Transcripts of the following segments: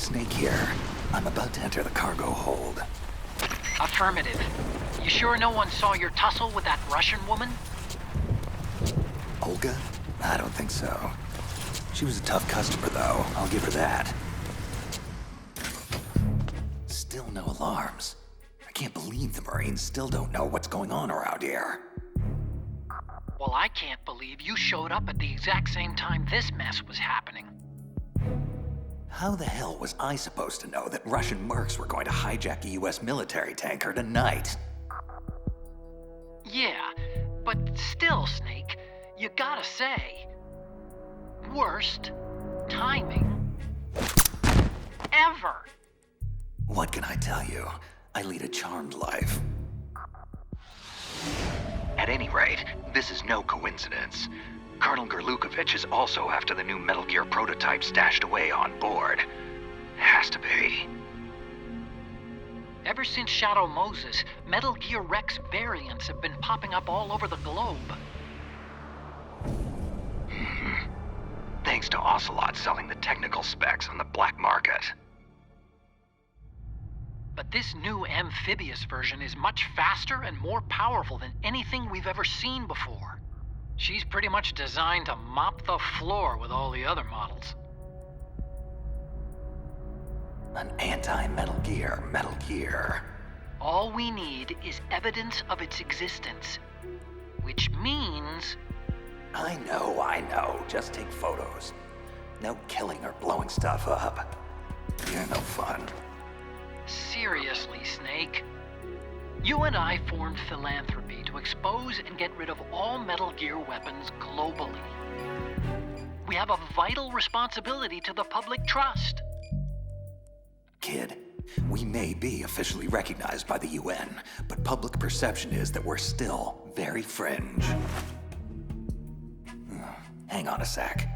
Snake here. I'm about to enter the cargo hold. Affirmative. You sure no one saw your tussle with that Russian woman? Olga? I don't think so. She was a tough customer, though. I'll give her that. Still no alarms. I can't believe the Marines still don't know what's going on around here. Well, I can't believe you showed up at the exact same time this mess was happening. How the hell was I supposed to know that Russian mercs were going to hijack a US military tanker tonight? Yeah, but still, Snake, you gotta say... worst timing ever. What can I tell you? I lead a charmed life. At any rate, this is no coincidence. Colonel Gerlukovich is also after the new Metal Gear prototype stashed away on board. Has to be. Ever since Shadow Moses, Metal Gear Rex variants have been popping up all over the globe. Thanks to Ocelot selling the technical specs on the black market. But this new amphibious version is much faster and more powerful than anything we've ever seen before. She's pretty much designed to mop the floor with all the other models. An anti-Metal Gear. All we need is evidence of its existence. Which means... I know. Just take photos. No killing or blowing stuff up. You're no fun. Seriously, Snake. You and I formed Philanthropy to expose and get rid of all Metal Gear weapons globally. We have a vital responsibility to the public trust. Kid, we may be officially recognized by the UN, but public perception is that we're still very fringe. Hang on a sec.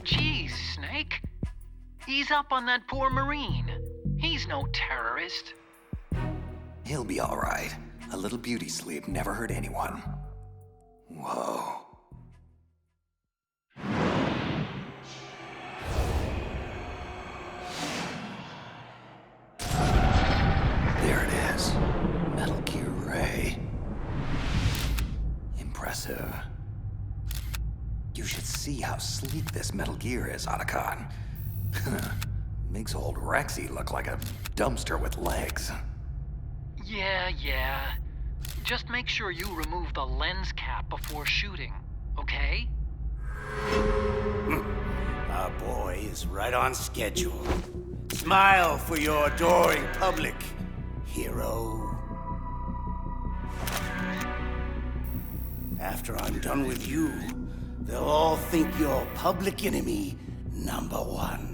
Jeez, Snake. Ease up on that poor Marine. He's no terrorist. He'll be all right. A little beauty sleep never hurt anyone. Whoa. There it is. Metal Gear Ray. Impressive. You should see how sleek this Metal Gear is, Otacon. Makes old Rexy look like a dumpster with legs. Yeah. Just make sure you remove the lens cap before shooting, okay? Our boy is right on schedule. Smile for your adoring public, hero. After I'm done with you, they'll all think you're public enemy number one.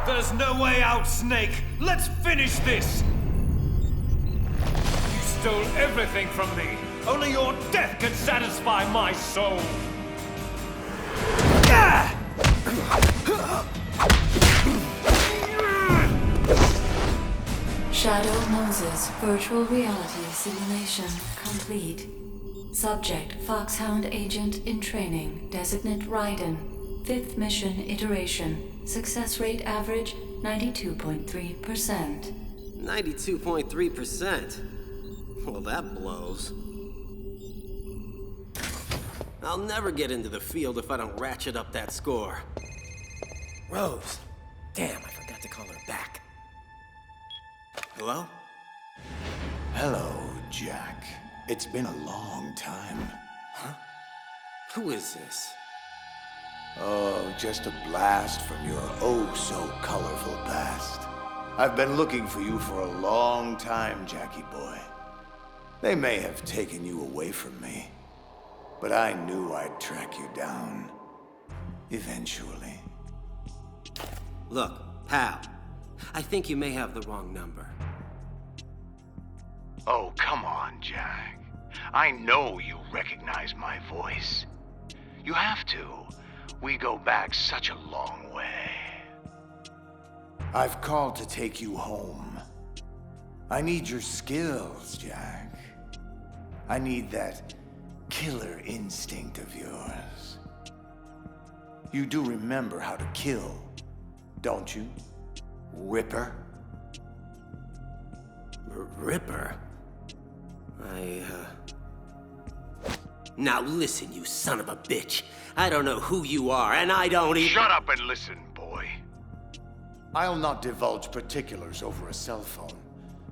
There's no way out, Snake! Let's finish this! You stole everything from me! Only your death can satisfy my soul! Shadow Moses virtual reality simulation complete. Subject FOXHOUND agent in training, designate Raiden. 5th mission iteration. Success rate average 92.3%. 92.3%? Well, that blows. I'll never get into the field if I don't ratchet up that score. Rose. Damn, I forgot to call her back. Hello? Hello, Jack. It's been a long time. Huh? Who is this? Oh, just a blast from your oh-so-colorful past. I've been looking for you for a long time, Jackie boy. They may have taken you away from me, but I knew I'd track you down. Eventually. Look, pal. I think you may have the wrong number. Oh, come on, Jack. I know you recognize my voice. You have to. We go back such a long way. I've called to take you home. I need your skills, Jack. I need that killer instinct of yours. You do remember how to kill, don't you, Ripper? Ripper? Now listen, you son of a bitch. I don't know who you are, and I don't even— Shut up and listen, boy. I'll not divulge particulars over a cell phone,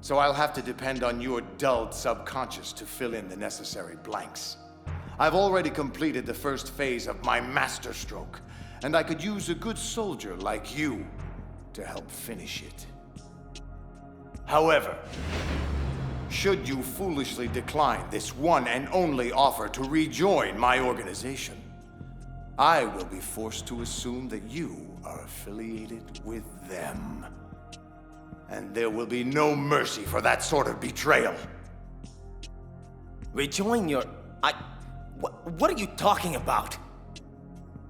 so I'll have to depend on your dulled subconscious to fill in the necessary blanks. I've already completed the first phase of my masterstroke, and I could use a good soldier like you to help finish it. However, should you foolishly decline this one and only offer to rejoin my organization, I will be forced to assume that you are affiliated with them. And there will be no mercy for that sort of betrayal. Rejoin your— What are you talking about?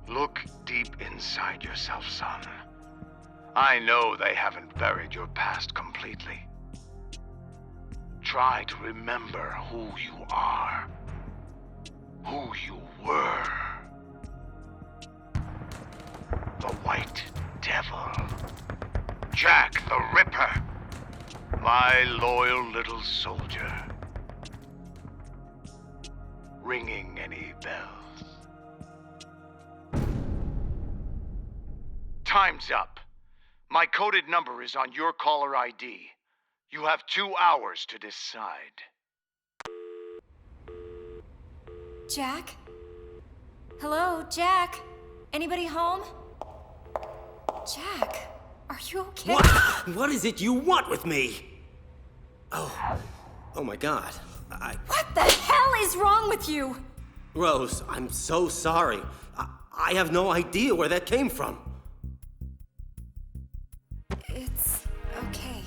Look deep inside yourself, son. I know they haven't buried your past completely. Try to remember who you are. Who you were. The White Devil. Jack the Ripper. My loyal little soldier. Ringing any bells? Time's up. My coded number is on your caller ID. You have 2 hours to decide. Jack? Hello, Jack? Anybody home? Jack, are you okay? What is it you want with me? Oh my God. What the hell is wrong with you? Rose, I'm so sorry. I have no idea where that came from. It's okay.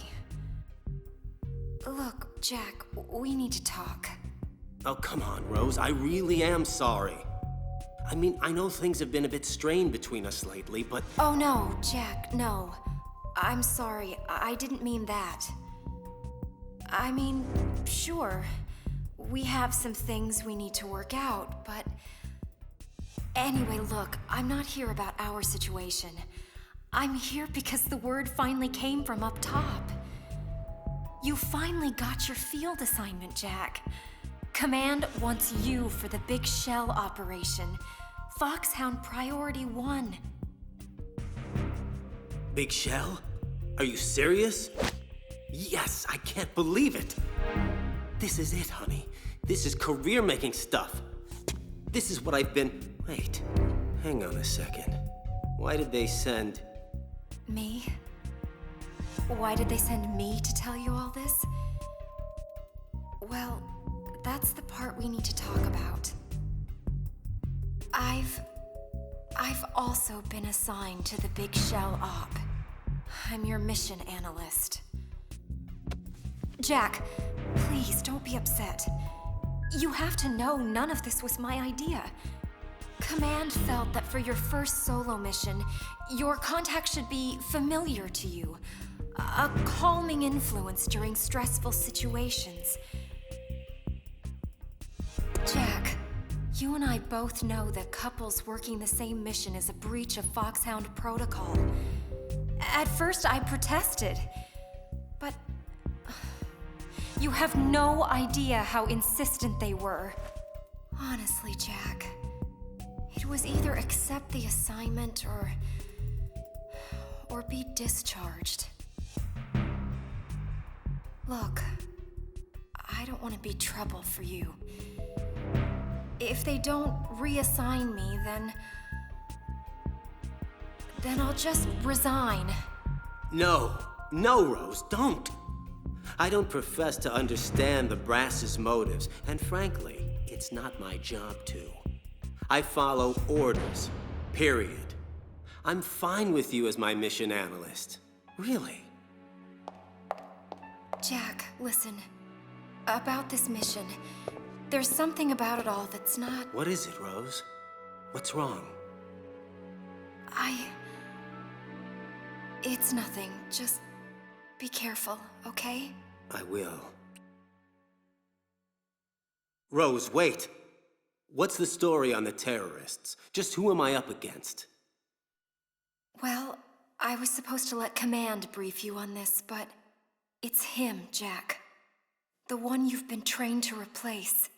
Look, Jack, we need to talk. Oh, come on, Rose. I really am sorry. I mean, I know things have been a bit strained between us lately, but— Oh, no, Jack, no. I'm sorry. I didn't mean that. I mean, sure, we have some things we need to work out, but— Anyway, look, I'm not here about our situation. I'm here because the word finally came from up top. You finally got your field assignment, Jack. Command wants you for the Big Shell operation. FOXHOUND Priority 1. Big Shell? Are you serious? Yes, I can't believe it. This is it, honey. This is career-making stuff. This is what I've been— Wait, hang on a second. Why did they send— Me? Why did they send me to tell you all this? Well, that's the part we need to talk about. I've also been assigned to the Big Shell Op. I'm your mission analyst. Jack, please don't be upset. You have to know none of this was my idea. Command felt that for your first solo mission, your contact should be familiar to you. A calming influence during stressful situations. Jack, you and I both know that couples working the same mission is a breach of FOXHOUND protocol. At first, I protested, but you have no idea how insistent they were. Honestly, Jack, it was either accept the assignment or be discharged. Look, I don't want to be trouble for you. If they don't reassign me, then I'll just resign. No, Rose, don't. I don't profess to understand the brass's motives, and frankly, it's not my job to. I follow orders, period. I'm fine with you as my mission analyst. Really. Jack, listen. About this mission, there's something about it all that's not— What is it, Rose? What's wrong? It's nothing. Just be careful, okay? I will. Rose, wait! What's the story on the terrorists? Just who am I up against? Well, I was supposed to let Command brief you on this, but it's him, Jack. The one you've been trained to replace.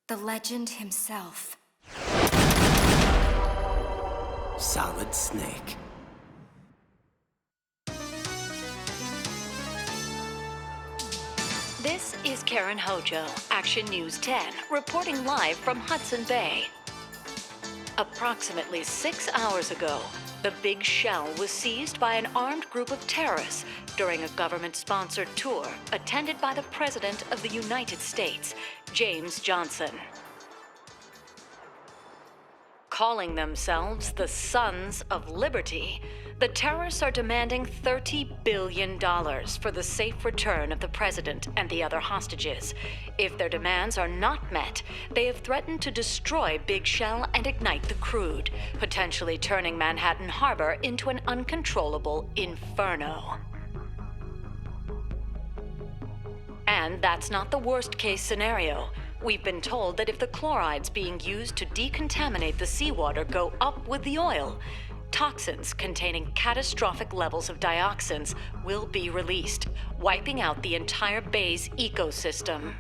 The legend himself. Solid Snake. This is Karen Hojo, Action News 10, reporting live from Hudson Bay. Approximately 6 hours ago, the Big Shell was seized by an armed group of terrorists during a government-sponsored tour attended by the President of the United States, James Johnson. Calling themselves the Sons of Liberty, the terrorists are demanding $30 billion for the safe return of the president and the other hostages. If their demands are not met, they have threatened to destroy Big Shell and ignite the crude, potentially turning Manhattan Harbor into an uncontrollable inferno. And that's not the worst-case scenario. We've been told that if the chlorides being used to decontaminate the seawater go up with the oil, toxins containing catastrophic levels of dioxins will be released, wiping out the entire bay's ecosystem.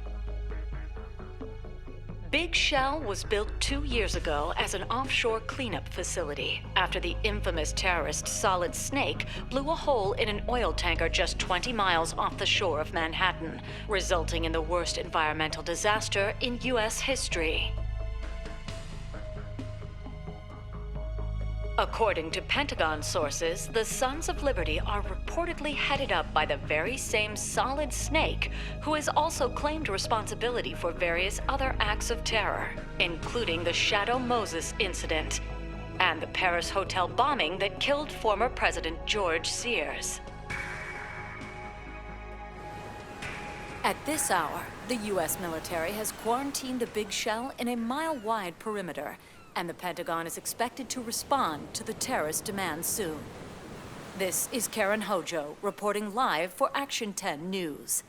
Big Shell was built 2 years ago as an offshore cleanup facility after the infamous terrorist Solid Snake blew a hole in an oil tanker just 20 miles off the shore of Manhattan, resulting in the worst environmental disaster in U.S. history. According to Pentagon sources, the Sons of Liberty are reportedly headed up by the very same Solid Snake, who has also claimed responsibility for various other acts of terror, including the Shadow Moses incident and the Paris hotel bombing that killed former President George Sears. At this hour, the U.S. military has quarantined the Big Shell in a mile-wide perimeter, and the Pentagon is expected to respond to the terrorist demands soon. This is Karen Hojo, reporting live for Action 10 News.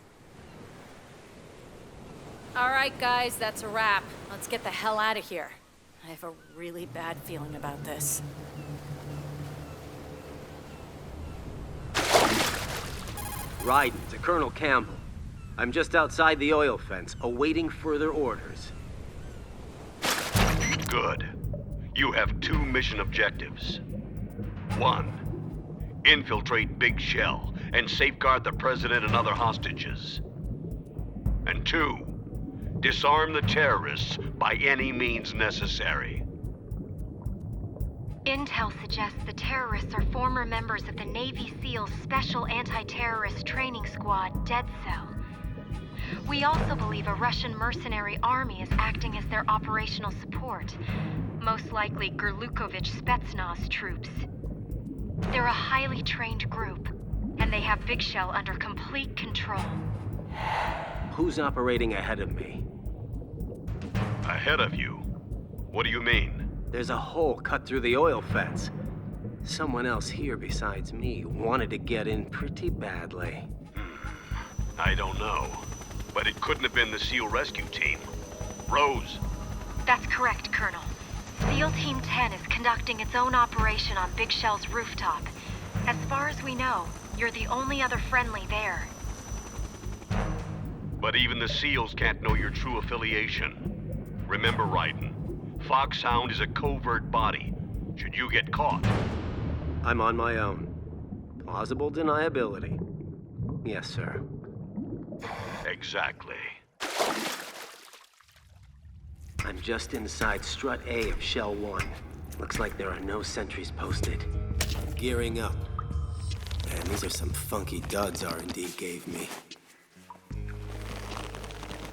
All right, guys, that's a wrap. Let's get the hell out of here. I have a really bad feeling about this. Raiden, to Colonel Campbell. I'm just outside the oil fence, awaiting further orders. Good. You have 2 mission objectives. 1. Infiltrate Big Shell and safeguard the President and other hostages. And 2. Disarm the terrorists by any means necessary. Intel suggests the terrorists are former members of the Navy SEALs Special Anti-Terrorist Training Squad, Dead Cell. We also believe a Russian mercenary army is acting as their operational support, most likely Gerlukovich Spetsnaz troops. They're a highly trained group, and they have Big Shell under complete control. Who's operating ahead of me? Ahead of you? What do you mean? There's a hole cut through the oil fence. Someone else here besides me wanted to get in pretty badly. I don't know. But it couldn't have been the SEAL rescue team. Rose. That's correct, Colonel. SEAL Team 10 is conducting its own operation on Big Shell's rooftop. As far as we know, you're the only other friendly there. But even the SEALs can't know your true affiliation. Remember, Raiden, FOXHOUND is a covert body. Should you get caught? I'm on my own. Plausible deniability. Yes, sir. Exactly. I'm just inside Strut A of Shell 1. Looks like there are no sentries posted. Gearing up. Man, these are some funky duds R&D gave me.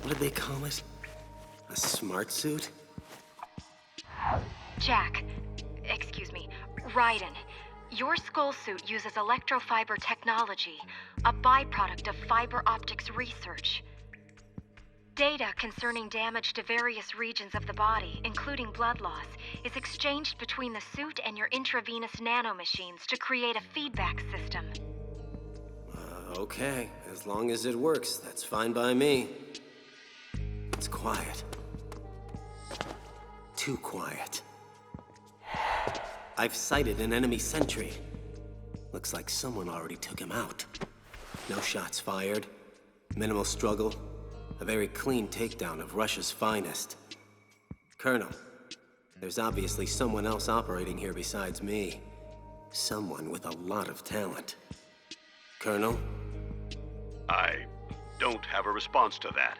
What did they call it? A smart suit? Jack, Raiden. Your skull suit uses electrofiber technology, a byproduct of fiber optics research. Data concerning damage to various regions of the body, including blood loss, is exchanged between the suit and your intravenous nanomachines to create a feedback system. Okay, as long as it works, that's fine by me. It's quiet. Too quiet. I've sighted an enemy sentry. Looks like someone already took him out. No shots fired. Minimal struggle. A very clean takedown of Russia's finest. Colonel, there's obviously someone else operating here besides me. Someone with a lot of talent. Colonel? I don't have a response to that.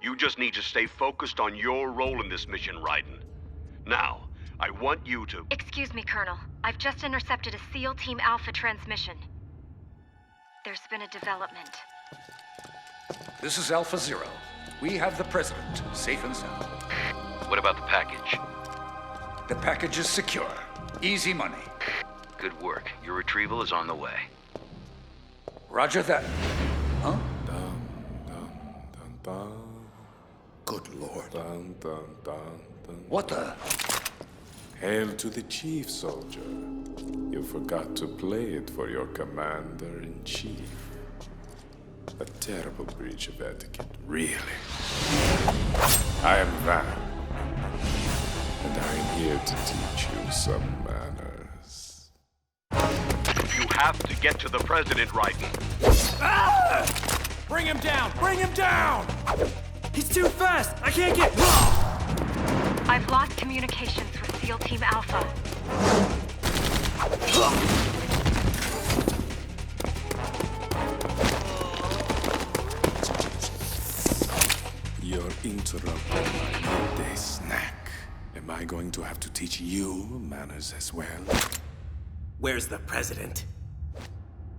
You just need to stay focused on your role in this mission, Raiden. Now, I want you to... Excuse me, Colonel. I've just intercepted a SEAL Team Alpha transmission. There's been a development. This is Alpha Zero. We have the President, safe and sound. What about the package? The package is secure. Easy money. Good work. Your retrieval is on the way. Roger that. Huh? Dun, dun, dun, dun. Good lord. Dun, dun, dun, dun. What the? Hail to the chief, soldier. You forgot to play it for your commander-in-chief. A terrible breach of etiquette, really. I am Van, and I am here to teach you some manners. You have to get to the President, Raiden. Ah! Bring him down! Bring him down! He's too fast! I can't get... I've lost communications with SEAL Team Alpha. You're interrupting my midday snack. Am I going to have to teach you manners as well? Where's the President?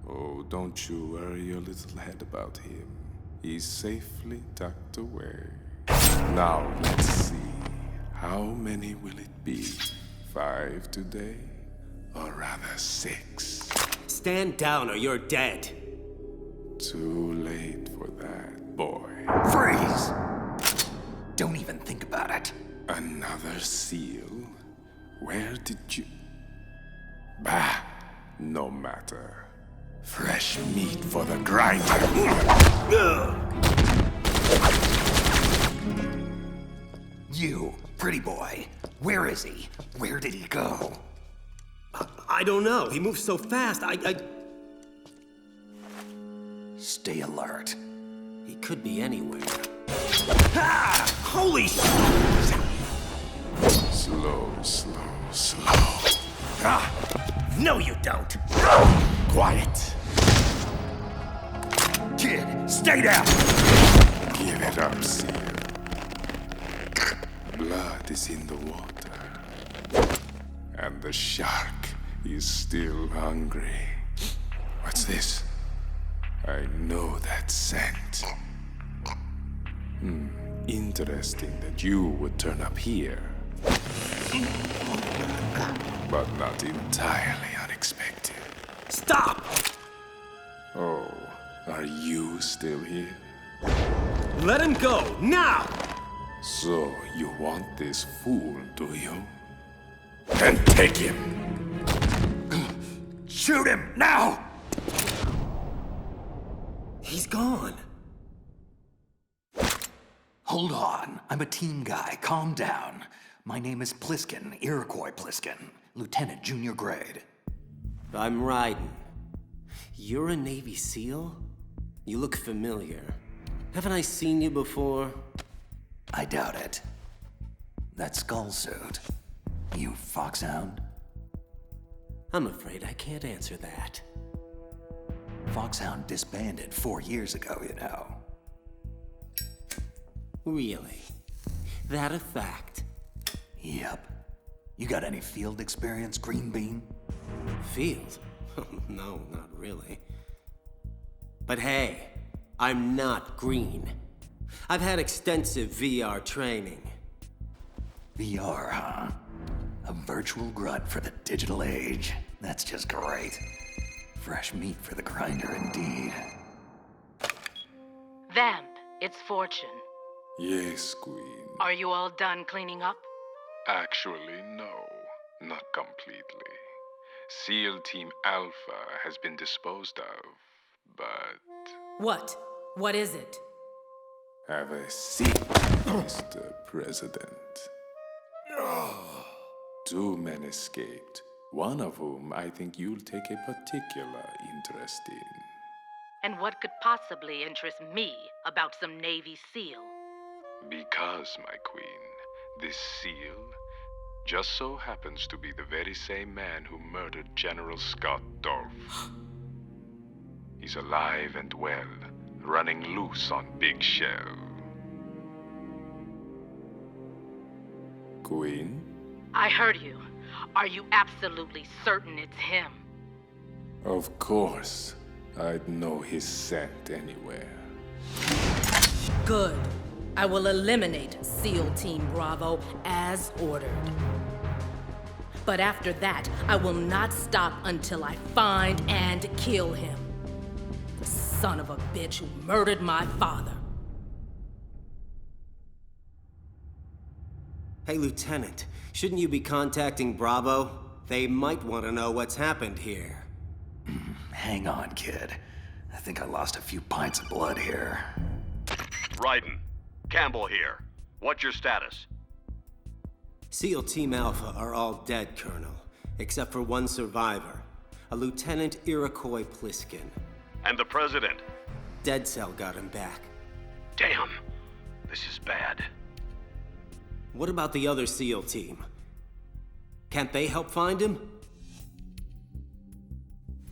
Oh, don't you worry your little head about him. He's safely tucked away. Now, let's see. How many will it be? 5 today? Or rather 6? Stand down or you're dead. Too late for that, boy. Freeze! Don't even think about it. Another seal? Where did you... Bah, no matter. Fresh meat for the grinder. You, pretty boy. Where is he? Where did he go? I don't know. He moves so fast. Stay alert. He could be anywhere. Ah! Holy shit! Slow, slow, slow. Ah! No, you don't. Quiet. Kid, stay down! Give it up, seal. Blood is in the water. And the shark is still hungry. What's this? I know that scent. Interesting that you would turn up here. But not entirely unexpected. Stop! Oh, are you still here? Let him go, now! So, you want this fool, do you? Then take him! Shoot him, now! He's gone. Hold on. I'm a team guy. Calm down. My name is Pliskin, Iroquois Pliskin. Lieutenant, junior grade. I'm Raiden. You're a Navy SEAL? You look familiar. Haven't I seen you before? I doubt it. That skull suit. You FOXHOUND? I'm afraid I can't answer that. FOXHOUND disbanded 4 years ago, you know. Really? That a fact? Yep. You got any field experience, Green Bean? Field? No, not really. But hey, I'm not green. I've had extensive VR training. VR, huh? A virtual grunt for the digital age. That's just great. Fresh meat for the grinder, indeed. Vamp, it's Fortune. Yes, Queen. Are you all done cleaning up? Actually, no. Not completely. SEAL Team Alpha has been disposed of. But What? What is it? have a seat, Mr. President. Two men escaped, one of whom I think you'll take a particular interest in. And what could possibly interest me about some Navy SEAL? Because, my queen, this seal just so happens to be the very same man who murdered General Scott Dolph. He's alive and well, running loose on Big Shell. Queen? I heard you. Are you absolutely certain it's him? Of course. I'd know his scent anywhere. Good. I will eliminate SEAL Team Bravo as ordered. But after that, I will not stop until I find and kill him. The son of a bitch who murdered my father. Hey, Lieutenant, shouldn't you be contacting Bravo? They might want to know what's happened here. Hang on, kid. I think I lost a few pints of blood here. Raiden, Campbell here. What's your status? SEAL Team Alpha are all dead, Colonel, except for one survivor, a Lieutenant Iroquois Pliskin. And the President? Dead Cell got him back. Damn, this is bad. What about the other SEAL team? Can't they help find him?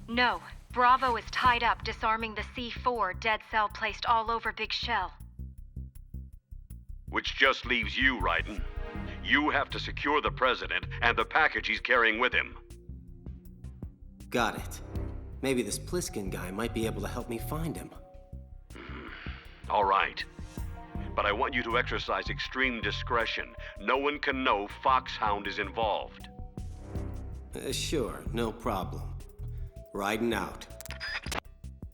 No. Bravo is tied up disarming the C4 Dead Cell placed all over Big Shell. Which just leaves you, Raiden. You have to secure the President and the package he's carrying with him. Got it. Maybe this Pliskin guy might be able to help me find him. All right. But I want you to exercise extreme discretion. No one can know FOXHOUND is involved. Sure, no problem. Riding out.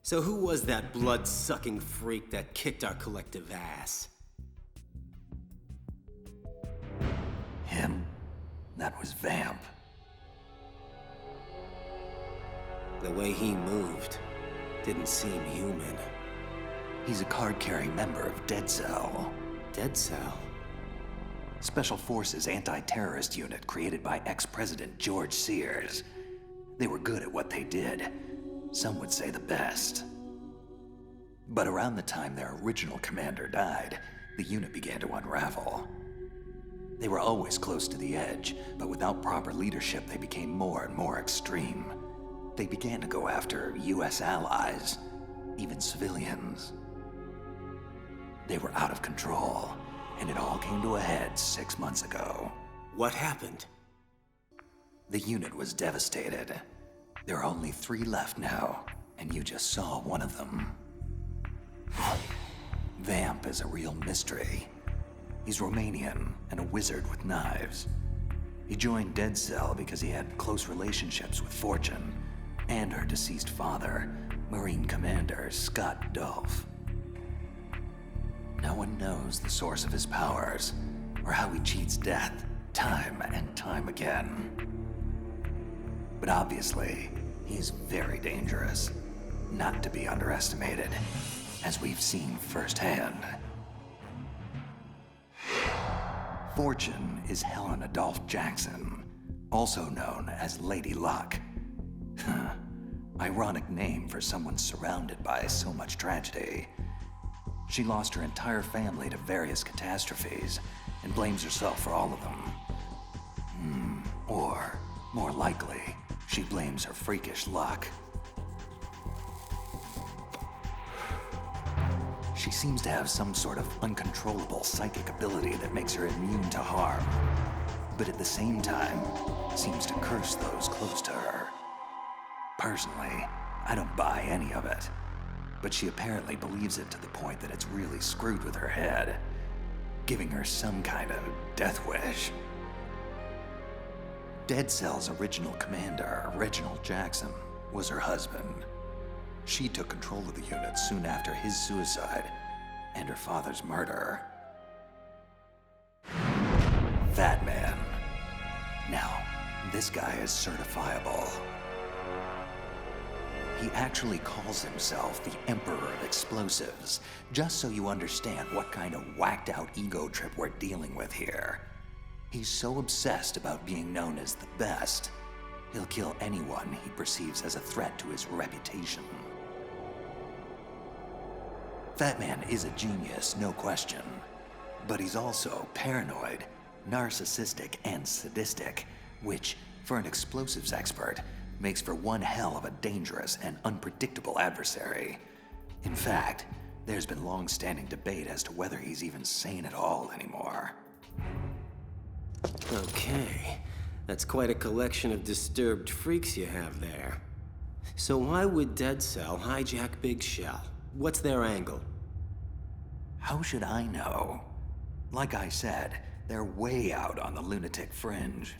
So who was that blood-sucking freak that kicked our collective ass? Him? That was Vamp. The way he moved didn't seem human. He's a card-carrying member of Dead Cell. Dead Cell? Special Forces anti-terrorist unit created by ex-President George Sears. They were good at what they did. Some would say the best. But around the time their original commander died, the unit began to unravel. They were always close to the edge, but without proper leadership, they became more and more extreme. They began to go after US allies, even civilians. They were out of control, and it all came to a head 6 months ago. What happened? The unit was devastated. There are only 3 left now, and you just saw one of them. Vamp is a real mystery. He's Romanian and a wizard with knives. He joined Dead Cell because he had close relationships with Fortune and her deceased father, Marine Commander Scott Dolph. No one knows the source of his powers or how he cheats death time and time again. But obviously, he's very dangerous, not to be underestimated, as we've seen firsthand. Fortune is Helena Dolph Jackson, also known as Lady Luck. Ironic name for someone surrounded by so much tragedy. She lost her entire family to various catastrophes and blames herself for all of them. Or, more likely, she blames her freakish luck. She seems to have some sort of uncontrollable psychic ability that makes her immune to harm, but at the same time, seems to curse those close to her. Personally, I don't buy any of it, but she apparently believes it to the point that it's really screwed with her head, giving her some kind of death wish. Dead Cell's original commander, Reginald Jackson, was her husband. She took control of the unit soon after his suicide and her father's murder. That man. Now, this guy is certifiable. He actually calls himself the Emperor of Explosives, just so you understand what kind of whacked-out ego trip we're dealing with here. He's so obsessed about being known as the best, he'll kill anyone he perceives as a threat to his reputation. Fat Man is a genius, no question. But he's also paranoid, narcissistic, and sadistic, which, for an explosives expert, makes for one hell of a dangerous and unpredictable adversary. In fact, there's been long-standing debate as to whether he's even sane at all anymore. Okay, that's quite a collection of disturbed freaks you have there. So why would Dead Cell hijack Big Shell? What's their angle? How should I know? Like I said, they're way out on the lunatic fringe.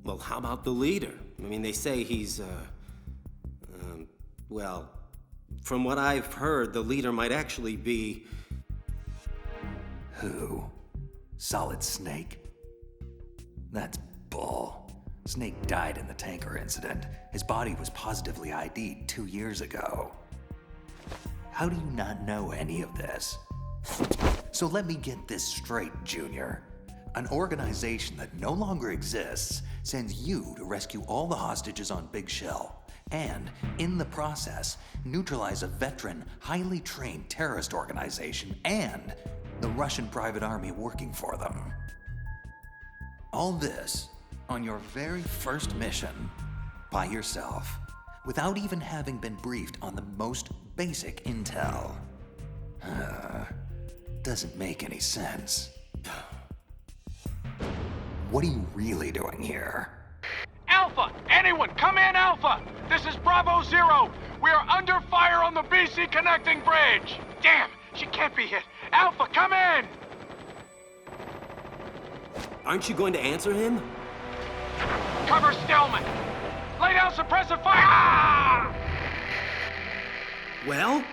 Well, how about the leader? I mean, they say he's, well, from what I've heard, the leader might actually be... Who? Solid Snake? That's bull. Snake died in the tanker incident. His body was positively ID'd 2 years ago. How do you not know any of this? So let me get this straight, Junior. An organization that no longer exists sends you to rescue all the hostages on Big Shell, and, in the process, neutralize a veteran, highly trained terrorist organization and the Russian private army working for them. All this on your very first mission, by yourself, without even having been briefed on the most basic intel. Doesn't make any sense. What are you really doing here? Alpha! Anyone, come in, Alpha! This is Bravo Zero! We are under fire on the BC connecting bridge! Damn, she can't be hit! Alpha, come in! Aren't you going to answer him? Cover Stillman! Lay down suppressive fire! Ah! Well?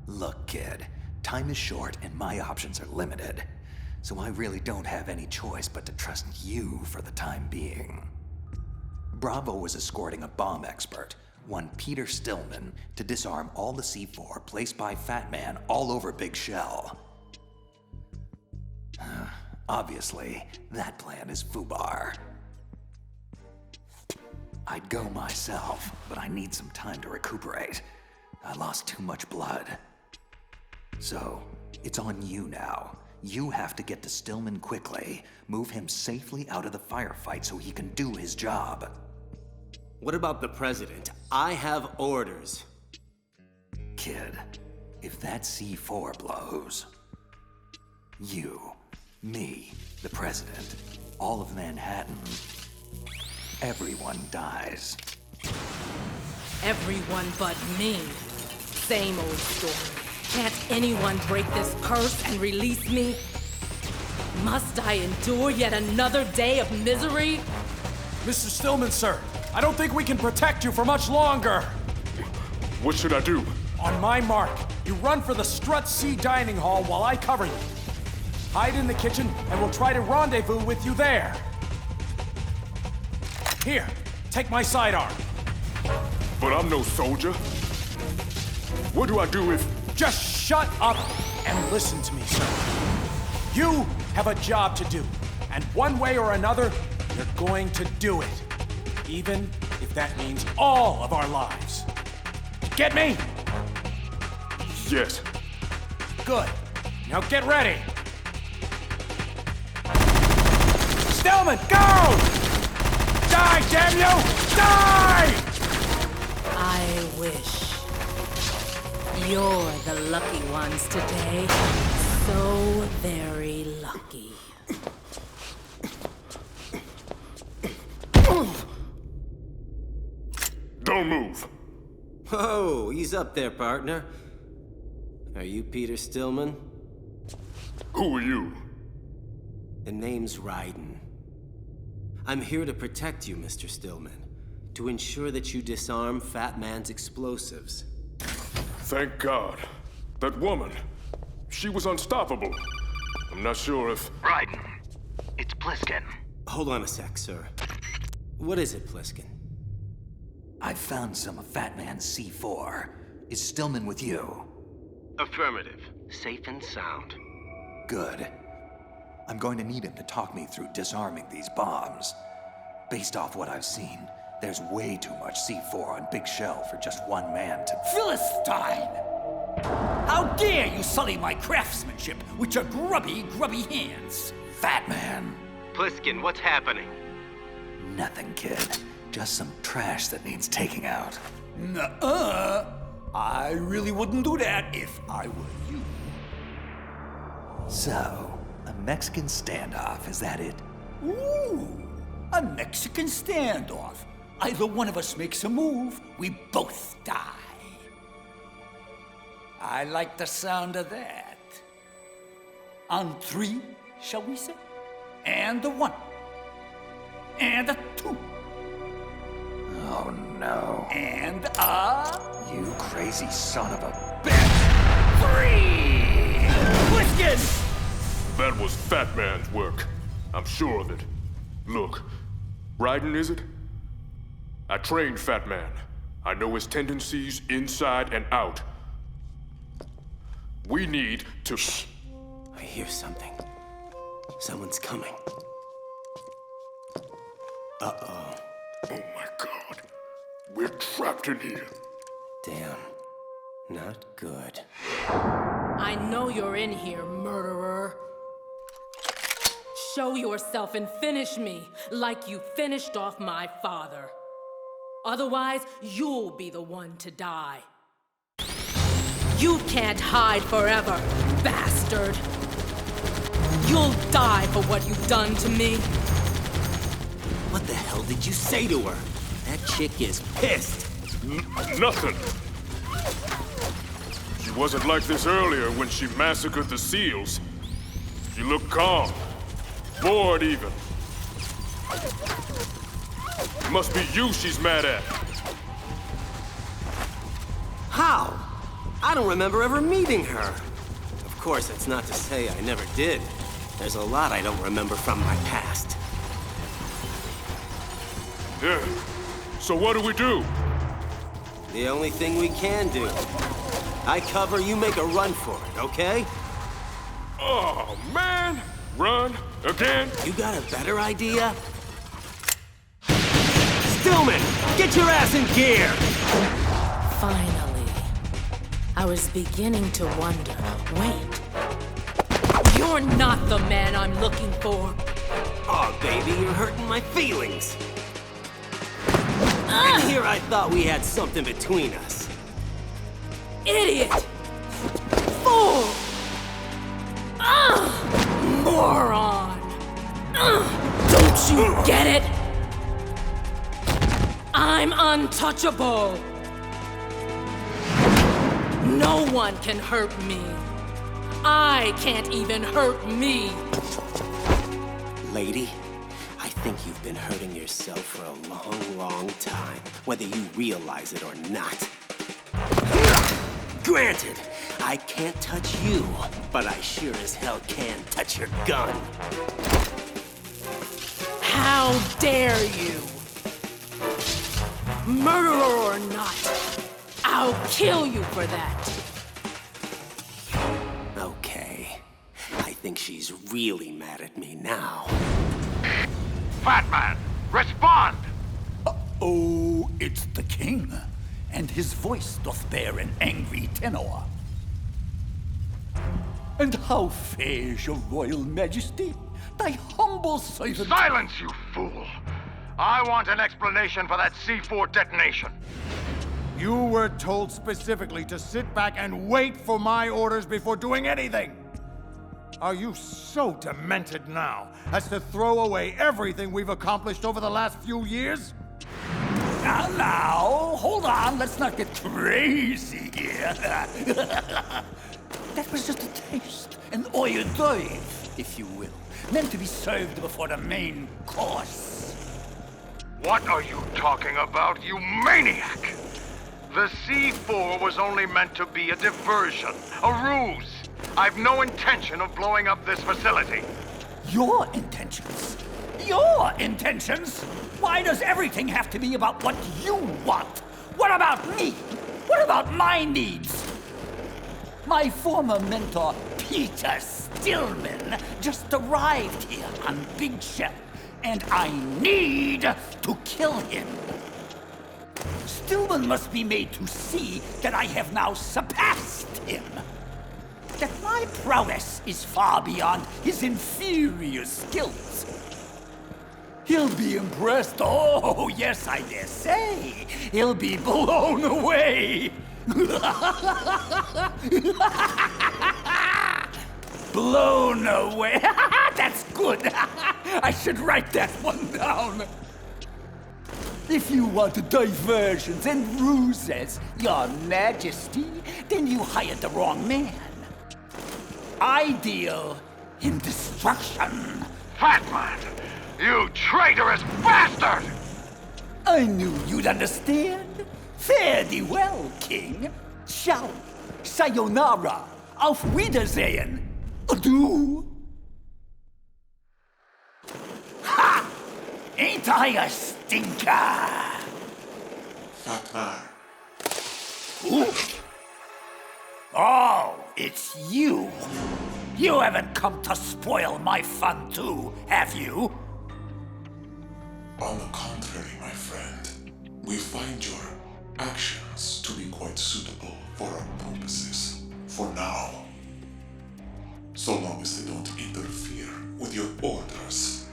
Look, kid, time is short and my options are limited. So I really don't have any choice but to trust you for the time being. Bravo was escorting a bomb expert, one Peter Stillman, to disarm all the C4 placed by Fat Man all over Big Shell. Obviously, that plan is FUBAR. I'd go myself, but I need some time to recuperate. I lost too much blood. So, it's on you now. You have to get to Stillman quickly, move him safely out of the firefight so he can do his job. What about the president? I have orders. Kid, if that C4 blows, you, me, the president, all of Manhattan, everyone dies. Everyone but me. Same old story. Can't anyone break this curse and release me? Must I endure yet another day of misery? Mr. Stillman, sir, I don't think we can protect you for much longer. What should I do? On my mark, you run for the Strut C dining hall while I cover you. Hide in the kitchen, and we'll try to rendezvous with you there. Here, take my sidearm. But I'm no soldier. What do I do if... Just shut up and listen to me, sir. You have a job to do, and one way or another, you're going to do it. Even if that means all of our lives. Get me? Yes. Good. Now get ready. Stillman, go! Die, damn you! Die! I wish. You're the lucky ones today. So very lucky. Don't move. Oh, he's up there, partner. Are you Peter Stillman? Who are you? The name's Raiden. I'm here to protect you, Mr. Stillman. To ensure that you disarm Fat Man's explosives. Thank God. That woman, she was unstoppable. I'm not sure if... Raiden, it's Pliskin. Hold on a sec, sir. What is it, Pliskin? I've found some of Fat Man's C4. Is Stillman with you? Affirmative. Safe and sound. Good. I'm going to need him to talk me through disarming these bombs. Based off what I've seen, there's way too much C4 on Big Shell for just one man to... Philistine! How dare you sully my craftsmanship with your grubby hands? Fat Man! Pliskin, what's happening? Nothing, kid. Just some trash that needs taking out. Nuh-uh. I really wouldn't do that if I were you. So, a Mexican standoff, is that it? Ooh, a Mexican standoff. Either one of us makes a move, we both die. I like the sound of that. On 3, shall we say? And a 1. And a 2. Oh no. And a... You crazy son of a... 3! Pliskin! That was Fat Man's work. I'm sure of it. Look, Raiden, is it? I trained Fat Man. I know his tendencies inside and out. We need to... Shh. I hear something. Someone's coming. Uh-oh. Oh my God. We're trapped in here. Damn. Not good. I know you're in here, murderer. Show yourself and finish me like you finished off my father. Otherwise, you'll be the one to die. You can't hide forever, bastard. You'll die for what you've done to me. What the hell did you say to her? That chick is pissed. Nothing. She wasn't like this earlier when she massacred the SEALs. She looked calm. Bored even. It must be you she's mad at. How? I don't remember ever meeting her. Of course, that's not to say I never did. There's a lot I don't remember from my past. Yeah. So what do? The only thing we can do. I cover, you make a run for it, okay? Oh, man! Run? Again? You got a better idea? Stillman, get your ass in gear! Finally. I was beginning to wonder. Wait. You're not the man I'm looking for. Oh, baby, you're hurting my feelings. And here I thought we had something between us. Idiot! Fool! Moron! Don't you get it? I'm untouchable! No one can hurt me. I can't even hurt me. Lady, I think you've been hurting yourself for a long, long time, whether you realize it or not. Granted, I can't touch you, but I sure as hell can touch your gun. How dare you? Murderer or not, I'll kill you for that. Okay, I think she's really mad at me now. Fat Man, respond! Oh, it's the king, and his voice doth bear an angry tenor. And how fares your royal majesty? Thy humble servant... Silence, you fool! I want an explanation for that C4 detonation. You were told specifically to sit back and wait for my orders before doing anything. Are you so demented now as to throw away everything we've accomplished over the last few years? Now, hold on, let's not get crazy here. That was just a taste, an hors d'oeuvre, if you will, meant to be served before the main course. What are you talking about, you maniac? The C4 was only meant to be a diversion, a ruse. I've no intention of blowing up this facility. Your intentions? Your intentions? Why does everything have to be about what you want? What about me? What about my needs? My former mentor, Peter Stillman, just arrived here on Big Shell, and I need to kill him. Stillman must be made to see that I have now surpassed him. That my prowess is far beyond his inferior skills. He'll be impressed. Oh, yes, I dare say. He'll be blown away. Blown away. That's good. I should write that one down. If you want diversions and ruses, Your Majesty, then you hired the wrong man. I deal in destruction. Fatman! You traitorous bastard! I knew you'd understand. Fare thee well, King. Ciao. Sayonara. Auf Wiedersehen. Adieu. Ha! Ain't I a stinker? Fatman. Ooh. Oh, it's you. You haven't come to spoil my fun too, have you? On the contrary, my friend, we find your actions to be quite suitable for our purposes, for now. So long as they don't interfere with your orders.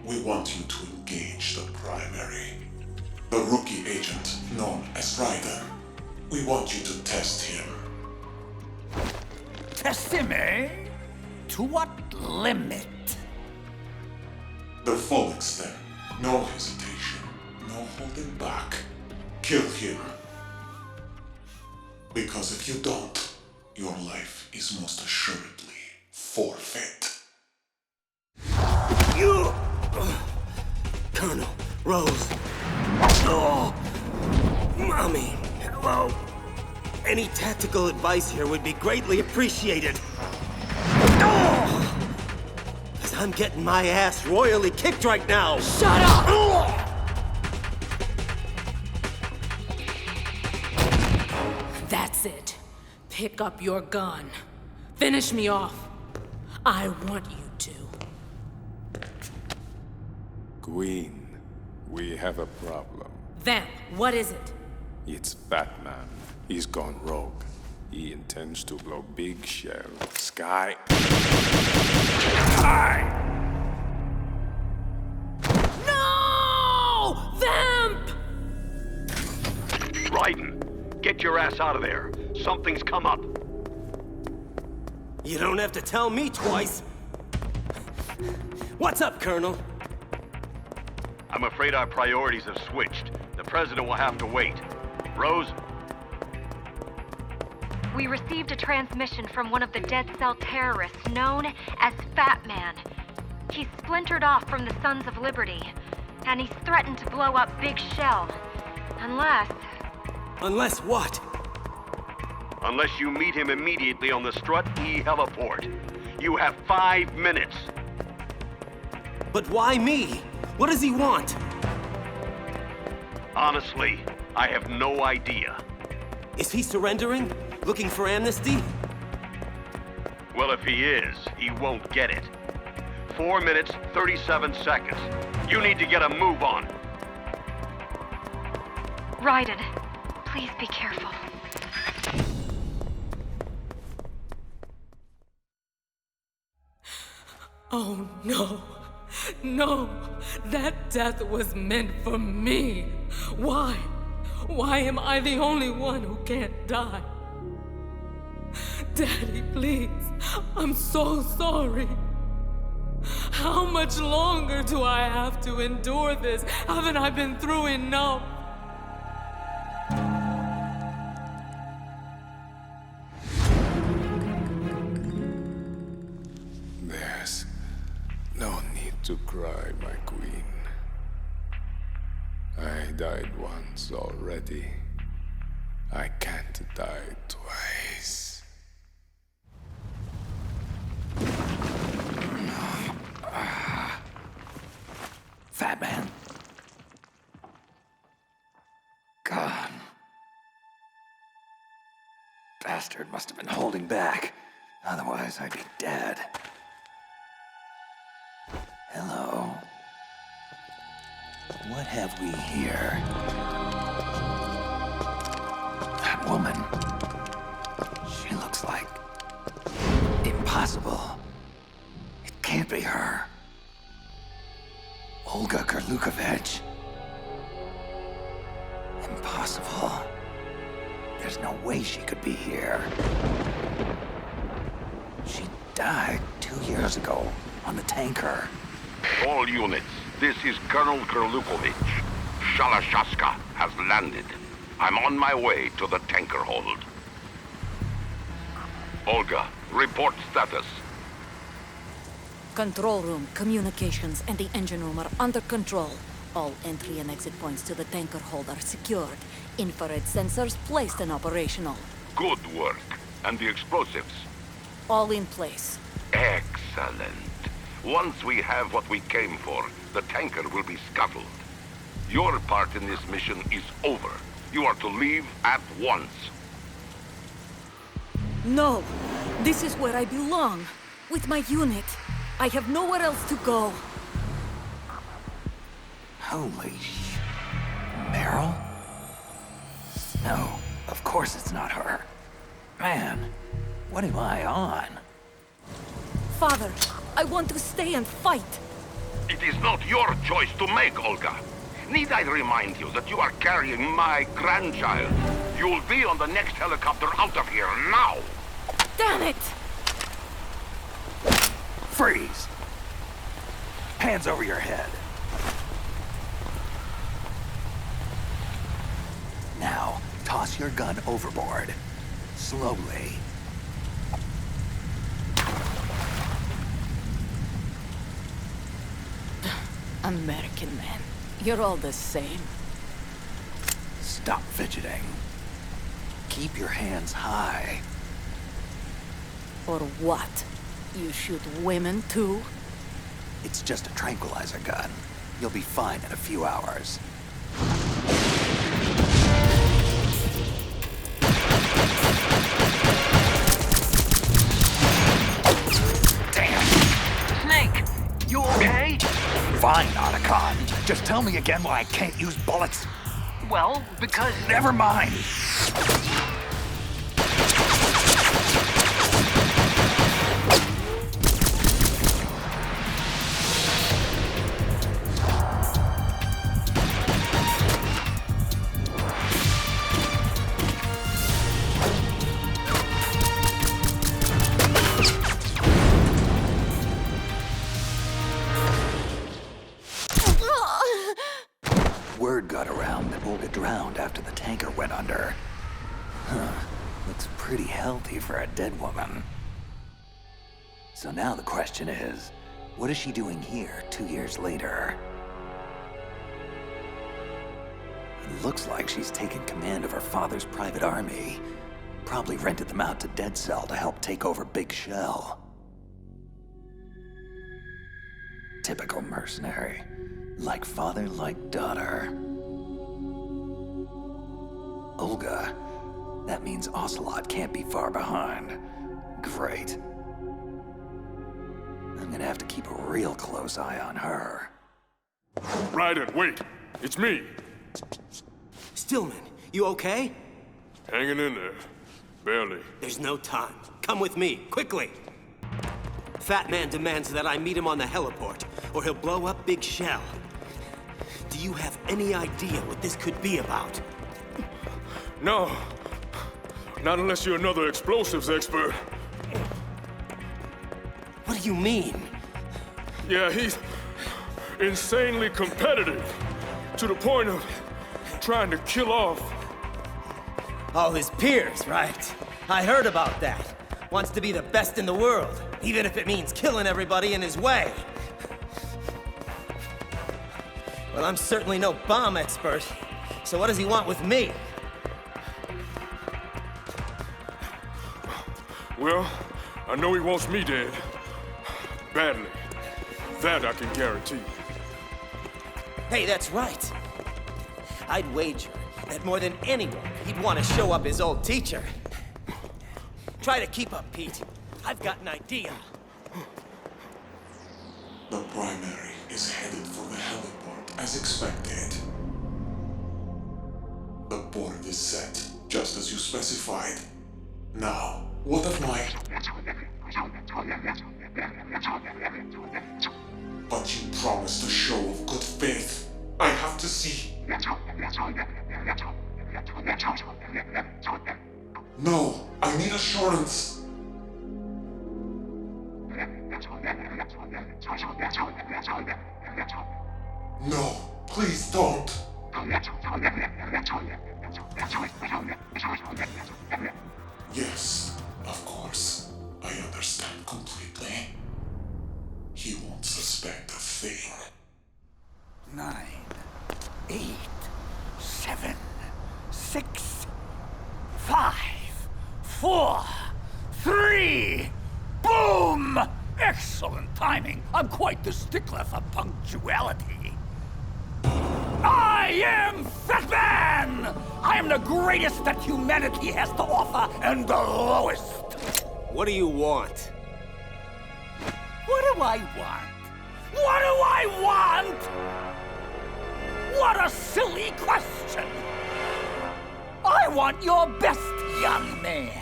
We want you to engage the primary, the rookie agent known as Raiden. We want you to test him. Test him, eh? To what limit? The full extent. No hesitation. No holding back. Kill him. Because if you don't, your life is most assuredly forfeit. You! Colonel, Rose. Oh! Mommy, hello. Any tactical advice here would be greatly appreciated. Oh! 'Cause I'm getting my ass royally kicked right now. Shut up! Oh! That's it. Pick up your gun. Finish me off. I want you to. Queen, we have a problem. Vamp, what is it? It's Batman. He's gone rogue. He intends to blow Big Shell sky high. No! Vamp! Raiden, get your ass out of there. Something's come up. You don't have to tell me twice. What's up, Colonel? I'm afraid our priorities have switched. The president will have to wait. Rose? We received a transmission from one of the Dead Cell terrorists known as Fat Man. He's splintered off from the Sons of Liberty, and he's threatened to blow up Big Shell. Unless... Unless what? Unless you meet him immediately on the Strut E heliport. You have 5 minutes. But why me? What does he want? Honestly, I have no idea. Is he surrendering? Looking for amnesty? Well, if he is, he won't get it. 4 minutes, 37 seconds. You need to get a move on. Raiden, please be careful. Oh no. No. That death was meant for me. Why? Why am I the only one who can't die? Daddy, please. I'm so sorry. How much longer do I have to endure this? Haven't I been through enough? There's no need to cry, my queen. I died once already. I can't die twice. Fat Man. God. Bastard must have been holding back. Otherwise, I'd be dead. Hello. What have we here? That woman. She looks like... impossible. It can't be her. Olga Kurlukovich. Impossible. There's no way she could be here. She died 2 years ago on the tanker. All units, this is Colonel Kurlukovich. Shalashaska has landed. I'm on my way to the tanker hold. Olga, report status. Control room, communications, and the engine room are under control. All entry and exit points to the tanker hold are secured. Infrared sensors placed and operational. Good work. And the explosives? All in place. Excellent. Once we have what we came for, the tanker will be scuttled. Your part in this mission is over. You are to leave at once. No! This is where I belong. With my unit. I have nowhere else to go. Holy sh... Meryl? No, of course it's not her. Man, what am I on? Father, I want to stay and fight. It is not your choice to make, Olga. Need I remind you that you are carrying my grandchild? You'll be on the next helicopter out of here now! Damn it! Freeze! Hands over your head. Now, toss your gun overboard. Slowly. American man, you're all the same. Stop fidgeting. Keep your hands high. Or what? You shoot women too? It's just a tranquilizer gun. You'll be fine in a few hours. Damn! Snake, you okay? Fine, Otacon. Just tell me again why I can't use bullets. Well, because... Never mind. Word got around that Olga drowned after the tanker went under. Huh. Looks pretty healthy for a dead woman. So now the question is, what is she doing here 2 years later? It looks like she's taken command of her father's private army. Probably rented them out to Dead Cell to help take over Big Shell. Typical mercenary. Like father, like daughter. Olga. That means Ocelot can't be far behind. Great. I'm gonna have to keep a real close eye on her. Raiden, wait! It's me! Stillman, you okay? Hanging in there. Barely. There's no time. Come with me, quickly! Fat Man demands that I meet him on the heliport, or he'll blow up Big Shell. Do you have any idea what this could be about? No. Not unless you're another explosives expert. What do you mean? Yeah, he's insanely competitive. To the point of trying to kill off all his peers, right? I heard about that. Wants to be the best in the world, even if it means killing everybody in his way. Well, I'm certainly no bomb expert, so what does he want with me? Well, I know he wants me dead. Badly. That I can guarantee. Hey, that's right. I'd wager that more than anyone, he'd want to show up his old teacher. Try to keep up, Pete. I've got an idea. The primary is headed for the heliport, as expected. The board is set, just as you specified. Now, what of my... But you promised a show of good faith. I have to see... No, I need assurance. No, please don't. Yes, of course. I understand completely. He won't suspect a thing. 9, 8, 7, 6, 5, 4, 3, boom! Excellent timing. I'm quite the stickler for punctuality. I am Fat Man! I am the greatest that humanity has to offer, and the lowest. What do you want? What do I want? What do I want? What a silly question! I want your best, young man.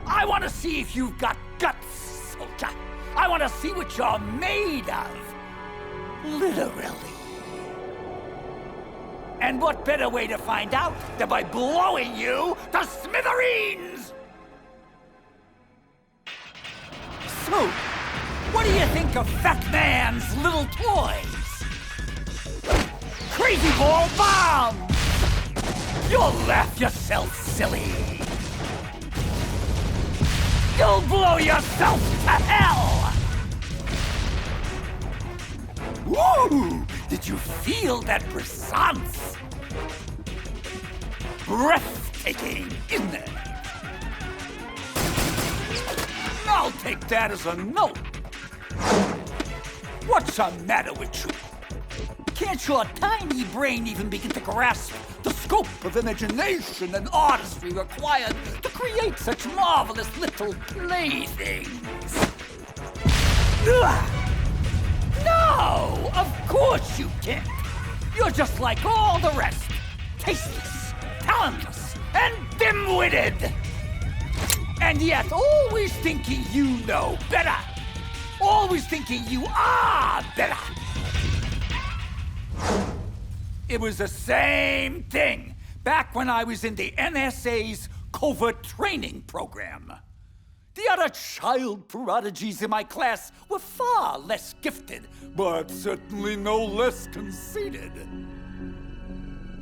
I want to see if you've got guts, soldier. I want to see what you're made of. Literally. And what better way to find out than by blowing you to smithereens? So, what do you think of Fat Man's little toys? Crazy ball bomb! You'll laugh yourself silly. You'll blow yourself to hell! Woo! Did you feel that brisance? Breathtaking, isn't it? I'll take that as a no. What's the matter with you? Can't your tiny brain even begin to grasp the scope of imagination and artistry required to create such marvelous little playthings? No, of course you can't. You're just like all the rest. Tasteless, talentless, and dim-witted. And yet always thinking you know better. Always thinking you are better. It was the same thing back when I was in the NSA's covert training program. The other child prodigies in my class were far less gifted, but certainly no less conceited.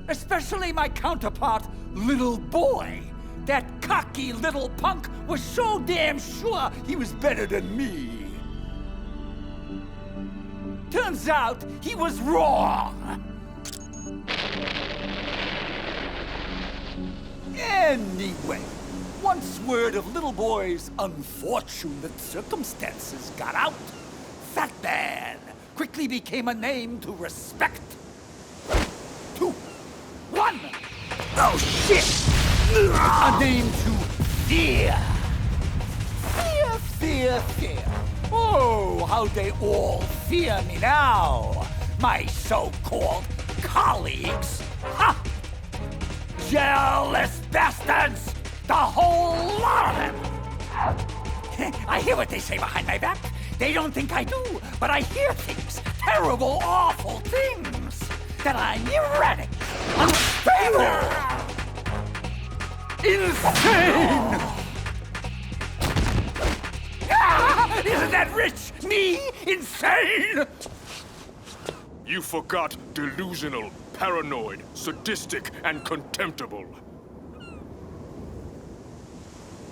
Especially my counterpart, Little Boy. That cocky little punk was so damn sure he was better than me. Turns out he was wrong. Anyway, once word of Little Boy's unfortunate circumstances got out, Fat Man quickly became a name to respect. 2, 1. Oh, shit! A name to fear. Fear, fear, fear. Oh, how they all fear me now. My so-called colleagues. Ha! Jealous bastards! The whole lot of them! I hear what they say behind my back. They don't think I do, but I hear things. Terrible, awful things. That I'm erratic, unstable, insane! Ah, isn't that rich? Me? Insane? You forgot delusional, paranoid, sadistic, and contemptible.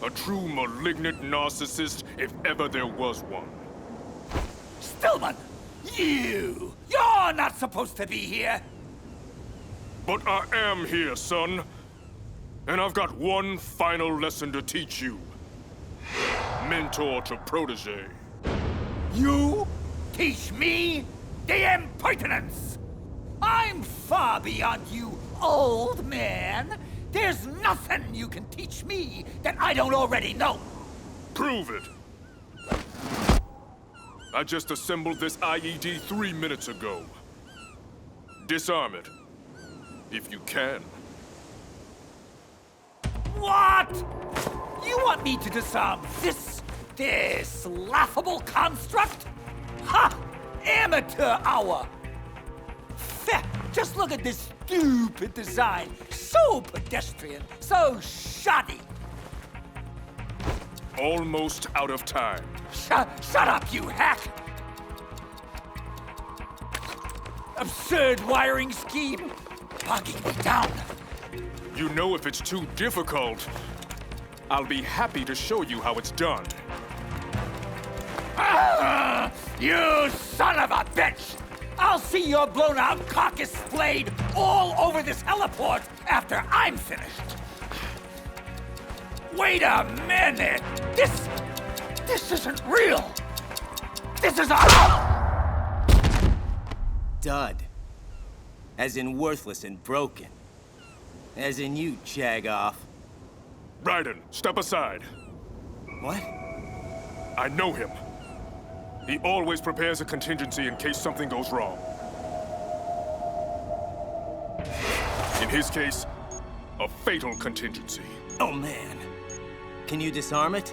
A true malignant narcissist, if ever there was one. Stillman, you're not supposed to be here. But I am here, son. And I've got one final lesson to teach you. Mentor to protege. You teach me? The impertinence! I'm far beyond you, old man. There's nothing you can teach me that I don't already know. Prove it. I just assembled this IED 3 minutes ago. Disarm it. If you can. What? You want me to disarm this laughable construct? Ha! Amateur hour! Feh, just look at this stupid design. So pedestrian, so shoddy. Almost out of time. Shut up, you hack! Absurd wiring scheme, bogging me down. You know, if it's too difficult, I'll be happy to show you how it's done. You son of a bitch! I'll see your blown-out carcass splayed all over this heliport after I'm finished. Wait a minute! This isn't real! This is a... Dud. As in worthless and broken. As in you, jag-off. Raiden, step aside. What? I know him. He always prepares a contingency in case something goes wrong. In his case, a fatal contingency. Oh, man. Can you disarm it?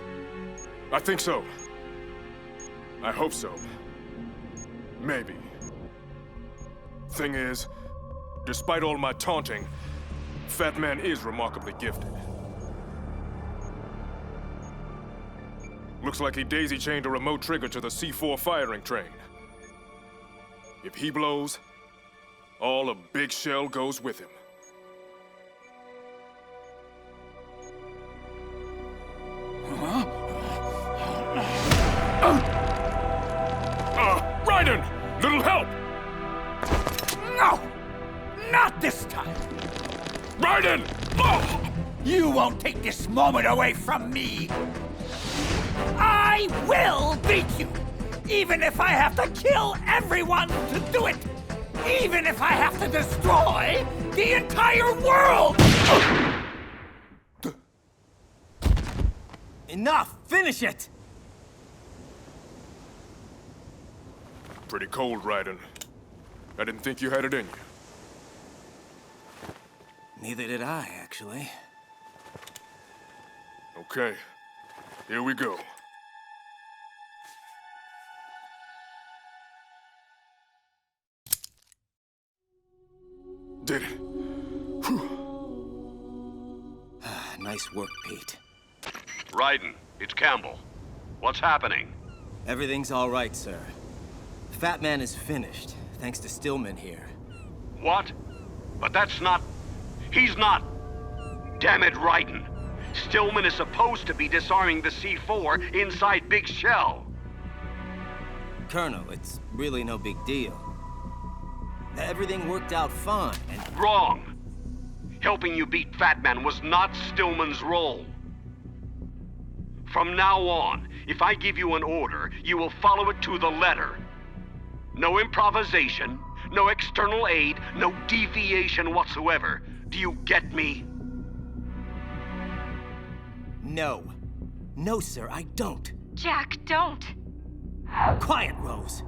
I think so. I hope so. Maybe. Thing is, despite all my taunting, Fat Man is remarkably gifted. Looks like he daisy-chained a remote trigger to the C4 firing train. If he blows, all of Big Shell goes with him. Raiden! Little help! No! Not this time! Raiden! Oh! You won't take this moment away from me! I will beat you! Even if I have to kill everyone to do it! Even if I have to destroy the entire world! Enough! Finish it! Pretty cold, Raiden. I didn't think you had it in you. Neither did I, actually. Okay, here we go. Did it. Nice work, Pete. Raiden, it's Campbell. What's happening? Everything's all right, sir. Fat Man is finished, thanks to Stillman here. What? But that's not... He's not... Damn it, Raiden. Stillman is supposed to be disarming the C4 inside Big Shell. Colonel, it's really no big deal. Everything worked out fine, and... Wrong. Helping you beat Fat Man was not Stillman's role. From now on, if I give you an order, you will follow it to the letter. No improvisation, no external aid, no deviation whatsoever. Do you get me? No. No, sir, I don't. Jack, don't. Quiet, Rose.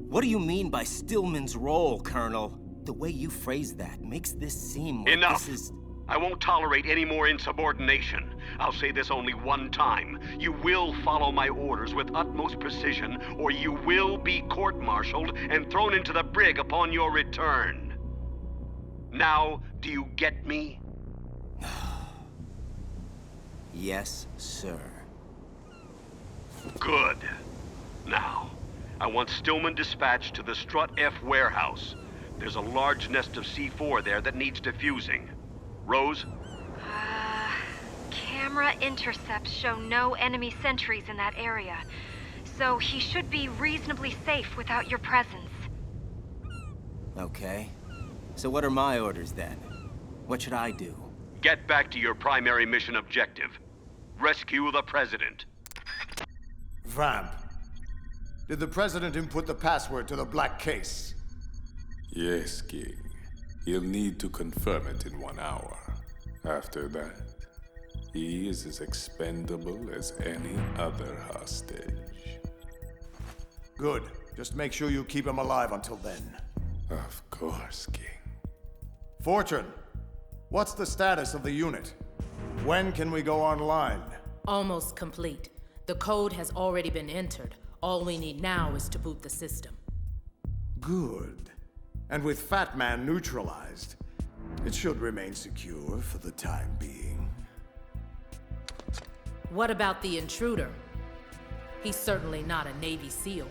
What do you mean by Stillman's role, Colonel? The way you phrase that makes this seem like Enough. This is... I won't tolerate any more insubordination. I'll say this only one time. You will follow my orders with utmost precision, or you will be court-martialed and thrown into the brig upon your return. Now, do you get me? Yes, sir. Good. Now, I want Stillman dispatched to the Strut F warehouse. There's a large nest of C4 there that needs defusing. Rose? Camera intercepts show no enemy sentries in that area, so he should be reasonably safe without your presence. Okay. So what are my orders then? What should I do? Get back to your primary mission objective. Rescue the President. Vamp, Did the President input the password to the black case? Yes, King. He'll need to confirm it in 1 hour. After that, he is as expendable as any other hostage. Good. Just make sure you keep him alive until then. Of course, King. Fortune, what's the status of the unit? When can we go online? Almost complete. The code has already been entered. All we need now is to boot the system. Good. And with Fat Man neutralized, it should remain secure for the time being. What about the intruder? He's certainly not a Navy SEAL.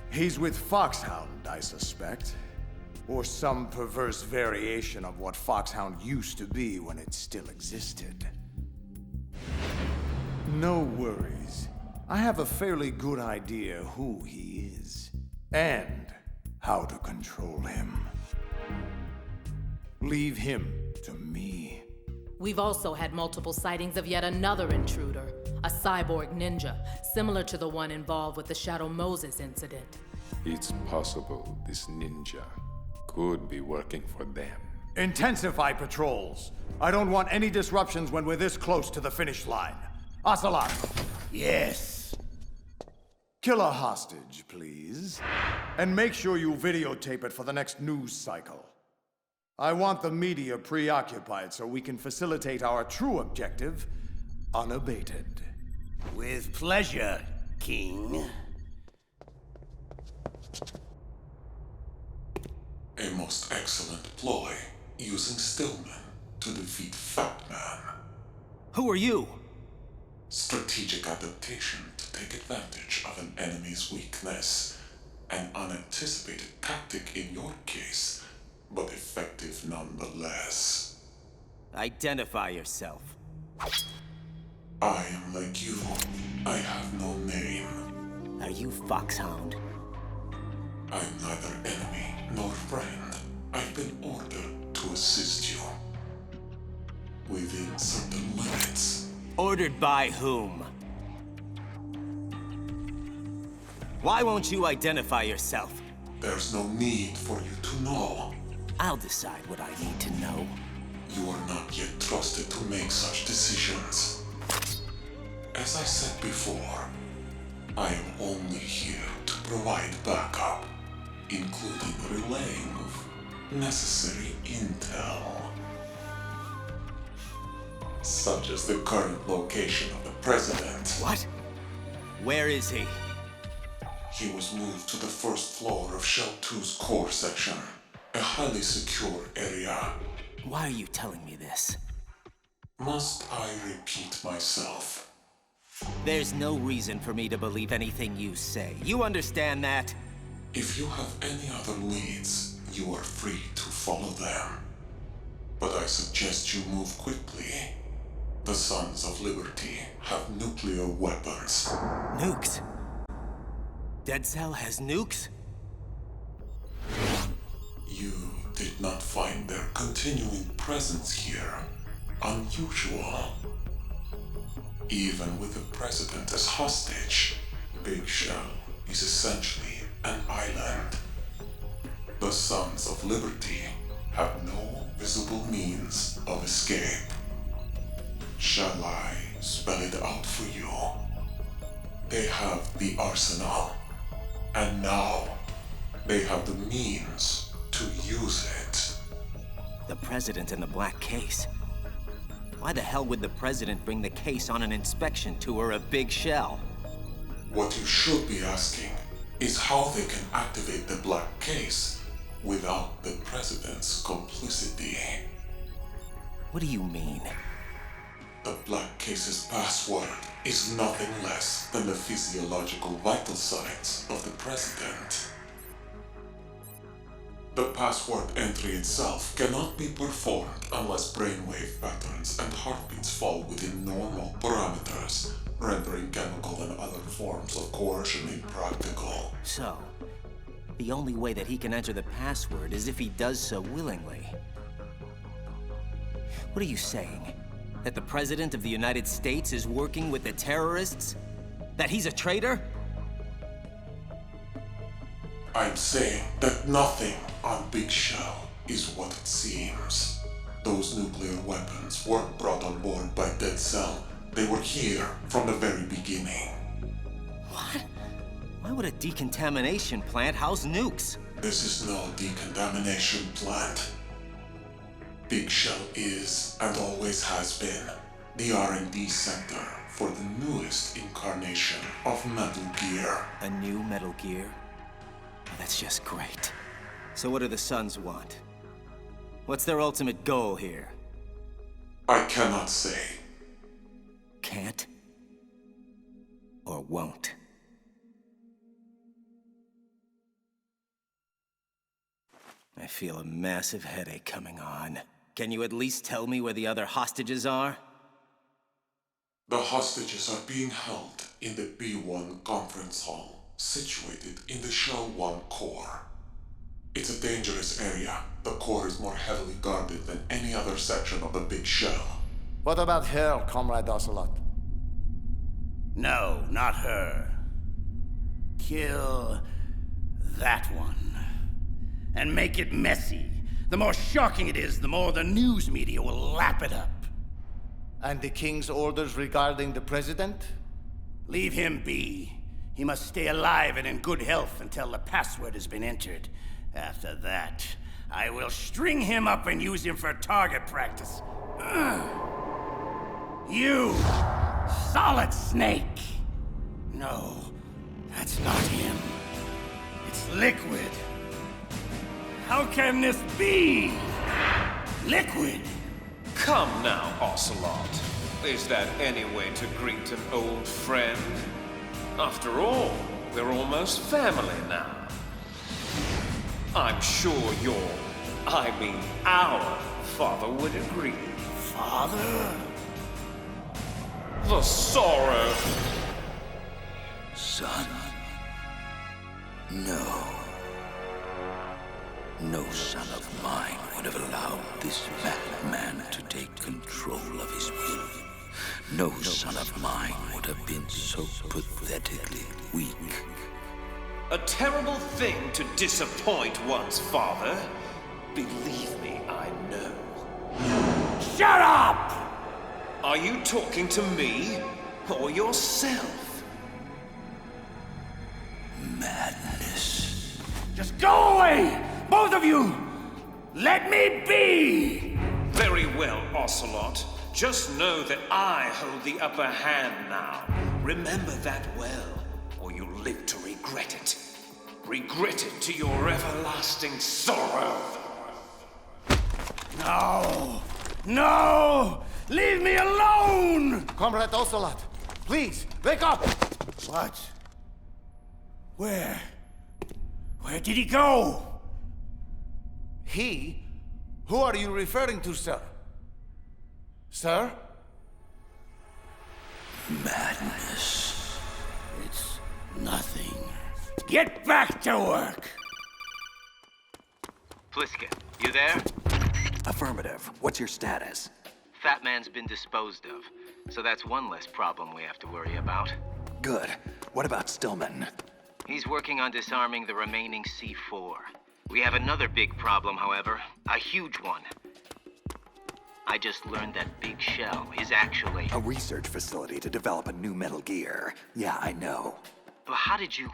He's with FOXHOUND, I suspect. Or some perverse variation of what FOXHOUND used to be when it still existed. No worries. I have a fairly good idea who he is. And how to control him. Leave him to me. We've also had multiple sightings of yet another intruder, a cyborg ninja, similar to the one involved with the Shadow Moses incident. It's possible this ninja could be working for them. Intensify patrols. I don't want any disruptions when we're this close to the finish line. Ocelot. Yes. Kill a hostage, please. And make sure you videotape it for the next news cycle. I want the media preoccupied so we can facilitate our true objective unabated. With pleasure, King. A most excellent ploy, using Stillman to defeat Fat Man. Who are you? Strategic adaptation to take advantage of an enemy's weakness. An unanticipated tactic in your case, but effective nonetheless. Identify yourself. I am like you. I have no name. Are you FOXHOUND? I'm neither enemy nor friend. I've been ordered to assist you. Within certain limits. Ordered by whom? Why won't you identify yourself? There's no need for you to know. I'll decide what I need to know. You are not yet trusted to make such decisions. As I said before, I am only here to provide backup, including relaying of necessary intel. Such as the current location of the President. What? Where is he? He was moved to the first floor of Shell 2's core section, a highly secure area. Why are you telling me this? Must I repeat myself? There's no reason for me to believe anything you say. You understand that? If you have any other leads, you are free to follow them. But I suggest you move quickly. The Sons of Liberty have nuclear weapons. Nukes? Dead Cell has nukes? You did not find their continuing presence here unusual. Even with the President as hostage, Big Shell is essentially an island. The Sons of Liberty have no visible means of escape. Shall I spell it out for you? They have the arsenal, and now they have the means to use it. The President in the black case. Why the hell would the President bring the case on an inspection tour of Big Shell? What you should be asking is how they can activate the black case without the President's complicity. What do you mean? The black case's password is nothing less than the physiological vital signs of the President. The password entry itself cannot be performed unless brainwave patterns and heartbeats fall within normal parameters, rendering chemical and other forms of coercion impractical. So, the only way that he can enter the password is if he does so willingly. What are you saying? That the President of the United States is working with the terrorists? That he's a traitor? I'm saying that nothing on Big Shell is what it seems. Those nuclear weapons weren't brought on board by Dead Cell. They were here from the very beginning. What? Why would a decontamination plant house nukes? This is no decontamination plant. Big Shell is, and always has been, the R&D center for the newest incarnation of Metal Gear. A new Metal Gear? Oh, that's just great. So what do the Sons want? What's their ultimate goal here? I cannot say. Can't? Or won't? I feel a massive headache coming on. Can you at least tell me where the other hostages are? The hostages are being held in the B1 conference hall, situated in the Shell 1 core. It's a dangerous area. The core is more heavily guarded than any other section of the Big Shell. What about her, Comrade Ocelot? No, not her. Kill that one. And make it messy. The more shocking it is, the more the news media will lap it up. And the King's orders regarding the President? Leave him be. He must stay alive and in good health until the password has been entered. After that, I will string him up and use him for target practice. You, Solid Snake. No, that's not him. It's Liquid. How can this be? Liquid. Come now, Ocelot. Is that any way to greet an old friend? After all, we're almost family now. I'm sure our father would agree. Father? The sorrow. Son. No. No son of mine would have allowed this madman to take control of his will. No son of mine would have been so pathetically weak. A terrible thing to disappoint one's father. Believe me, I know. Shut up! Are you talking to me or yourself? Madness. Just go away! Both of you! Let me be! Very well, Ocelot. Just know that I hold the upper hand now. Remember that well, or you'll live to regret it. Regret it to your everlasting sorrow. No! No! Leave me alone! Comrade Ocelot, please, wake up! What? Where did he go? He? Who are you referring to, sir? Sir? Madness. It's nothing. Get back to work! Pliska, you there? Affirmative. What's your status? Fat Man's been disposed of, so that's one less problem we have to worry about. Good. What about Stillman? He's working on disarming the remaining C4. We have another big problem, however. A huge one. I just learned that Big Shell is actually... a research facility to develop a new Metal Gear. Yeah, I know. But how did you...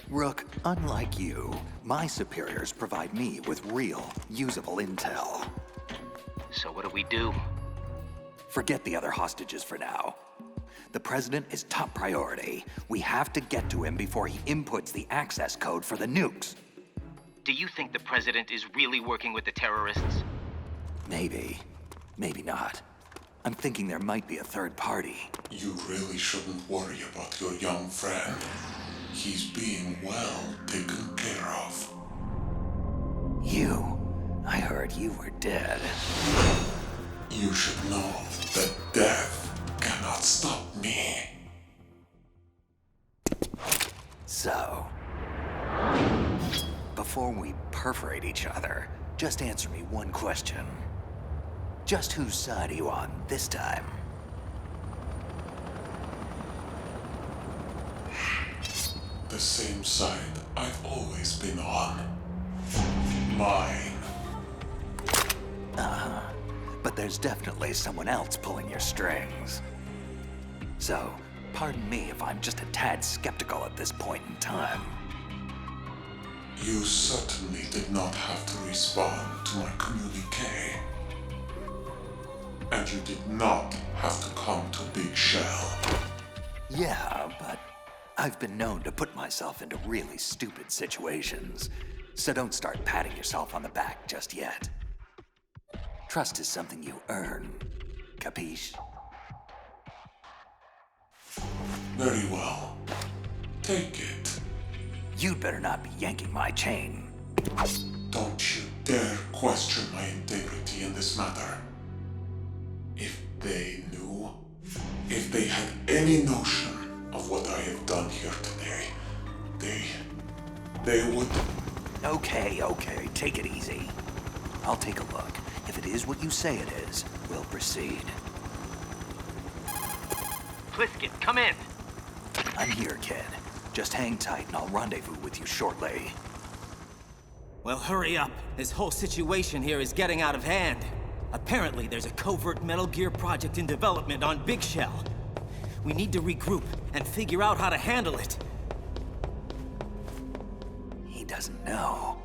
Rook, unlike you, my superiors provide me with real, usable intel. So what do we do? Forget the other hostages for now. The President is top priority. We have to get to him before he inputs the access code for the nukes. Do you think the President is really working with the terrorists? Maybe. Maybe not. I'm thinking there might be a third party. You really shouldn't worry about your young friend. He's being well taken care of. You? I heard you were dead. You should know that death cannot stop me. So, before we perforate each other, just answer me one question. Just whose side are you on this time? the same side I've always been on. Mine. But there's definitely someone else pulling your strings. So, pardon me if I'm just a tad skeptical at this point in time. You certainly did not have to respond to my communique. And you did not have to come to Big Shell. Yeah, but I've been known to put myself into really stupid situations. So don't start patting yourself on the back just yet. Trust is something you earn. Capiche? Very well. Take it. You'd better not be yanking my chain. Don't you dare question my integrity in this matter. If they knew, if they had any notion of what I have done here today, they would... Okay, take it easy. I'll take a look. If it is what you say it is, we'll proceed. Pliskin, come in. I'm here, kid. Just hang tight and I'll rendezvous with you shortly. Well, hurry up. This whole situation here is getting out of hand. Apparently, there's a covert Metal Gear project in development on Big Shell. We need to regroup and figure out how to handle it. He doesn't know.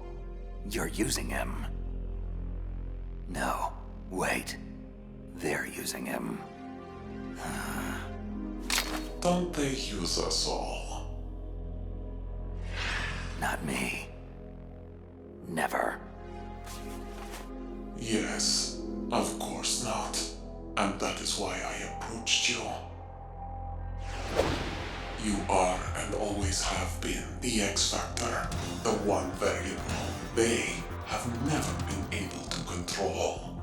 You're using him. No, wait. They're using him. Don't they use us all? Not me. Never. Yes, of course not. And that is why I approached you. You are and always have been the X-Factor, the one variable they have never been able to control.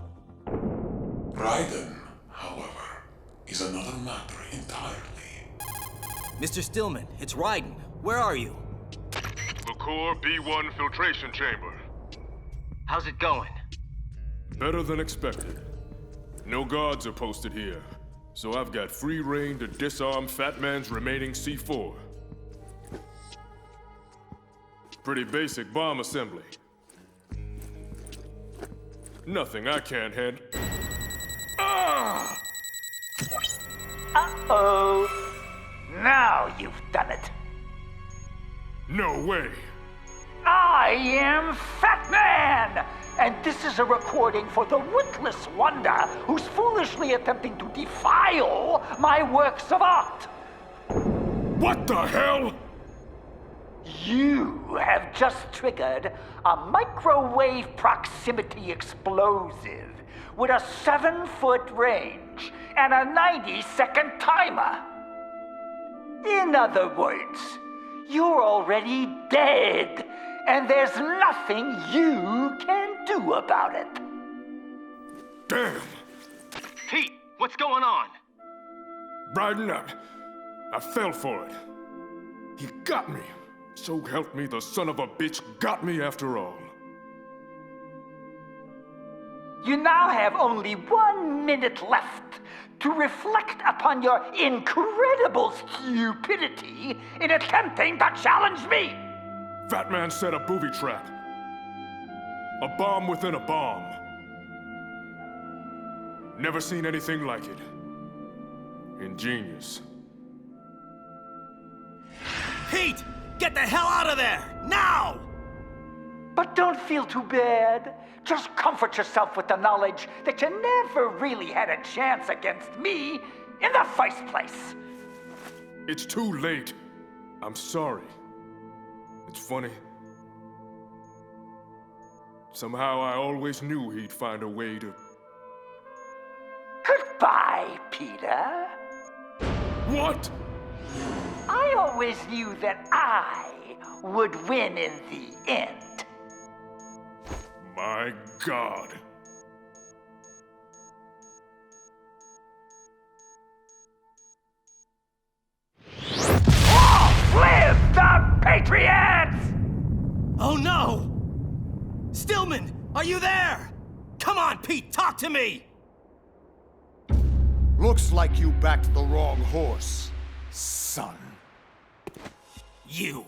Raiden, however, is another matter entirely. Mr. Stillman, it's Raiden. Where are you? The core B1 filtration chamber. How's it going? Better than expected. No guards are posted here, so I've got free reign to disarm Fat Man's remaining C4. Pretty basic bomb assembly. Nothing I can't handle. Ah! Uh-oh. Now you've done it. No way. I am Fat Man! And this is a recording for the witless wonder who's foolishly attempting to defile my works of art. What the hell? You have just triggered a microwave proximity explosive with a 7-foot range and a 90-second timer. In other words, you're already dead, and there's nothing you can do about it. Damn! Pete, what's going on? Raiden, I fell for it. He got me. So help me, the son of a bitch got me after all. You now have only 1 minute left to reflect upon your incredible stupidity in attempting to challenge me. Fat Man set a booby trap. A bomb within a bomb. Never seen anything like it. Ingenious. Pete! Get the hell out of there! Now! But don't feel too bad. Just comfort yourself with the knowledge that you never really had a chance against me in the first place. It's too late. I'm sorry. It's funny. Somehow I always knew he'd find a way to... Goodbye, Peter. What? I always knew that I would win in the end. My God. Long live the Patriots! Oh no! Stillman, are you there? Come on, Pete, talk to me! Looks like you backed the wrong horse, son. You.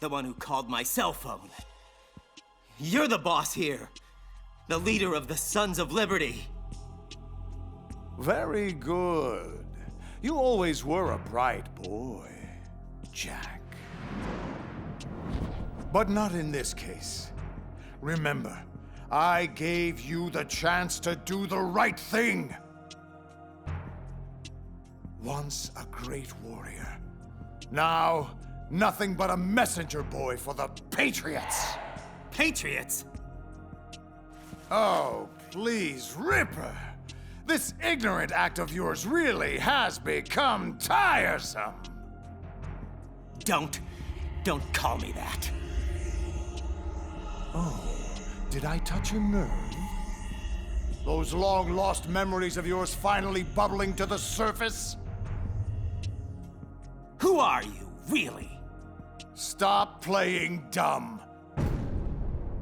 The one who called my cell phone. You're the boss here. The leader of the Sons of Liberty. Very good. You always were a bright boy, Jack. But not in this case. Remember, I gave you the chance to do the right thing. Once a great warrior. Now, nothing but a messenger boy for the Patriots. Patriots? Oh, please, Ripper. This ignorant act of yours really has become tiresome. Don't call me that. Oh, did I touch a nerve? Those long-lost memories of yours finally bubbling to the surface? Who are you, really? Stop playing dumb.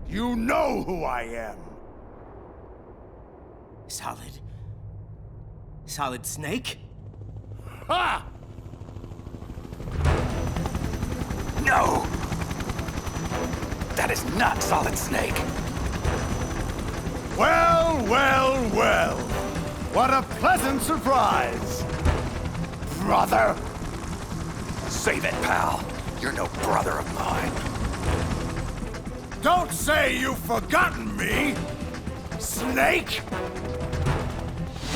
You know who I am. Solid Snake? Ha! No! That is not Solid Snake. Well, well, well. What a pleasant surprise. Brother. Save it, pal. You're no brother of mine. Don't say you've forgotten me, Snake!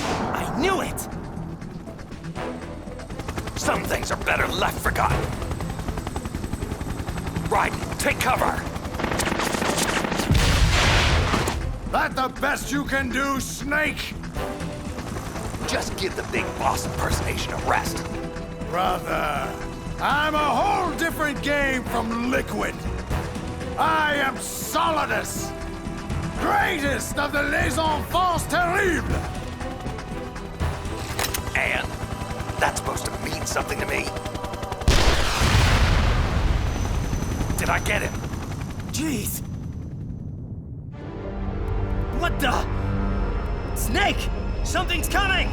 I knew it! Some things are better left forgotten. Raiden, take cover! That the best you can do, Snake? Just give the big boss impersonation a rest. Brother, I'm a whole different game from Liquid. I am Solidus, greatest of the Les Enfants Terribles. And that's supposed to mean something to me? Did I get him? Jeez. What the? Snake! Something's coming!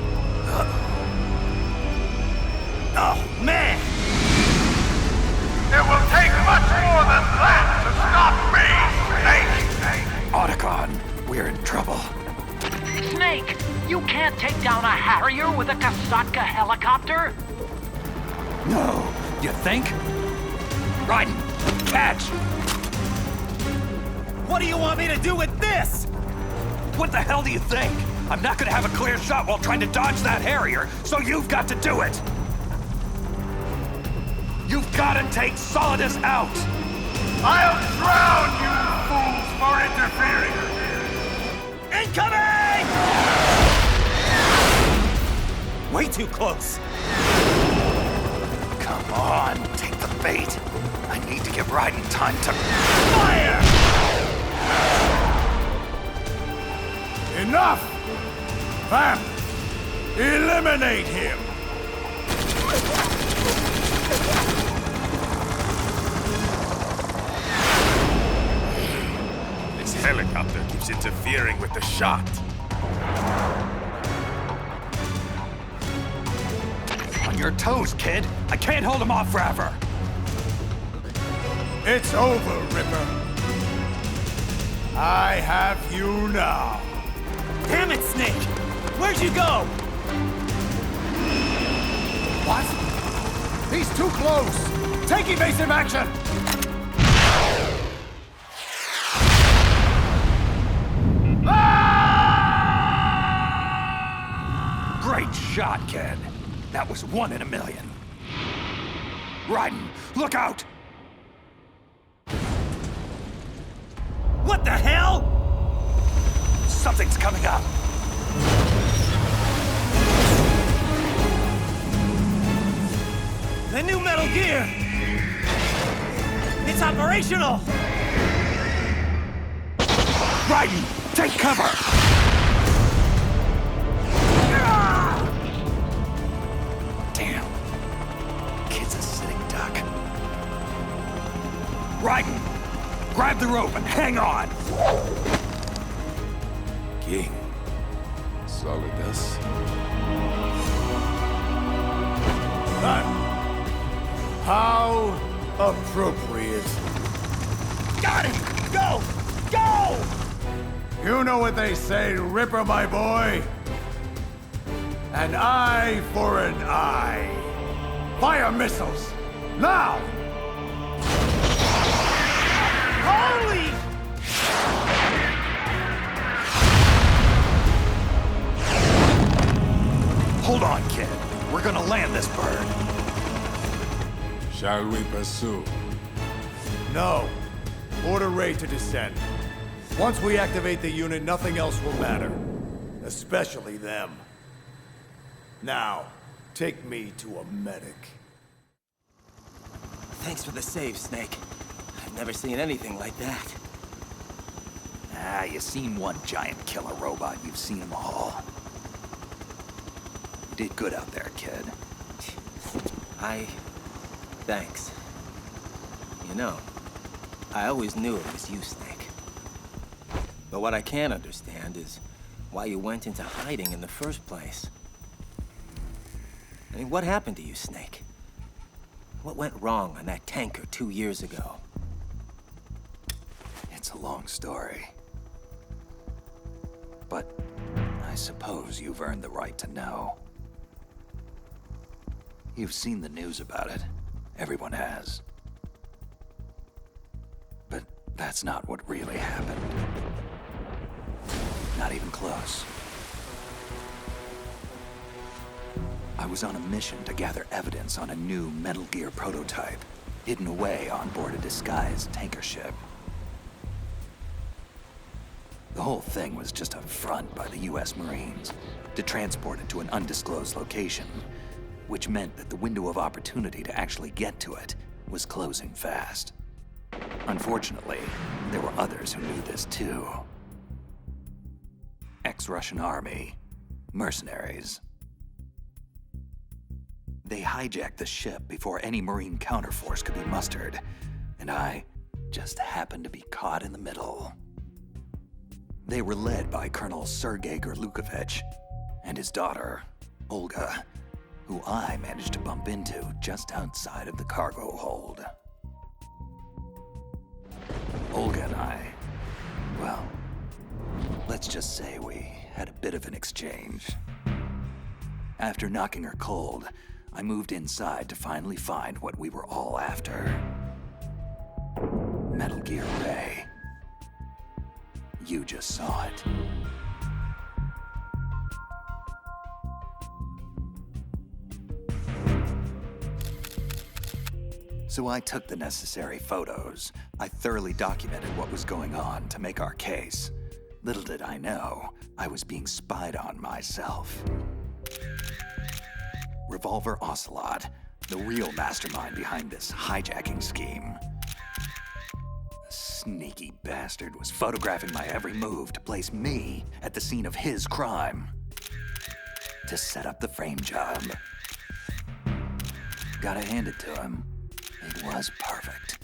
Oh, man! It will take much more than that to stop me, Snake! Otacon, we're in trouble. Snake, you can't take down a Harrier with a Kasatka helicopter? No, you think? Raiden, catch! What do you want me to do with this? What the hell do you think? I'm not gonna have a clear shot while trying to dodge that Harrier, so you've got to do it! You've gotta take Solidus out! I'll drown you fools for interfering! Incoming! Way too close. Come on, take the bait. I need to give Raiden time to... Fire! Enough! Vamp! Eliminate him! This helicopter keeps interfering with the shot. On your toes, kid. I can't hold him off forever. It's over, Ripper. I have you now. Damn it, Snake! Where'd you go? What? He's too close! Take evasive action! Great shot, kid. That was 1 in a million. Raiden, look out! What the hell? Something's coming up. The new Metal Gear! It's operational! Raiden, take cover! Damn. Kid's a sitting duck. Raiden, grab the rope and hang on! King. Solidus. How Appropriate. Got him! Go! Go! You know what they say, Ripper, my boy? An eye for an eye. Fire missiles! Now! Holy! Hold on, kid. We're gonna land this bird. Shall we pursue? No. Order Ray to descend. Once we activate the unit, nothing else will matter. Especially them. Now, take me to a medic. Thanks for the save, Snake. I've never seen anything like that. Ah, you seen one giant killer robot, you've seen them all. You did good out there, kid. Thanks. You know, I always knew it was you, Snake. But what I can't understand is why you went into hiding in the first place. I mean, what happened to you, Snake? What went wrong on that tanker 2 years ago? It's a long story. But I suppose you've earned the right to know. You've seen the news about it. Everyone has. But that's not what really happened. Not even close. I was on a mission to gather evidence on a new Metal Gear prototype, hidden away on board a disguised tanker ship. The whole thing was just a front by the US Marines to transport it to an undisclosed location, which meant that the window of opportunity to actually get to it was closing fast. Unfortunately, there were others who knew this too. Ex-Russian army, mercenaries. They hijacked the ship before any Marine counterforce could be mustered, and I just happened to be caught in the middle. They were led by Colonel Sergei Gorlukovich and his daughter, Olga, who I managed to bump into just outside of the cargo hold. Olga and I, well, let's just say we had a bit of an exchange. After knocking her cold, I moved inside to finally find what we were all after. Metal Gear Ray. You just saw it. So I took the necessary photos. I thoroughly documented what was going on to make our case. Little did I know, I was being spied on myself. Revolver Ocelot, the real mastermind behind this hijacking scheme. The sneaky bastard was photographing my every move to place me at the scene of his crime. To set up the frame job. Gotta hand it to him. It was perfect.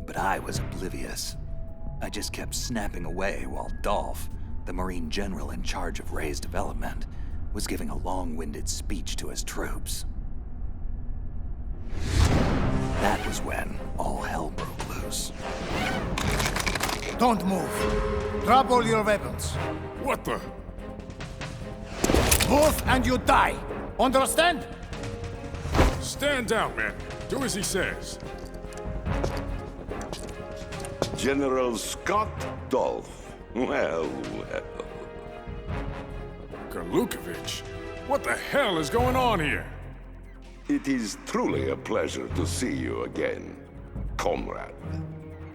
But I was oblivious. I just kept snapping away while Dolph, the Marine general in charge of Ray's development, was giving a long-winded speech to his troops. That was when all hell broke loose. Don't move. Drop all your weapons. What the? Move and you die. Understand? Stand down, man. Do as he says. General Scott Dolph. Well. Gorlukovich? What the hell is going on here? It is truly a pleasure to see you again, comrade.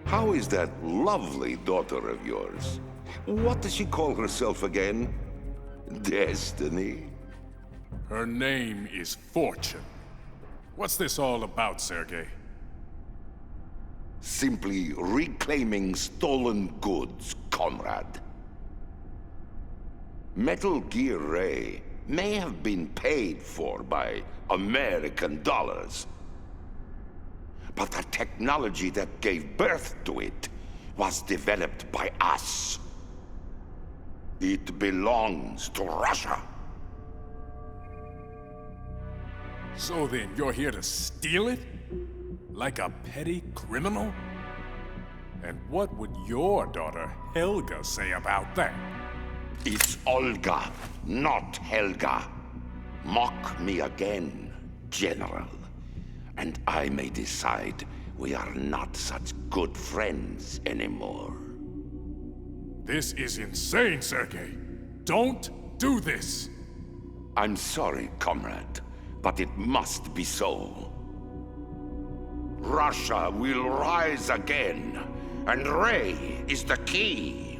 How is that lovely daughter of yours? What does she call herself again? Destiny? Her name is Fortune. What's this all about, Sergei? Simply reclaiming stolen goods, comrade. Metal Gear Ray may have been paid for by American dollars, but the technology that gave birth to it was developed by us. It belongs to Russia. So then, you're here to steal it? Like a petty criminal? And what would your daughter, Helga, say about that? It's Olga, not Helga. Mock me again, General, and I may decide we are not such good friends anymore. This is insane, Sergei. Don't do this. I'm sorry, comrade, but it must be so. Russia will rise again, and Ray is the key.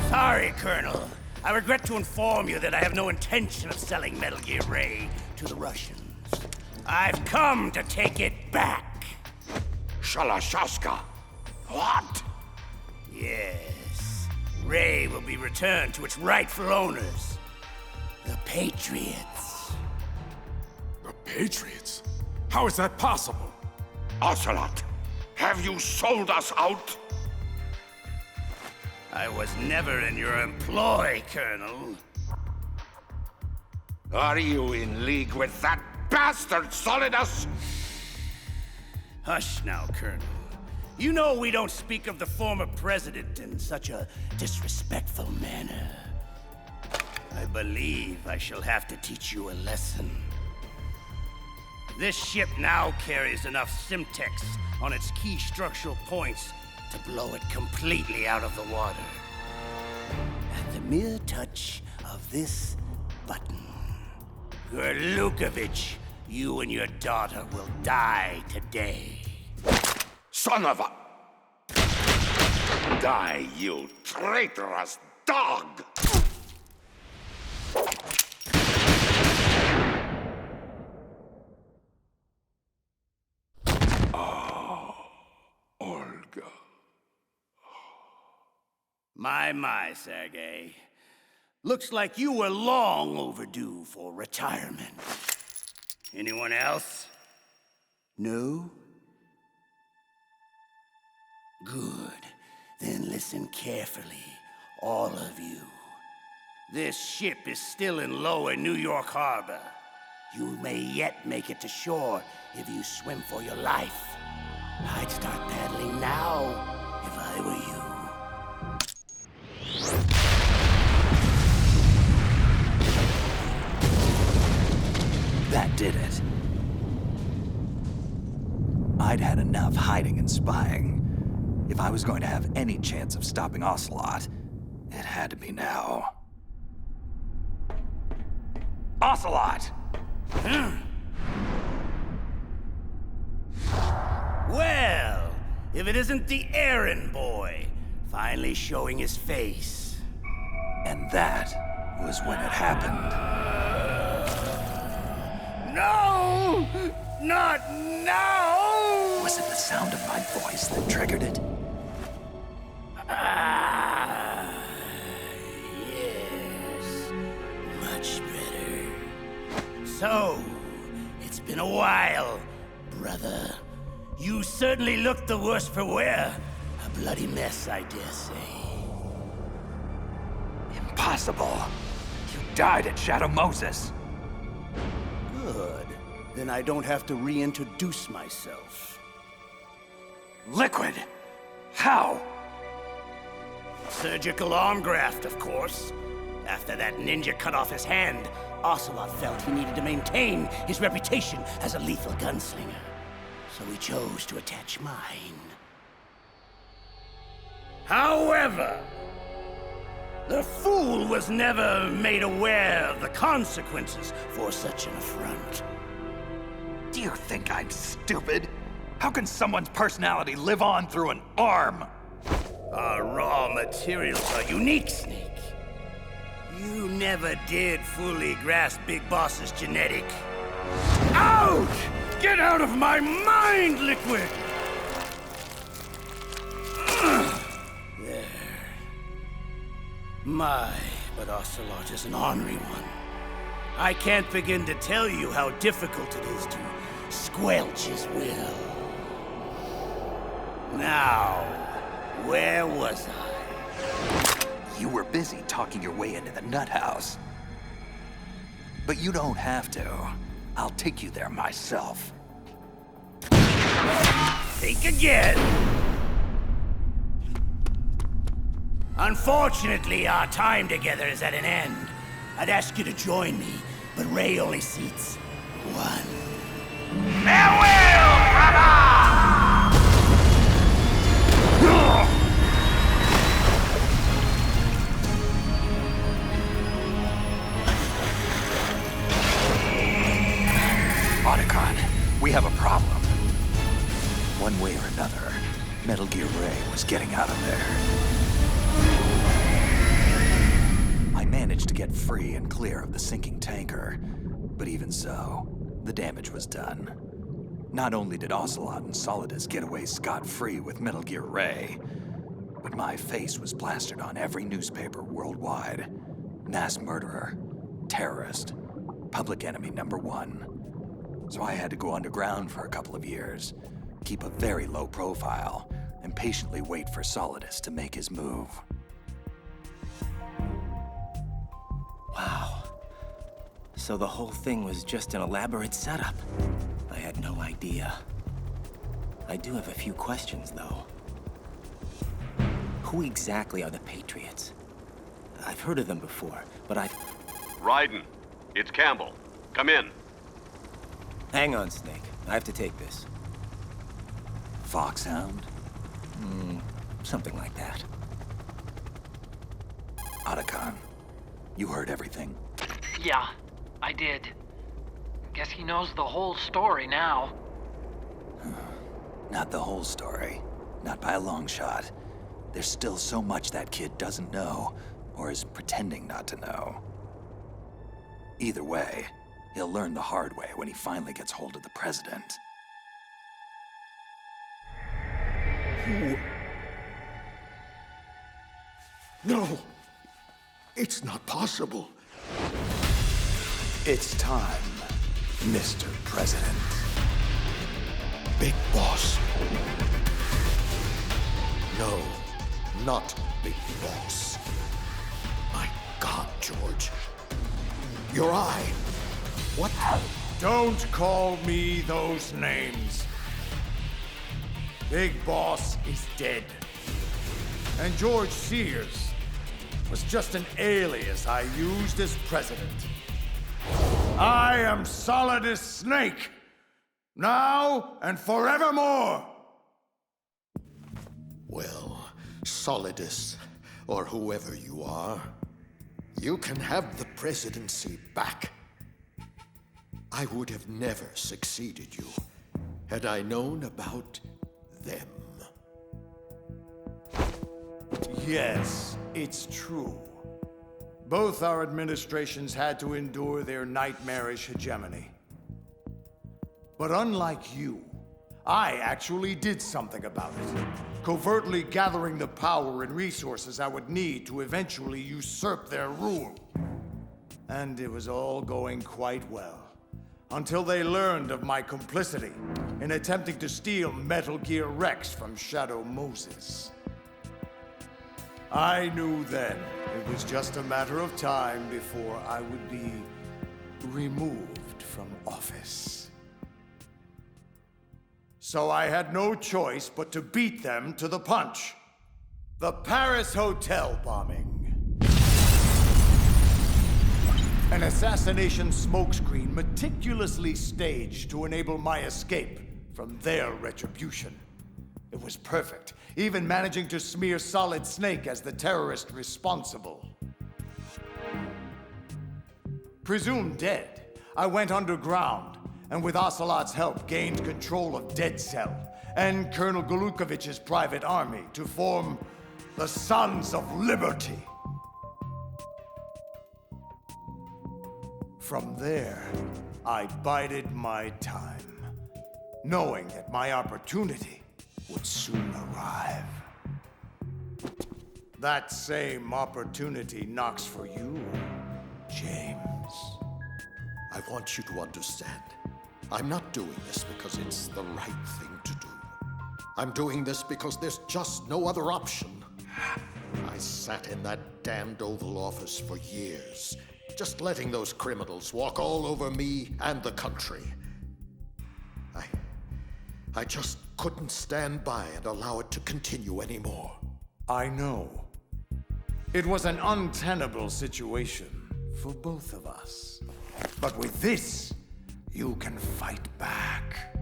Sorry, Colonel. I regret to inform you that I have no intention of selling Metal Gear Ray to the Russians. I've come to take it back. Shalashashka? What? Yes. Ray will be returned to its rightful owners. The Patriots. The Patriots? How is that possible? Ocelot, have you sold us out? I was never in your employ, Colonel. Are you in league with that bastard Solidus? Hush now, Colonel. You know we don't speak of the former president in such a disrespectful manner. I believe I shall have to teach you a lesson. This ship now carries enough Simtex on its key structural points to blow it completely out of the water. At the mere touch of this button, Gerlukovich, you and your daughter will die today. Son of a... Die, you traitorous dog! Olga. My, Sergei. Looks like you were long overdue for retirement. Anyone else? No? Good. Then listen carefully, all of you. This ship is still in lower New York Harbor. You may yet make it to shore if you swim for your life. I'd start paddling now if I were you. That did it. I'd had enough hiding and spying. If I was going to have any chance of stopping Ocelot, it had to be now. Ocelot! Well, if it isn't the errand boy, finally showing his face. And that was when it happened. No! Not now! Was it the sound of my voice that triggered it? Yes. Much better. So, it's been a while, brother. You certainly look the worse for wear. A bloody mess, I dare say. Impossible. You died at Shadow Moses. Good. Then I don't have to reintroduce myself. Liquid! How? Surgical arm graft, of course. After that ninja cut off his hand, Ocelot felt he needed to maintain his reputation as a lethal gunslinger. So he chose to attach mine. However, the fool was never made aware of the consequences for such an affront. Do you think I'm stupid? How can someone's personality live on through an arm? Our raw materials are unique, Snake. You never did fully grasp Big Boss's genetic. Out! Get out of my mind, Liquid! There. But Ocelot is an ornery one. I can't begin to tell you how difficult it is to squelch his will. Now, where was I? You were busy talking your way into the nut house. But you don't have to. I'll take you there myself. Think again! Unfortunately, our time together is at an end. I'd ask you to join me, but Ray only seats one. Farewell, brother! Otacon, we have a problem. One way or another, Metal Gear Ray was getting out of there. I managed to get free and clear of the sinking tanker, but even so, the damage was done. Not only did Ocelot and Solidus get away scot-free with Metal Gear Ray, but my face was plastered on every newspaper worldwide. Mass murderer, terrorist, public enemy #1. So I had to go underground for a couple of years, keep a very low profile, and patiently wait for Solidus to make his move. Wow. So the whole thing was just an elaborate setup. I had no idea. I do have a few questions, though. Who exactly are the Patriots? I've heard of them before, but Raiden, it's Campbell. Come in. Hang on, Snake. I have to take this. FOXHOUND? Something like that. Otacon, you heard everything? Yeah, I did. Guess he knows the whole story now. Not the whole story. Not by a long shot. There's still so much that kid doesn't know, or is pretending not to know. Either way, he'll learn the hard way when he finally gets hold of the president. Who? No! It's not possible. It's time, Mr. President. Big Boss. No, not Big Boss. My God, George. Your eye. What? Don't call me those names. Big Boss is dead. And George Sears was just an alias I used as president. I am Solidus Snake, now and forevermore. Well, Solidus, or whoever you are, you can have the presidency back. I would have never succeeded you had I known about them. Yes, it's true. Both our administrations had to endure their nightmarish hegemony. But unlike you, I actually did something about it, covertly gathering the power and resources I would need to eventually usurp their rule. And it was all going quite well, until they learned of my complicity in attempting to steal Metal Gear Rex from Shadow Moses. I knew then it was just a matter of time before I would be removed from office. So I had no choice but to beat them to the punch. The Paris hotel bombing. An assassination smokescreen meticulously staged to enable my escape from their retribution. It was perfect, even managing to smear Solid Snake as the terrorist responsible. Presumed dead, I went underground, and with Ocelot's help gained control of Dead Cell and Colonel Golukovich's private army to form the Sons of Liberty. From there, I bided my time, knowing that my opportunity would soon arrive. That same opportunity knocks for you, James. I want you to understand. I'm not doing this because it's the right thing to do. I'm doing this because there's just no other option. I sat in that damned Oval Office for years, Just letting those criminals walk all over me and the country. I just couldn't stand by and allow it to continue anymore. I know. It was an untenable situation for both of us. But with this, you can fight back.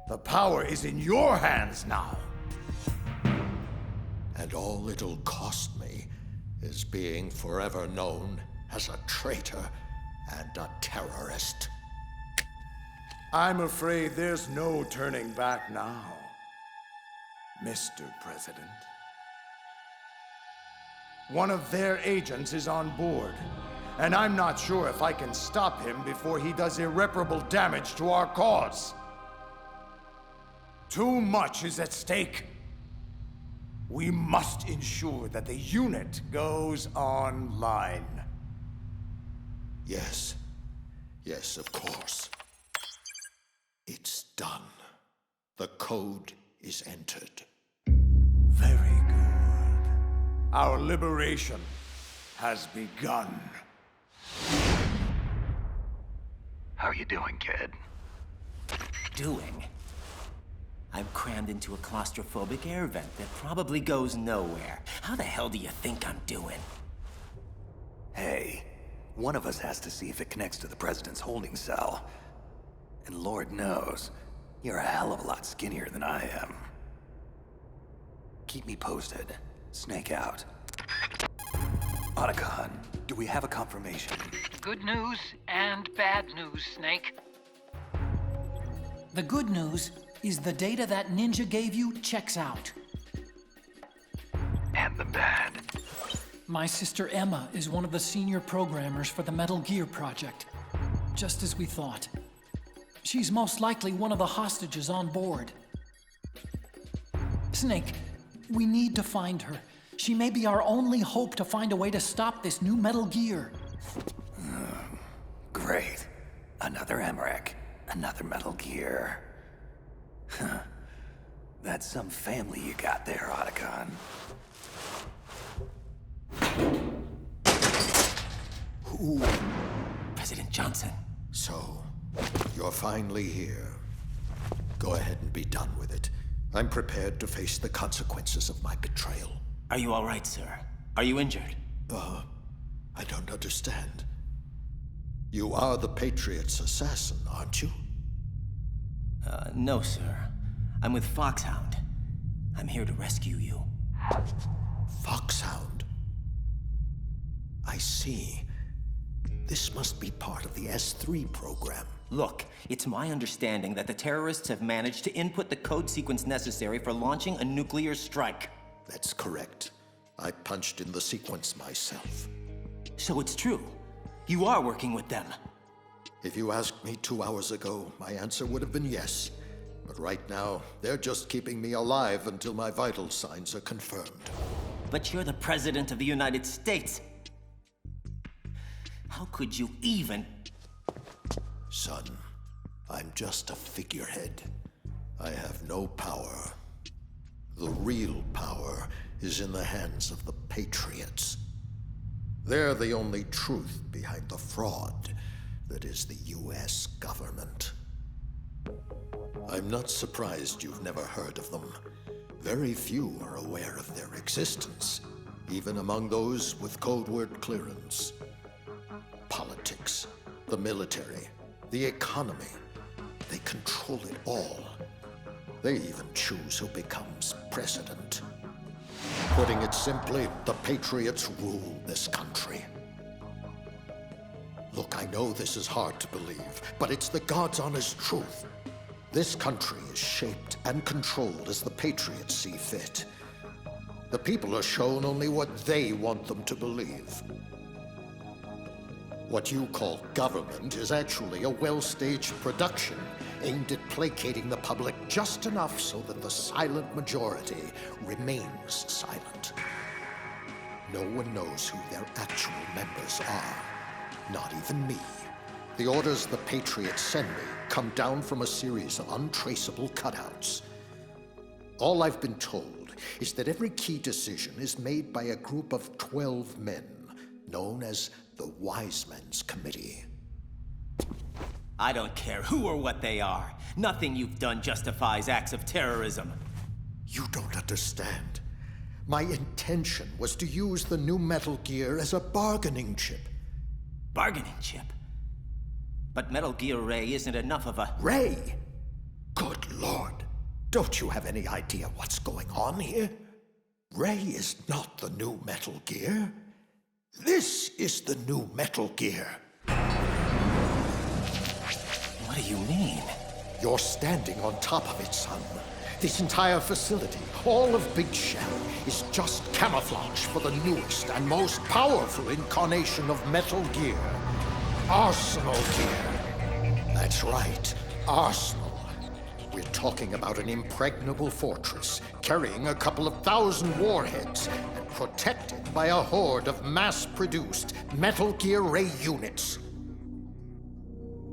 The power is in your hands now. And all it'll cost me is being forever known as a traitor and a terrorist. I'm afraid there's no turning back now, Mr. President. One of their agents is on board, and I'm not sure if I can stop him before he does irreparable damage to our cause. Too much is at stake. We must ensure that the unit goes online. Yes. Yes, of course. It's done. The code is entered. Very good. Our liberation has begun. How you doing, kid? Doing? I'm crammed into a claustrophobic air vent that probably goes nowhere. How the hell do you think I'm doing? Hey, one of us has to see if it connects to the president's holding cell. And Lord knows, you're a hell of a lot skinnier than I am. Keep me posted. Snake out. Otacon, do we have a confirmation? Good news and bad news, Snake. The good news is the data that Ninja gave you checks out. And the bad? My sister Emma is one of the senior programmers for the Metal Gear project. Just as we thought. She's most likely one of the hostages on board. Snake, we need to find her. She may be our only hope to find a way to stop this new Metal Gear. Great. Another Emmerich. Another Metal Gear. Huh. That's some family you got there, Otacon. Ooh. President Johnson. So, you're finally here. Go ahead and be done with it. I'm prepared to face the consequences of my betrayal. Are you all right, sir? Are you injured? I don't understand. You are the Patriot's assassin, aren't you? No, sir. I'm with FOXHOUND. I'm here to rescue you. FOXHOUND? I see. This must be part of the S3 program. Look, it's my understanding that the terrorists have managed to input the code sequence necessary for launching a nuclear strike. That's correct. I punched in the sequence myself. So it's true. You are working with them. If you asked me 2 hours ago, my answer would have been yes. But right now, they're just keeping me alive until my vital signs are confirmed. But you're the President of the United States. How could you even... Son, I'm just a figurehead. I have no power. The real power is in the hands of the Patriots. They're the only truth behind the fraud that is the US government. I'm not surprised you've never heard of them. Very few are aware of their existence, even among those with code word clearance. Politics, the military, the economy, they control it all. They even choose who becomes president. Putting it simply, the Patriots rule this country. Look, I know this is hard to believe, but it's the God's honest truth. This country is shaped and controlled as the Patriots see fit. The people are shown only what they want them to believe. What you call government is actually a well-staged production aimed at placating the public just enough so that the silent majority remains silent. No one knows who their actual members are, not even me. The orders the Patriots send me come down from a series of untraceable cutouts. All I've been told is that every key decision is made by a group of 12 men, known as the Wise Men's Committee. I don't care who or what they are. Nothing you've done justifies acts of terrorism. You don't understand. My intention was to use the new Metal Gear as a bargaining chip. Bargaining chip? But Metal Gear Ray isn't enough of a... Ray? Good Lord. Don't you have any idea what's going on here? Ray is not the new Metal Gear. This is the new Metal Gear. What do you mean? You're standing on top of it, son. This entire facility, all of Big Shell, is just camouflage for the newest and most powerful incarnation of Metal Gear. Arsenal Gear. That's right, Arsenal. We're talking about an impregnable fortress, carrying a couple of thousand warheads, and protected by a horde of mass-produced Metal Gear Ray units.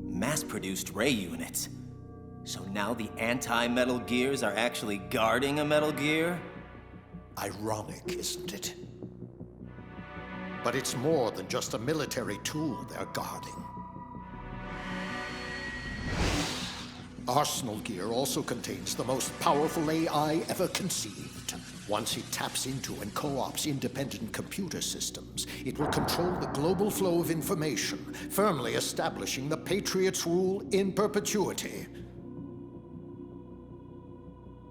Mass-produced Ray units? So now the anti-Metal Gears are actually guarding a Metal Gear? Ironic, isn't it? But it's more than just a military tool they're guarding. Arsenal Gear also contains the most powerful AI ever conceived. Once it taps into and co-ops independent computer systems, it will control the global flow of information, firmly establishing the Patriots' rule in perpetuity.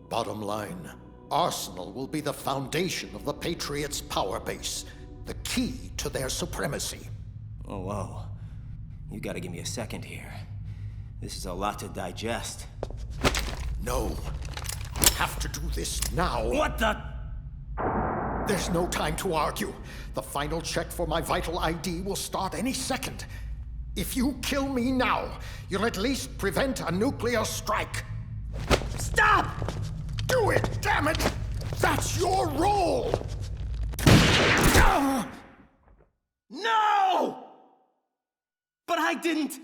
Bottom line, Arsenal will be the foundation of the Patriots' power base, the key to their supremacy. Oh, whoa. You gotta give me a second here. This is a lot to digest. No. I have to do this now. What the? There's no time to argue. The final check for my vital ID will start any second. If you kill me now, you'll at least prevent a nuclear strike. Stop! Do it, damn it! That's your role! No! But I didn't...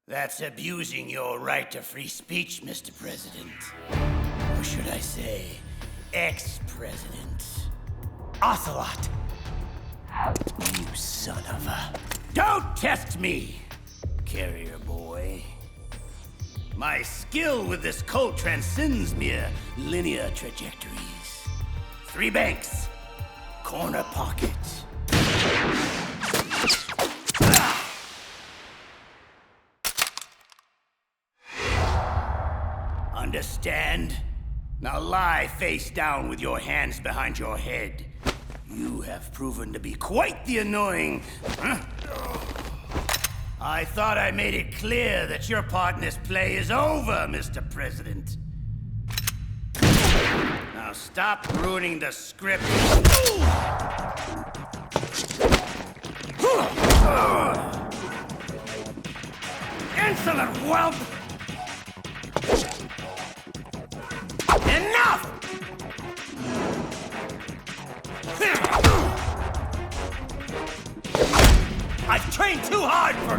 That's abusing your right to free speech, Mr. President. Or should I say, ex-president. Ocelot! You son of a... Don't test me, carrier boy. My skill with this code transcends mere linear trajectories. 3 banks, corner pocket. Understand? Now lie face down with your hands behind your head. You have proven to be quite the annoying... I thought I made it clear that your part in this play is over, Mr. President. Now stop ruining the script. Insolent whelp! Enough! I've trained too hard for...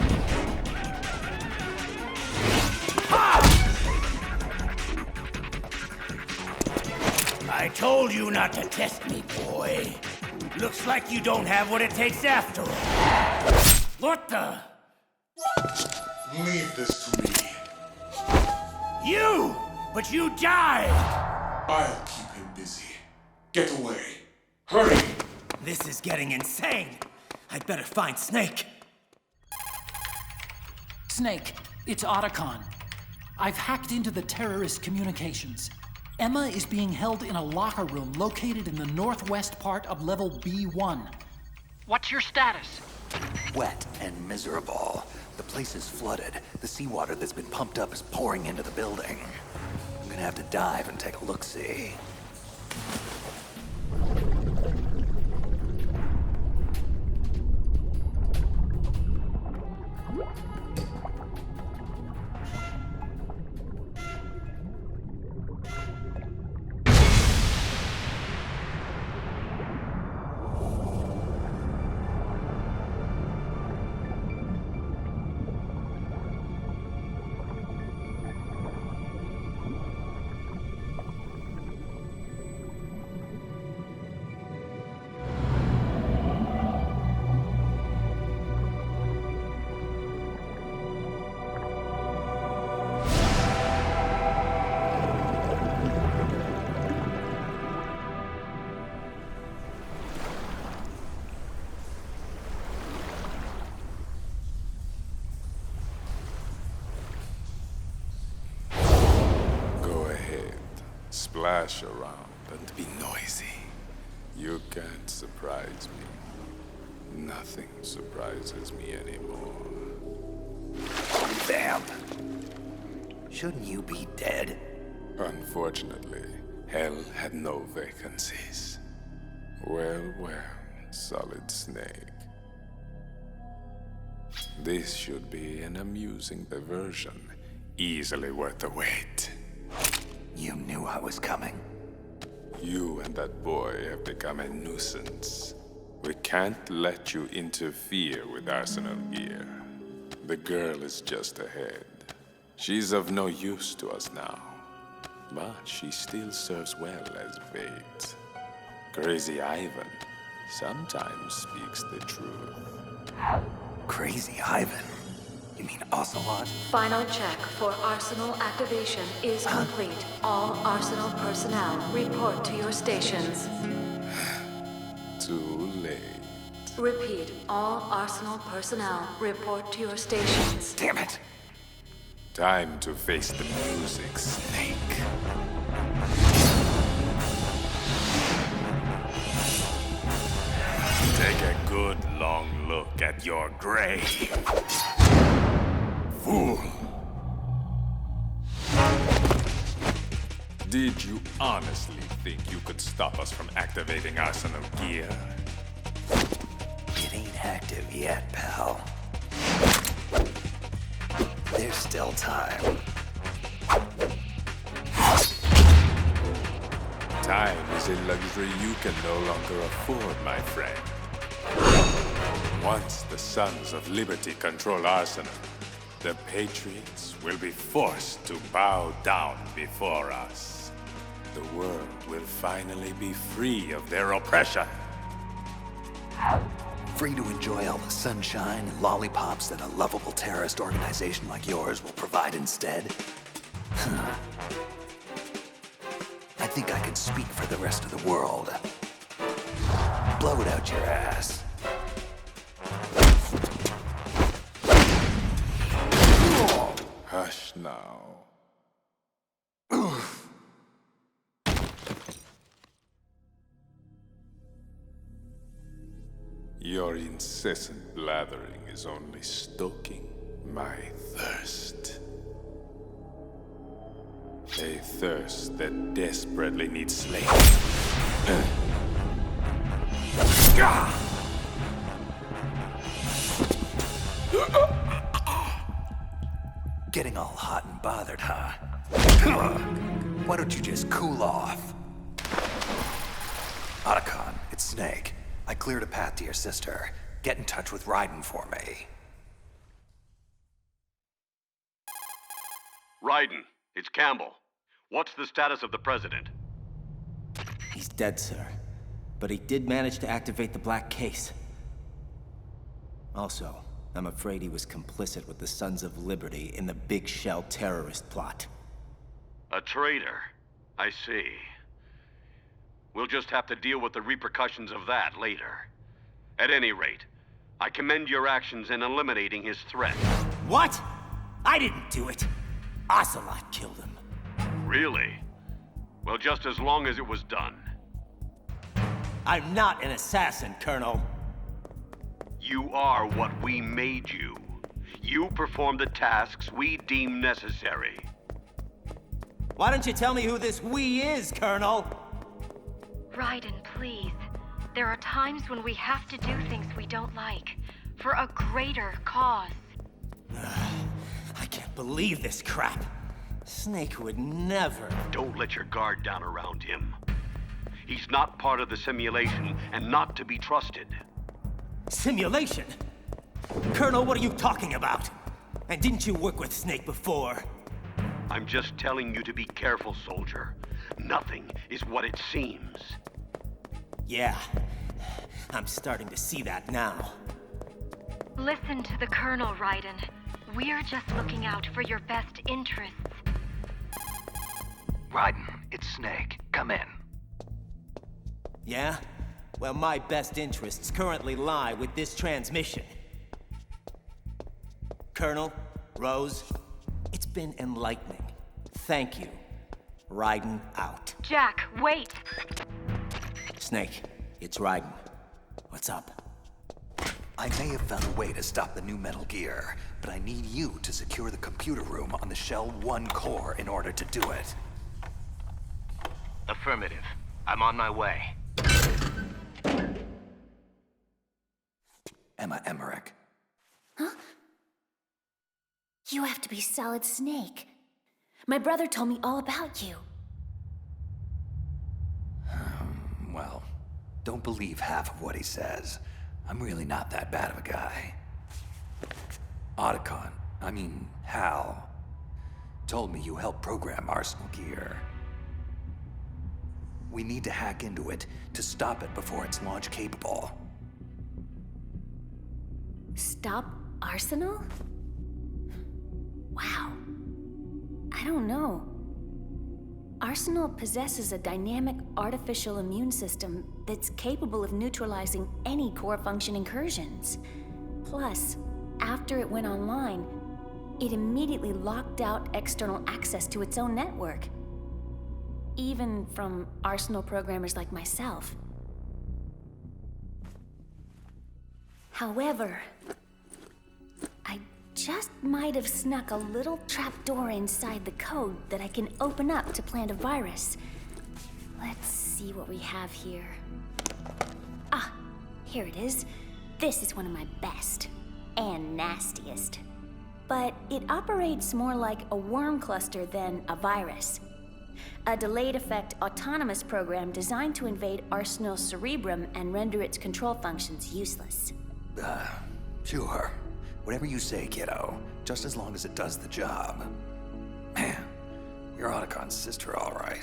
I told you not to test me, boy. Looks like you don't have what it takes after all. What the? Leave this to me. You! But you died! I'll keep him busy. Get away. Hurry! This is getting insane. I'd better find Snake. Snake, it's Otacon. I've hacked into the terrorist communications. Emma is being held in a locker room located in the northwest part of level B1. What's your status? Wet and miserable. The place is flooded. The seawater that's been pumped up is pouring into the building. I'm gonna have to dive and take a look-see. dash around and be noisy. You can't surprise me. Nothing surprises me anymore. Vamp. Shouldn't you be dead? Unfortunately, hell had no vacancies. Well, Solid Snake. This should be an amusing diversion, easily worth the wait. You knew I was coming. You and that boy have become a nuisance. We can't let you interfere with Arsenal gear. The girl is just ahead. She's of no use to us now, but she still serves well as bait. Crazy Ivan sometimes speaks the truth. Crazy Ivan? You mean Ocelot? Final check for Arsenal activation is complete. All Arsenal personnel report to your stations. Too late. Repeat, all Arsenal personnel report to your stations. Damn it! Time to face the music, Snake. Take a good long look at your grave. Fool! Did you honestly think you could stop us from activating Arsenal gear? It ain't active yet, pal. There's still time. Time is a luxury you can no longer afford, my friend. Once the Sons of Liberty control Arsenal, the Patriots will be forced to bow down before us. The world will finally be free of their oppression. Free to enjoy all the sunshine and lollipops that a lovable terrorist organization like yours will provide instead? I think I can speak for the rest of the world. Blow it out your ass. Hush now. Your incessant blathering is only stoking my thirst. A thirst that desperately needs slaves. Getting all hot and bothered, huh? Why don't you just cool off? Otacon, it's Snake. I cleared a path to your sister. Get in touch with Raiden for me. Raiden, it's Campbell. What's the status of the president? He's dead, sir. But he did manage to activate the Black Case. Also, I'm afraid he was complicit with the Sons of Liberty in the Big Shell terrorist plot. A traitor? I see. We'll just have to deal with the repercussions of that later. At any rate, I commend your actions in eliminating his threat. What? I didn't do it. Ocelot killed him. Really? Well, just as long as it was done. I'm not an assassin, Colonel. You are what we made you. You perform the tasks we deem necessary. Why don't you tell me who this we is, Colonel? Raiden, please. There are times when we have to do things we don't like, for a greater cause. I can't believe this crap. Snake would never. Don't let your guard down around him. He's not part of the simulation and not to be trusted. Simulation? Colonel, what are you talking about? And didn't you work with Snake before? I'm just telling you to be careful, soldier. Nothing is what it seems. Yeah, I'm starting to see that now. Listen to the Colonel, Raiden. We're just looking out for your best interests. Raiden, it's Snake. Come in. Yeah? Well, my best interests currently lie with this transmission. Colonel, Rose, it's been enlightening. Thank you. Raiden out. Jack, wait! Snake, it's Raiden. What's up? I may have found a way to stop the new Metal Gear, but I need you to secure the computer room on the Shell 1 core in order to do it. Affirmative. I'm on my way. Emma Emmerich. Huh? You have to be Solid Snake. My brother told me all about you. Well, don't believe half of what he says. I'm really not that bad of a guy. Hal, told me you helped program Arsenal Gear. We need to hack into it to stop it before it's launch capable. Stop Arsenal? Wow. I don't know. Arsenal possesses a dynamic artificial immune system that's capable of neutralizing any core function incursions. Plus, after it went online, it immediately locked out external access to its own network. Even from Arsenal programmers like myself. However, I just might have snuck a little trapdoor inside the code that I can open up to plant a virus. Let's see what we have here. Ah, here it is. This is one of my best and nastiest. But it operates more like a worm cluster than a virus. A delayed effect autonomous program designed to invade Arsenal's cerebrum and render its control functions useless. Sure. Whatever you say, kiddo. Just as long as it does the job. Man, you're Otacon's sister, all right.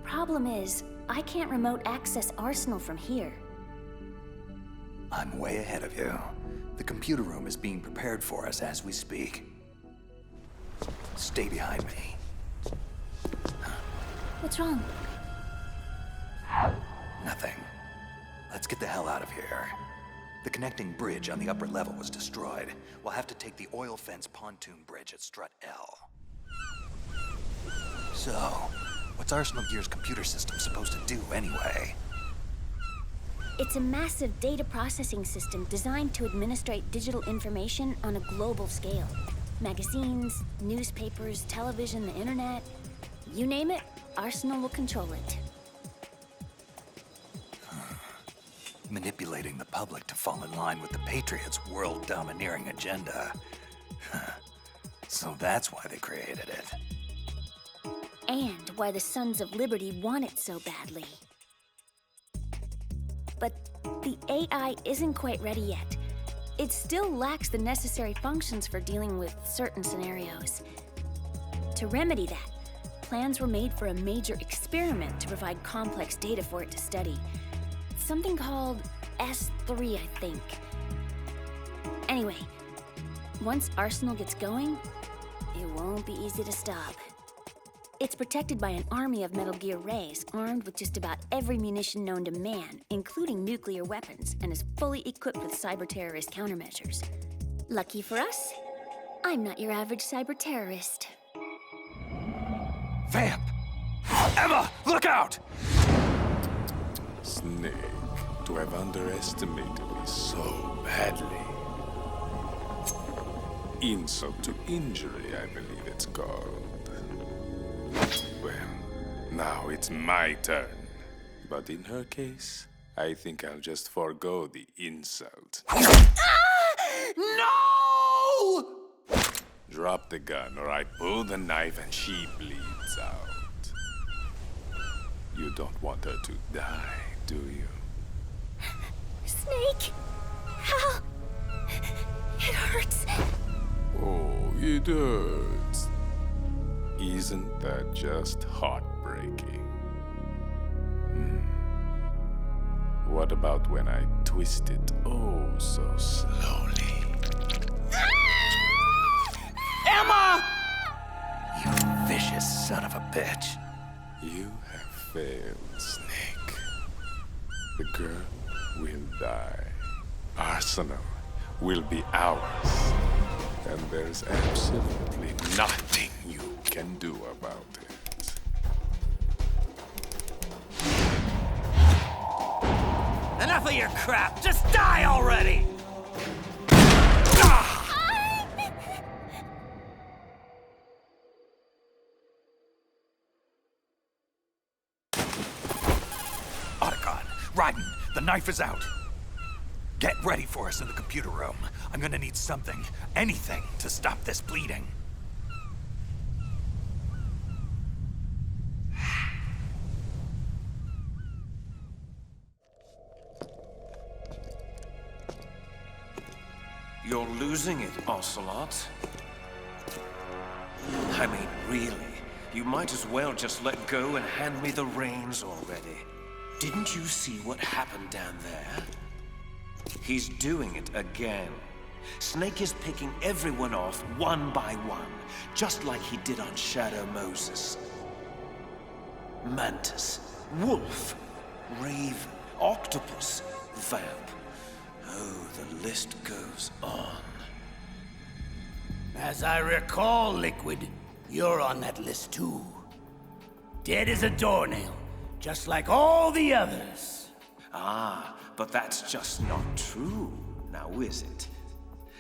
Problem is, I can't remote access Arsenal from here. I'm way ahead of you. The computer room is being prepared for us as we speak. Stay behind me. What's wrong? Nothing. Let's get the hell out of here. The connecting bridge on the upper level was destroyed. We'll have to take the oil fence pontoon bridge at Strut L. So, what's Arsenal Gear's computer system supposed to do anyway? It's a massive data processing system designed to administrate digital information on a global scale. Magazines, newspapers, television, the internet. You name it, Arsenal will control it. Manipulating the public to fall in line with the Patriots' world-domineering agenda. So that's why they created it. And why the Sons of Liberty want it so badly. But the AI isn't quite ready yet. It still lacks the necessary functions for dealing with certain scenarios. To remedy that, plans were made for a major experiment to provide complex data for it to study. Something called S3, I think. Anyway, once Arsenal gets going, it won't be easy to stop. It's protected by an army of Metal Gear Rays, armed with just about every munition known to man, including nuclear weapons, and is fully equipped with cyber-terrorist countermeasures. Lucky for us, I'm not your average cyber-terrorist. Vamp! Emma, look out! Snake, to have underestimated me so badly. Insult to injury, I believe it's called. Well, now it's my turn. But in her case, I think I'll just forego the insult. No! Drop the gun, or I pull the knife and she bleeds out. You don't want her to die, do you? Snake! How? It hurts. Oh, it hurts. Isn't that just heartbreaking? What about when I twist it oh so slowly? Emma! You vicious son of a bitch. You have failed, Snake. The girl will die. Arsenal will be ours. And there's absolutely nothing you can do about it. Enough of your crap! Just die already! Otacon, Raiden, the knife is out. Get ready for us in the computer room. I'm gonna need something, anything, to stop this bleeding. You're losing it, Ocelot. I mean, really, you might as well just let go and hand me the reins already. Didn't you see what happened down there? He's doing it again. Snake is picking everyone off one by one, just like he did on Shadow Moses. Mantis, Wolf, Raven, Octopus, Vamp. Oh, the list goes on. As I recall, Liquid, you're on that list too. Dead as a doornail, just like all the others. Ah, but that's just not true, now is it?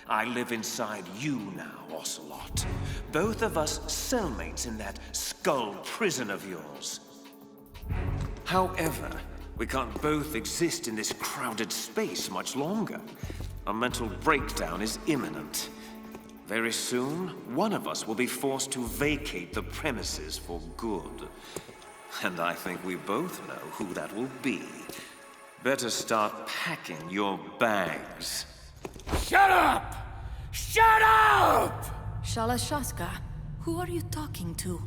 I live inside you now, Ocelot. Both of us cellmates in that skull prison of yours. However, we can't both exist in this crowded space much longer. A mental breakdown is imminent. Very soon, one of us will be forced to vacate the premises for good. And I think we both know who that will be. Better start packing your bags. Shut up! Shut up! Shalashaska, who are you talking to?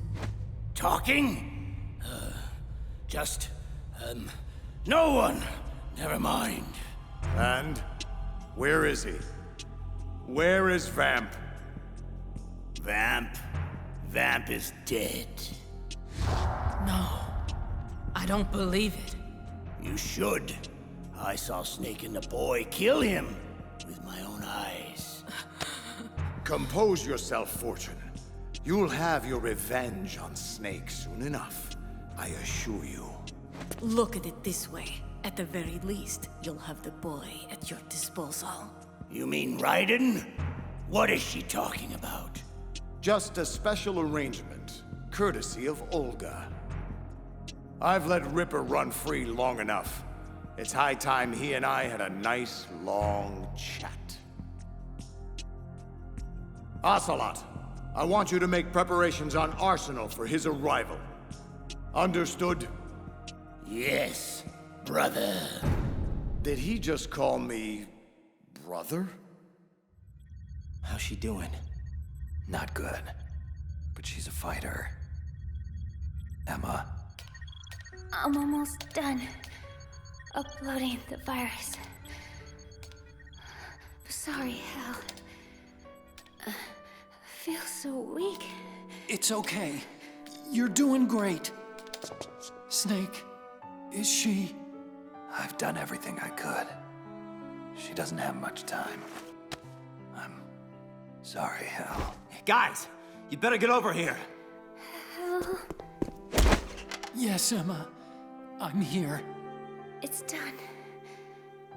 Talking? No one. Never mind. And where is he? Where is Vamp? Vamp is dead. No, I don't believe it. You should. I saw Snake and the boy kill him with my own eyes. Compose yourself, Fortune. You'll have your revenge on Snake soon enough, I assure you. Look at it this way. At the very least, you'll have the boy at your disposal. You mean Raiden? What is she talking about? Just a special arrangement, courtesy of Olga. I've let Ripper run free long enough. It's high time he and I had a nice, long chat. Ocelot, I want you to make preparations on Arsenal for his arrival. Understood? Yes, brother. Did he just call me brother? How's she doing? Not good. But she's a fighter. Emma? I'm almost done uploading the virus. Sorry, Hal. I feel so weak. It's okay. You're doing great. Snake, is she? I've done everything I could. She doesn't have much time. I'm sorry, Hal. Guys, you better get over here. Hal, Yes, Emma. I'm here. it's done.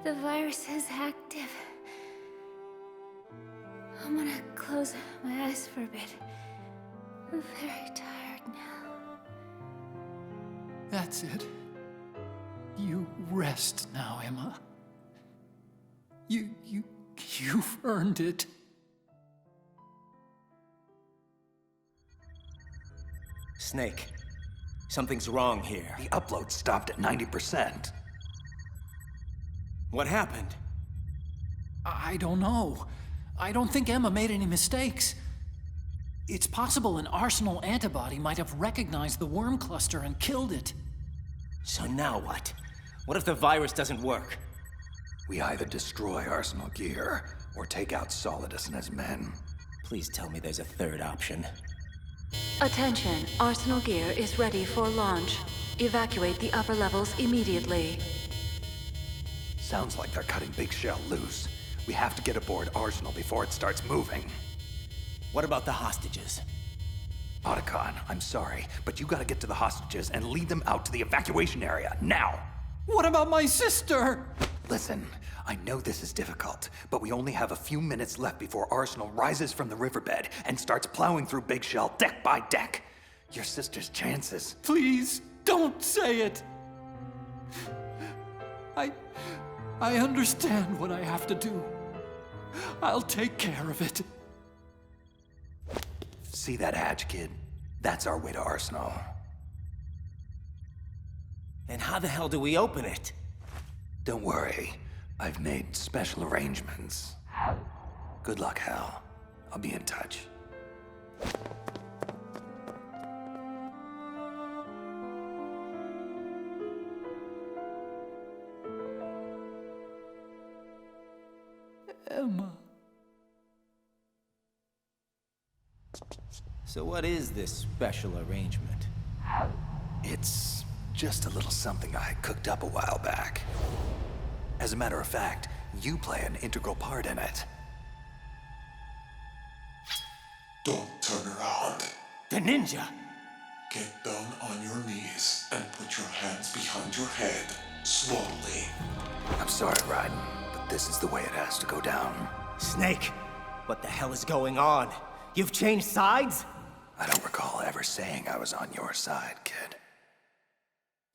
The virus is active. I'm gonna close my eyes for a bit. I'm very tired now. That's it. You rest now, Emma. You've earned it. Snake, something's wrong here. The upload stopped at 90%. What happened? I don't know. I don't think Emma made any mistakes. It's possible an Arsenal antibody might have recognized the worm cluster and killed it. So now what? What if the virus doesn't work? We either destroy Arsenal gear, or take out Solidus and his men. Please tell me there's a third option. Attention, Arsenal gear is ready for launch. Evacuate the upper levels immediately. Sounds like they're cutting Big Shell loose. We have to get aboard Arsenal before it starts moving. What about the hostages? Otacon, I'm sorry, but you gotta get to the hostages and lead them out to the evacuation area, now! What about my sister? Listen, I know this is difficult, but we only have a few minutes left before Arsenal rises from the riverbed and starts plowing through Big Shell deck by deck. Your sister's chances. Please, don't say it. I understand what I have to do. I'll take care of it. See that hatch, kid? That's our way to Arsenal. And how the hell do we open it? Don't worry. I've made special arrangements. Good luck, Hal. I'll be in touch. Emma. So what is this special arrangement? It's just a little something I cooked up a while back. As a matter of fact, you play an integral part in it. Don't turn around. The ninja! Get down on your knees and put your hands behind your head, slowly. I'm sorry, Raiden, but this is the way it has to go down. Snake, what the hell is going on? You've changed sides? I don't recall ever saying I was on your side, kid.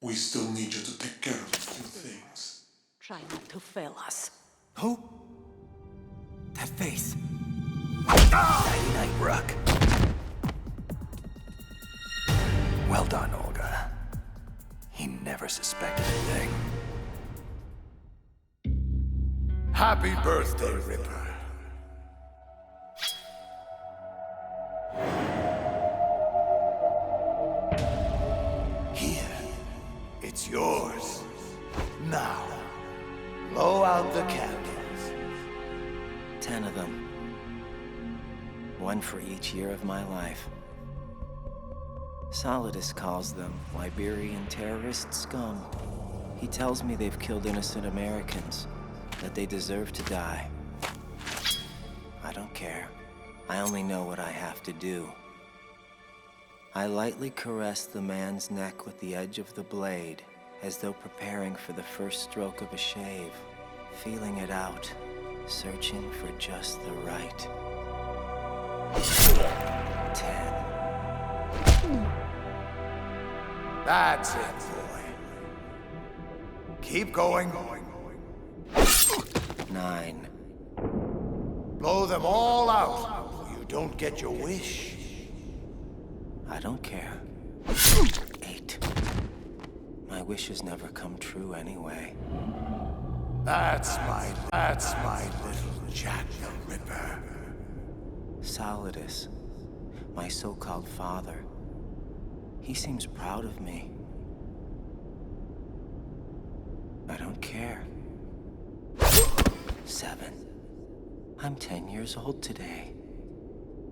We still need you to take care of a few things. Try not to fail us. Who? That face. Night-night, Rook. Well done, Olga. He never suspected a thing. Happy birthday, Ripper. Here, it's yours. Now, blow out the candles. 10 of them. One for each year of my life. Solidus calls them Liberian terrorist scum. He tells me they've killed innocent Americans, that they deserve to die. I don't care. I only know what I have to do. I lightly caress the man's neck with the edge of the blade, as though preparing for the first stroke of a shave, feeling it out, searching for just the right. 10. That's it, boy. Keep going. 9. Blow them all out, or you don't get your wish. I don't care. 8. My wishes never come true anyway. That's my little Jack the Ripper. Solidus, my so-called father. He seems proud of me. I don't care. 7. I'm 10 years old today,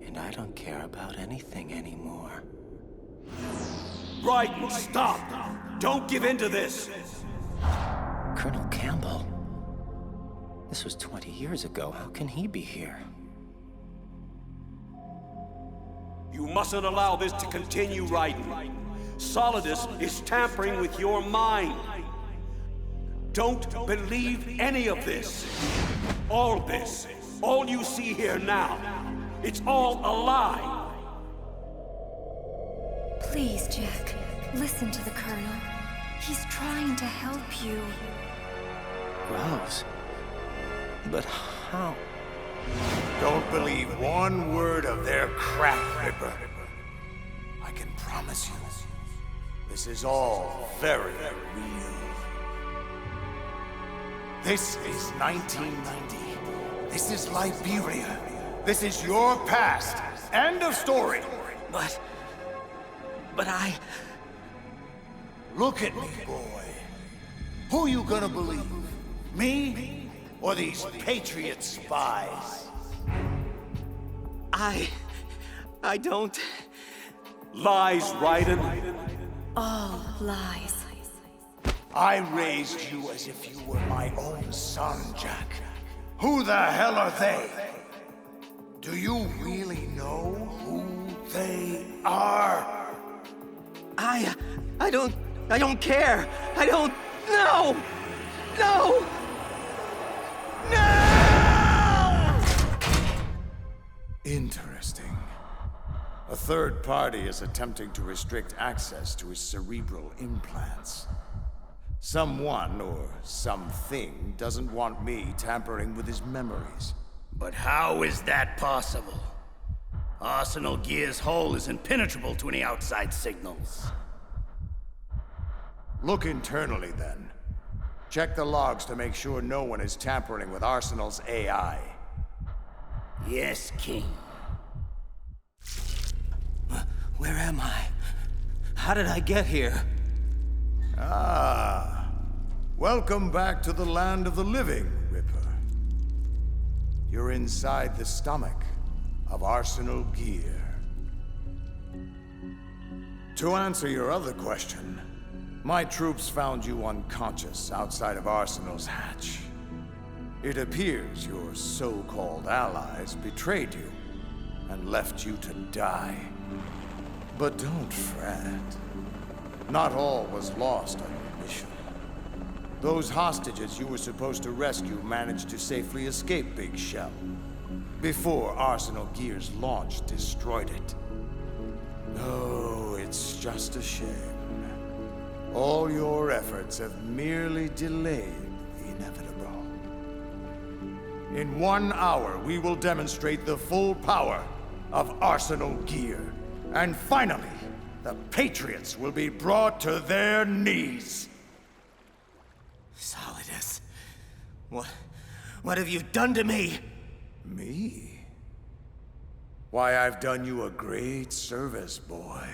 and I don't care about anything anymore. Raiden, stop! Don't give in to this! Colonel Campbell? This was 20 years ago. How can he be here? You mustn't allow this to continue, Raiden. Solidus is tampering with your mind. Don't believe any of this. All this. All you see here now. It's all a lie. Please, Jack, listen to the Colonel. He's trying to help you. Rose? But how? Don't believe one word of their crap, Ripper. I can promise you, this is all very real. This is 1990. This is Liberia. This is your past. End of story. But I... Look at me, boy. Who you gonna believe? Me? Or these Patriot spies? I don't... Lies, Raiden. All lies. I raised you as if you were my own son, Jack. Who the hell are they? Do you really know who they are. I don't care. I don't. No! No! No! Interesting. A third party is attempting to restrict access to his cerebral implants. Someone or something doesn't want me tampering with his memories. But how is that possible? Arsenal Gear's hull is impenetrable to any outside signals. Look internally, then. Check the logs to make sure no one is tampering with Arsenal's AI. Yes, King. Where am I? How did I get here? Ah. Welcome back to the land of the living, Ripper. You're inside the stomach of Arsenal Gear. To answer your other question, my troops found you unconscious outside of Arsenal's hatch. It appears your so-called allies betrayed you and left you to die. But don't fret. Not all was lost on your mission. Those hostages you were supposed to rescue managed to safely escape Big Shell before Arsenal Gear's launch destroyed it. Oh, it's just a shame. All your efforts have merely delayed the inevitable. In 1 hour, we will demonstrate the full power of Arsenal Gear. And finally, the Patriots will be brought to their knees. Solidus, what have you done to me? Me? Why, I've done you a great service, boy.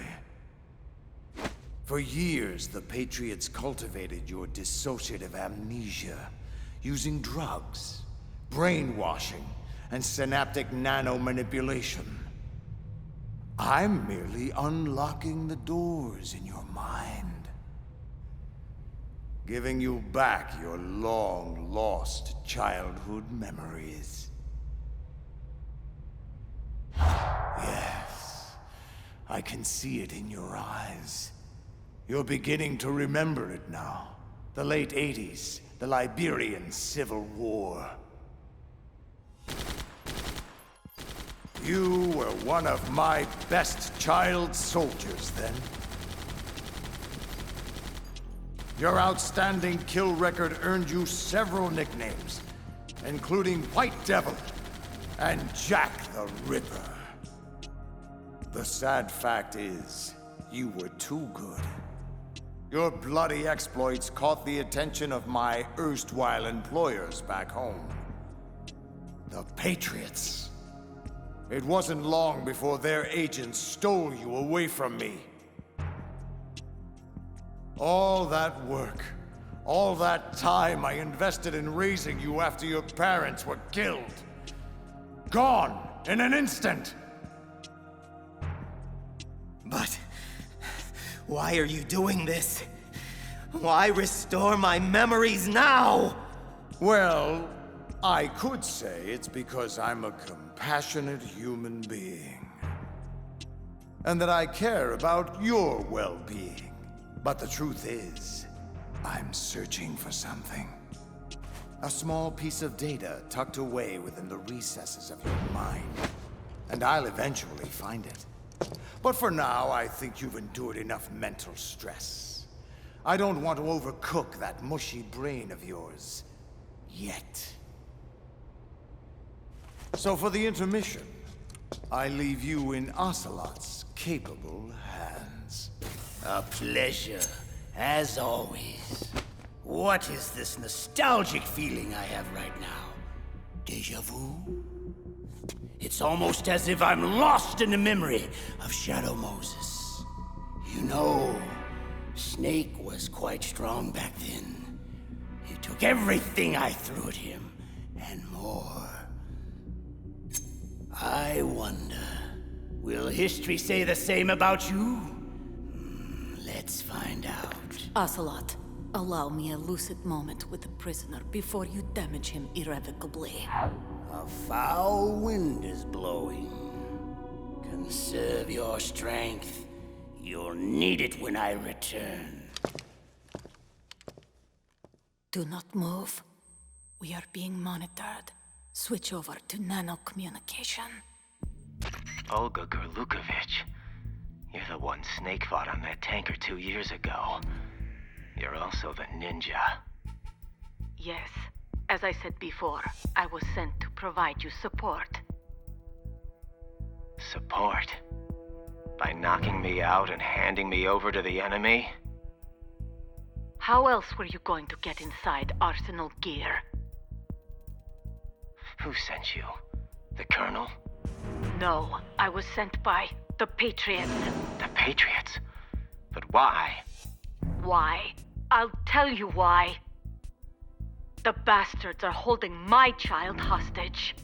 For years, the Patriots cultivated your dissociative amnesia, using drugs, brainwashing, and synaptic nanomanipulation. I'm merely unlocking the doors in your mind, giving you back your long-lost childhood memories. Yes, I can see it in your eyes. You're beginning to remember it now. The late 80s, the Liberian Civil War. You were one of my best child soldiers then. Your outstanding kill record earned you several nicknames, including White Devil and Jack the Ripper. The sad fact is, you were too good. Your bloody exploits caught the attention of my erstwhile employers back home. The Patriots. It wasn't long before their agents stole you away from me. All that work, all that time I invested in raising you after your parents were killed. Gone in an instant! But why are you doing this? Why restore my memories now? Well, I could say it's because I'm a compassionate human being. And that I care about your well-being. But the truth is, I'm searching for something. A small piece of data tucked away within the recesses of your mind. And I'll eventually find it. But for now, I think you've endured enough mental stress. I don't want to overcook that mushy brain of yours. Yet. So for the intermission, I leave you in Ocelot's capable hands. A pleasure, as always. What is this nostalgic feeling I have right now? Deja vu? It's almost as if I'm lost in the memory of Shadow Moses. You know, Snake was quite strong back then. He took everything I threw at him, and more. I wonder, will history say the same about you? Let's find out. Ocelot, allow me a lucid moment with the prisoner before you damage him irrevocably. A foul wind is blowing. Conserve your strength. You'll need it when I return. Do not move. We are being monitored. Switch over to nano communication. Olga Gorlukovich. You're the one Snake fought on that tanker 2 years ago. You're also the ninja. Yes. As I said before, I was sent to provide you support. Support? By knocking me out and handing me over to the enemy? How else were you going to get inside Arsenal gear? Who sent you? The Colonel? No, I was sent by the Patriots. The Patriots? But why? Why? I'll tell you why. The bastards are holding my child hostage.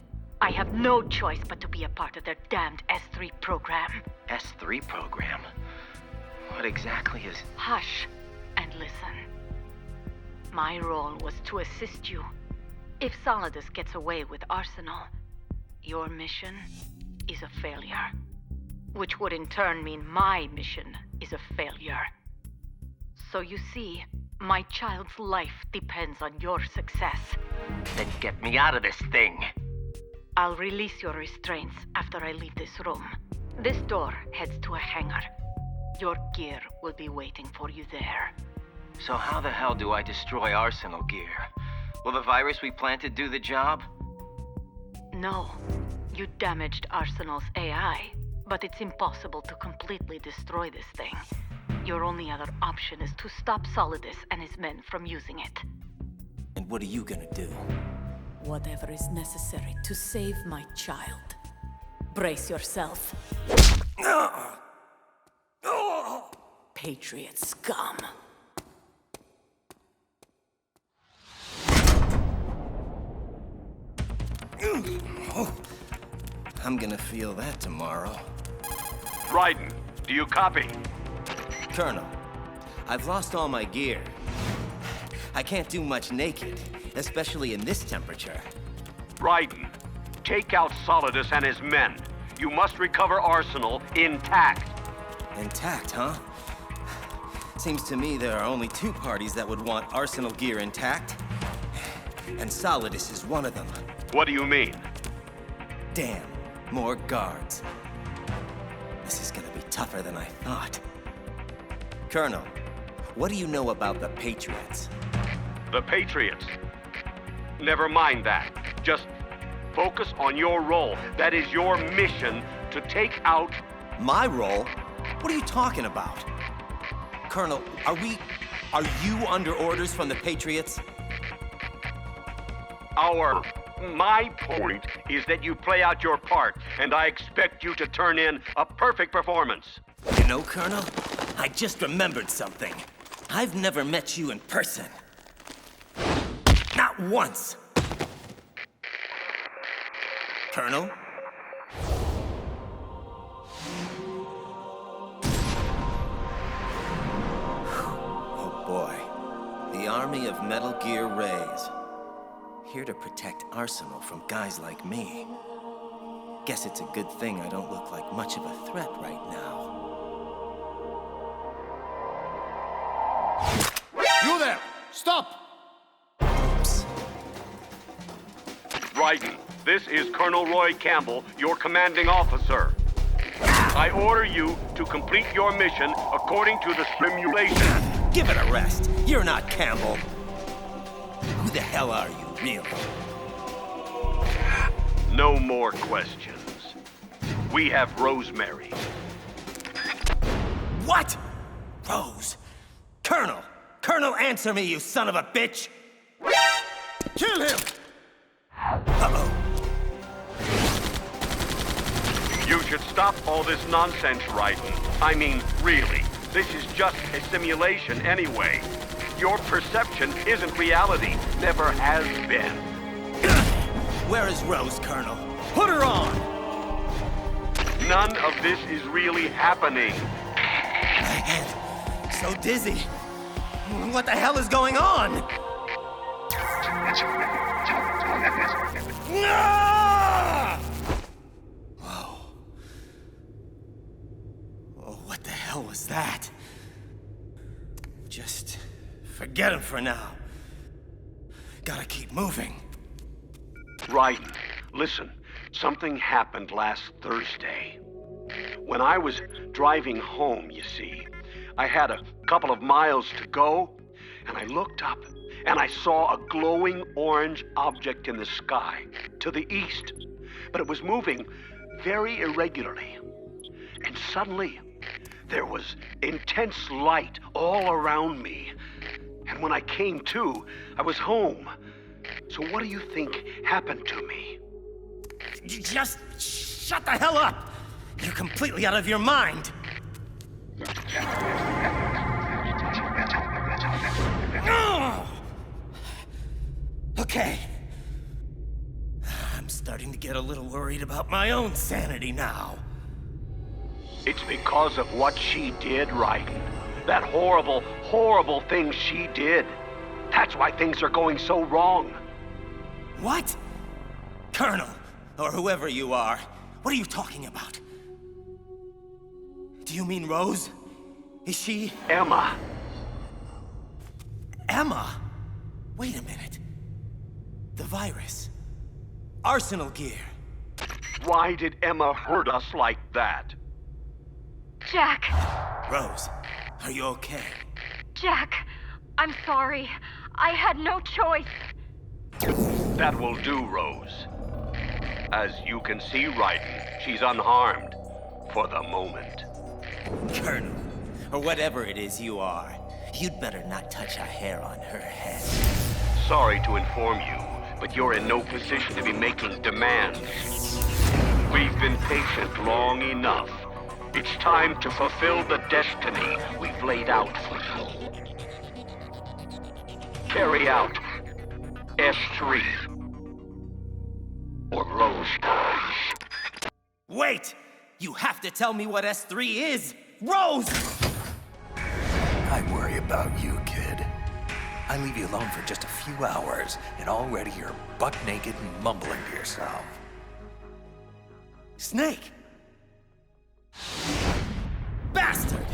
I have no choice but to be a part of their damned S3 program. S3 program? What exactly is... Hush and listen. My role was to assist you. If Solidus gets away with Arsenal, your mission is a failure. Which would in turn mean my mission is a failure. So you see, my child's life depends on your success. Then get me out of this thing! I'll release your restraints after I leave this room. This door heads to a hangar. Your gear will be waiting for you there. So how the hell do I destroy Arsenal gear? Will the virus we planted do the job? No. You damaged Arsenal's AI, but it's impossible to completely destroy this thing. Your only other option is to stop Solidus and his men from using it. And what are you gonna do? Whatever is necessary to save my child. Brace yourself. Patriot scum. I'm gonna feel that tomorrow. Raiden, do you copy? Colonel, I've lost all my gear. I can't do much naked, especially in this temperature. Raiden, take out Solidus and his men. You must recover Arsenal intact. Intact, huh? Seems to me there are only two parties that would want Arsenal gear intact. And Solidus is one of them. What do you mean? Damn, more guards. This is gonna be tougher than I thought. Colonel, what do you know about the Patriots? The Patriots? Never mind that. Just focus on your role. That is your mission to take out... My role? What are you talking about? Colonel, are you under orders from the Patriots? My point is that you play out your part, and I expect you to turn in a perfect performance. You know, Colonel, I just remembered something. I've never met you in person. Not once. Colonel? Oh boy. The army of Metal Gear Rays. Here to protect Arsenal from guys like me. Guess it's a good thing I don't look like much of a threat right now. You there! Stop! Oops. Raiden, this is Colonel Roy Campbell, your commanding officer. I order you to complete your mission according to the simulation. Give it a rest. You're not Campbell. Who the hell are you, really? No more questions. We have Rosemary. What? Rose? Colonel! Colonel, answer me, you son of a bitch! Kill him! Uh-oh. You should stop all this nonsense, Raiden. I mean, really. This is just a simulation anyway. Your perception isn't reality. Never has been. Where is Rose, Colonel? Put her on! None of this is really happening. My head. So dizzy. What the hell is going on? Ah! Whoa. Forget him for now. Gotta keep moving. Raiden, listen. Something happened last Thursday. When I was driving home, you see, I had a couple of miles to go, and I looked up, and I saw a glowing orange object in the sky to the east. But it was moving very irregularly. And suddenly, there was intense light all around me. And when I came to, I was home. So what do you think happened to me? Just shut the hell up! You're completely out of your mind! Okay. I'm starting to get a little worried about my own sanity now. It's because of what she did, Raiden. That horrible, horrible thing she did. That's why things are going so wrong. What? Colonel, or whoever you are, what are you talking about? Do you mean Rose? Is she... Emma. Emma? Wait a minute. The virus. Arsenal gear. Why did Emma hurt us like that? Jack! Rose, are you okay? Jack, I'm sorry. I had no choice. That will do, Rose. As you can see, Raiden, she's unharmed. For the moment. Colonel, or whatever it is you are, you'd better not touch a hair on her head. Sorry to inform you, but you're in no position to be making demands. We've been patient long enough. It's time to fulfill the destiny we've laid out for you. Carry out S3. Or Rose dies. Wait! You have to tell me what S3 is! Rose! I worry about you, kid. I leave you alone for just a few hours, and already you're buck naked and mumbling to yourself. Snake! Bastard!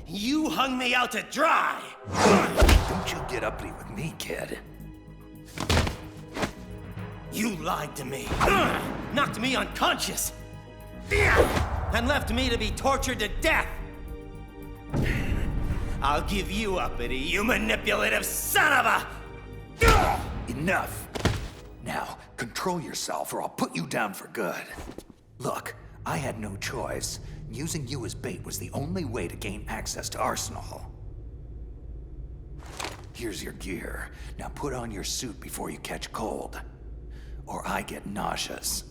You hung me out to dry! Don't you get uppity with me, kid. You lied to me. Knocked me unconscious. And left me to be tortured to death. I'll give you uppity, you manipulative son of a... Enough. Now, control yourself or I'll put you down for good. Look, I had no choice. Using you as bait was the only way to gain access to Arsenal. Here's your gear. Now put on your suit before you catch cold. Or I get nauseous.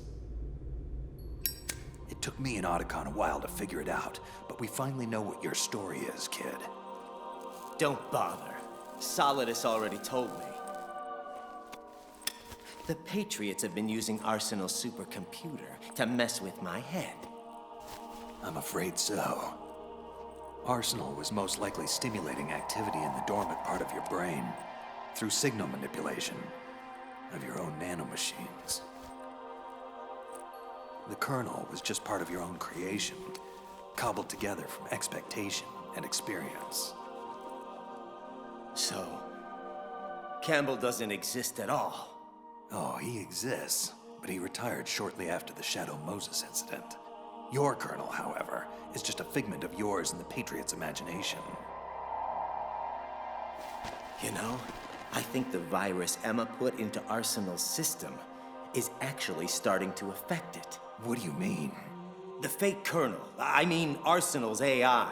It took me and Otacon a while to figure it out, but we finally know what your story is, kid. Don't bother. Solidus already told me. The Patriots have been using Arsenal's supercomputer to mess with my head. I'm afraid so. Arsenal was most likely stimulating activity in the dormant part of your brain through signal manipulation of your own nanomachines. The kernel was just part of your own creation, cobbled together from expectation and experience. So, Campbell doesn't exist at all. Oh, he exists, but he retired shortly after the Shadow Moses incident. Your kernel, however, is just a figment of yours and the Patriots' imagination. You know, I think the virus Emma put into Arsenal's system is actually starting to affect it. What do you mean? The fake kernel, I mean Arsenal's AI,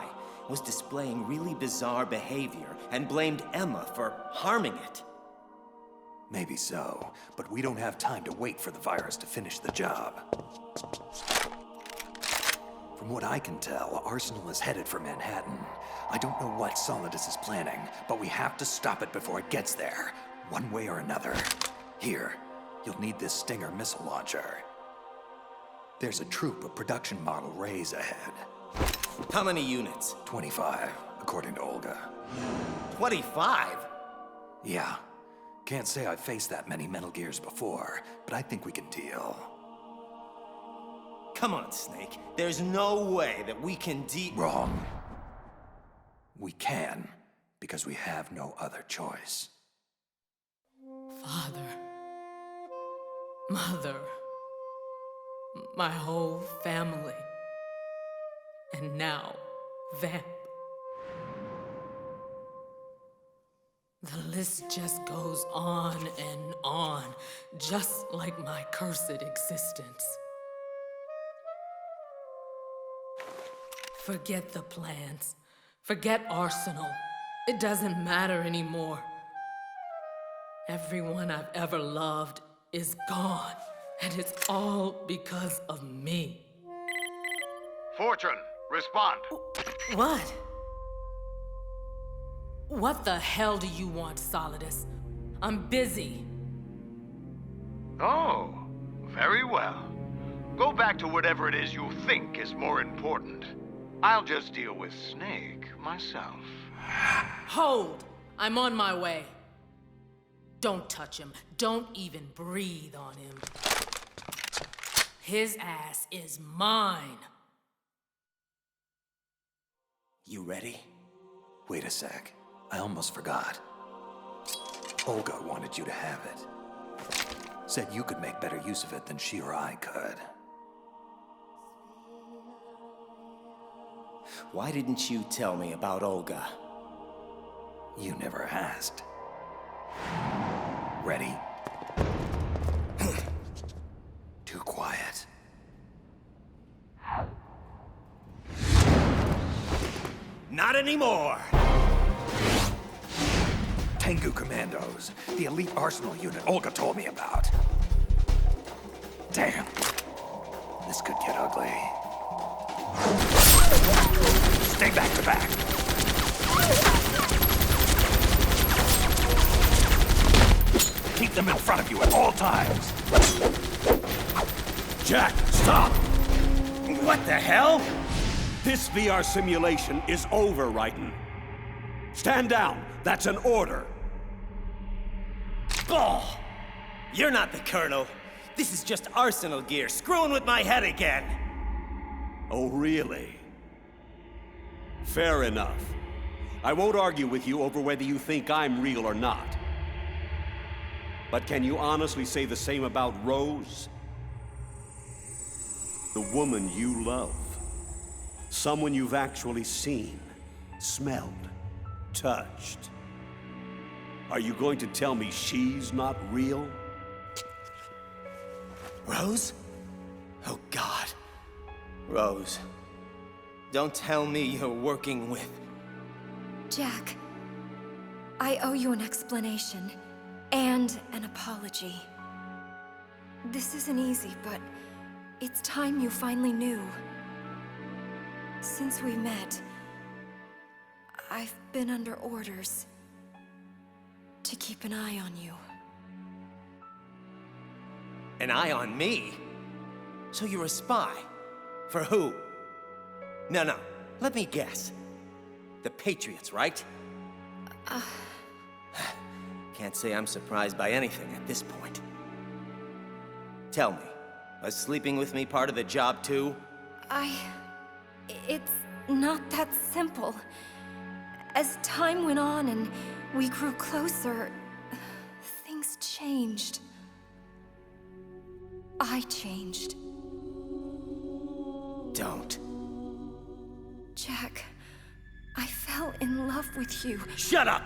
was displaying really bizarre behavior and blamed Emma for harming it. Maybe so, but we don't have time to wait for the virus to finish the job. From what I can tell, Arsenal is headed for Manhattan. I don't know what Solidus is planning, but we have to stop it before it gets there, one way or another. Here, you'll need this Stinger missile launcher. There's a troop of production model Rays ahead. How many units? 25, according to Olga. 25? Yeah. Can't say I've faced that many Metal Gears before, but I think we can deal. Come on, Snake. There's no way that we can Wrong. We can. because we have no other choice. Father, Mother, my whole family, and now Vamp. The list just goes on and on, just like my cursed existence. Forget the plans. Forget Arsenal. It doesn't matter anymore. Everyone I've ever loved is gone, and it's all because of me. Fortune, respond. What? What the hell do you want, Solidus? I'm busy. Oh, very well. Go back to whatever it is you think is more important. I'll just deal with Snake myself. Hold! I'm on my way. Don't touch him. Don't even breathe on him. His ass is mine. You ready? Wait a sec. I almost forgot. Olga wanted you to have it. Said you could make better use of it than she or I could. Why didn't you tell me about Olga? You never asked. Ready? Too quiet. Not anymore! Tengu Commandos, the elite arsenal unit Olga told me about. Damn. This could get ugly. Stay back to back. Keep them in front of you at all times. Jack, stop! What the hell? This VR simulation is over, Raiden. Stand down. That's an order. Oh, you're not the Colonel. This is just Arsenal gear screwing with my head again. Oh, really? Fair enough. I won't argue with you over whether you think I'm real or not. But can you honestly say the same about Rose? The woman you love. Someone you've actually seen, smelled, touched. Are you going to tell me she's not real? Rose? Oh, God. Rose, don't tell me you're working with... Jack, I owe you an explanation and an apology. This isn't easy, but it's time you finally knew. Since we met, I've been under orders to keep an eye on you. An eye on me? So you're a spy? For who? No, let me guess. The Patriots, right? Can't say I'm surprised by anything at this point. Tell me, was sleeping with me part of the job too? It's not that simple. As time went on and we grew closer, things changed. I changed. Don't. Jack, I fell in love with you. Shut up!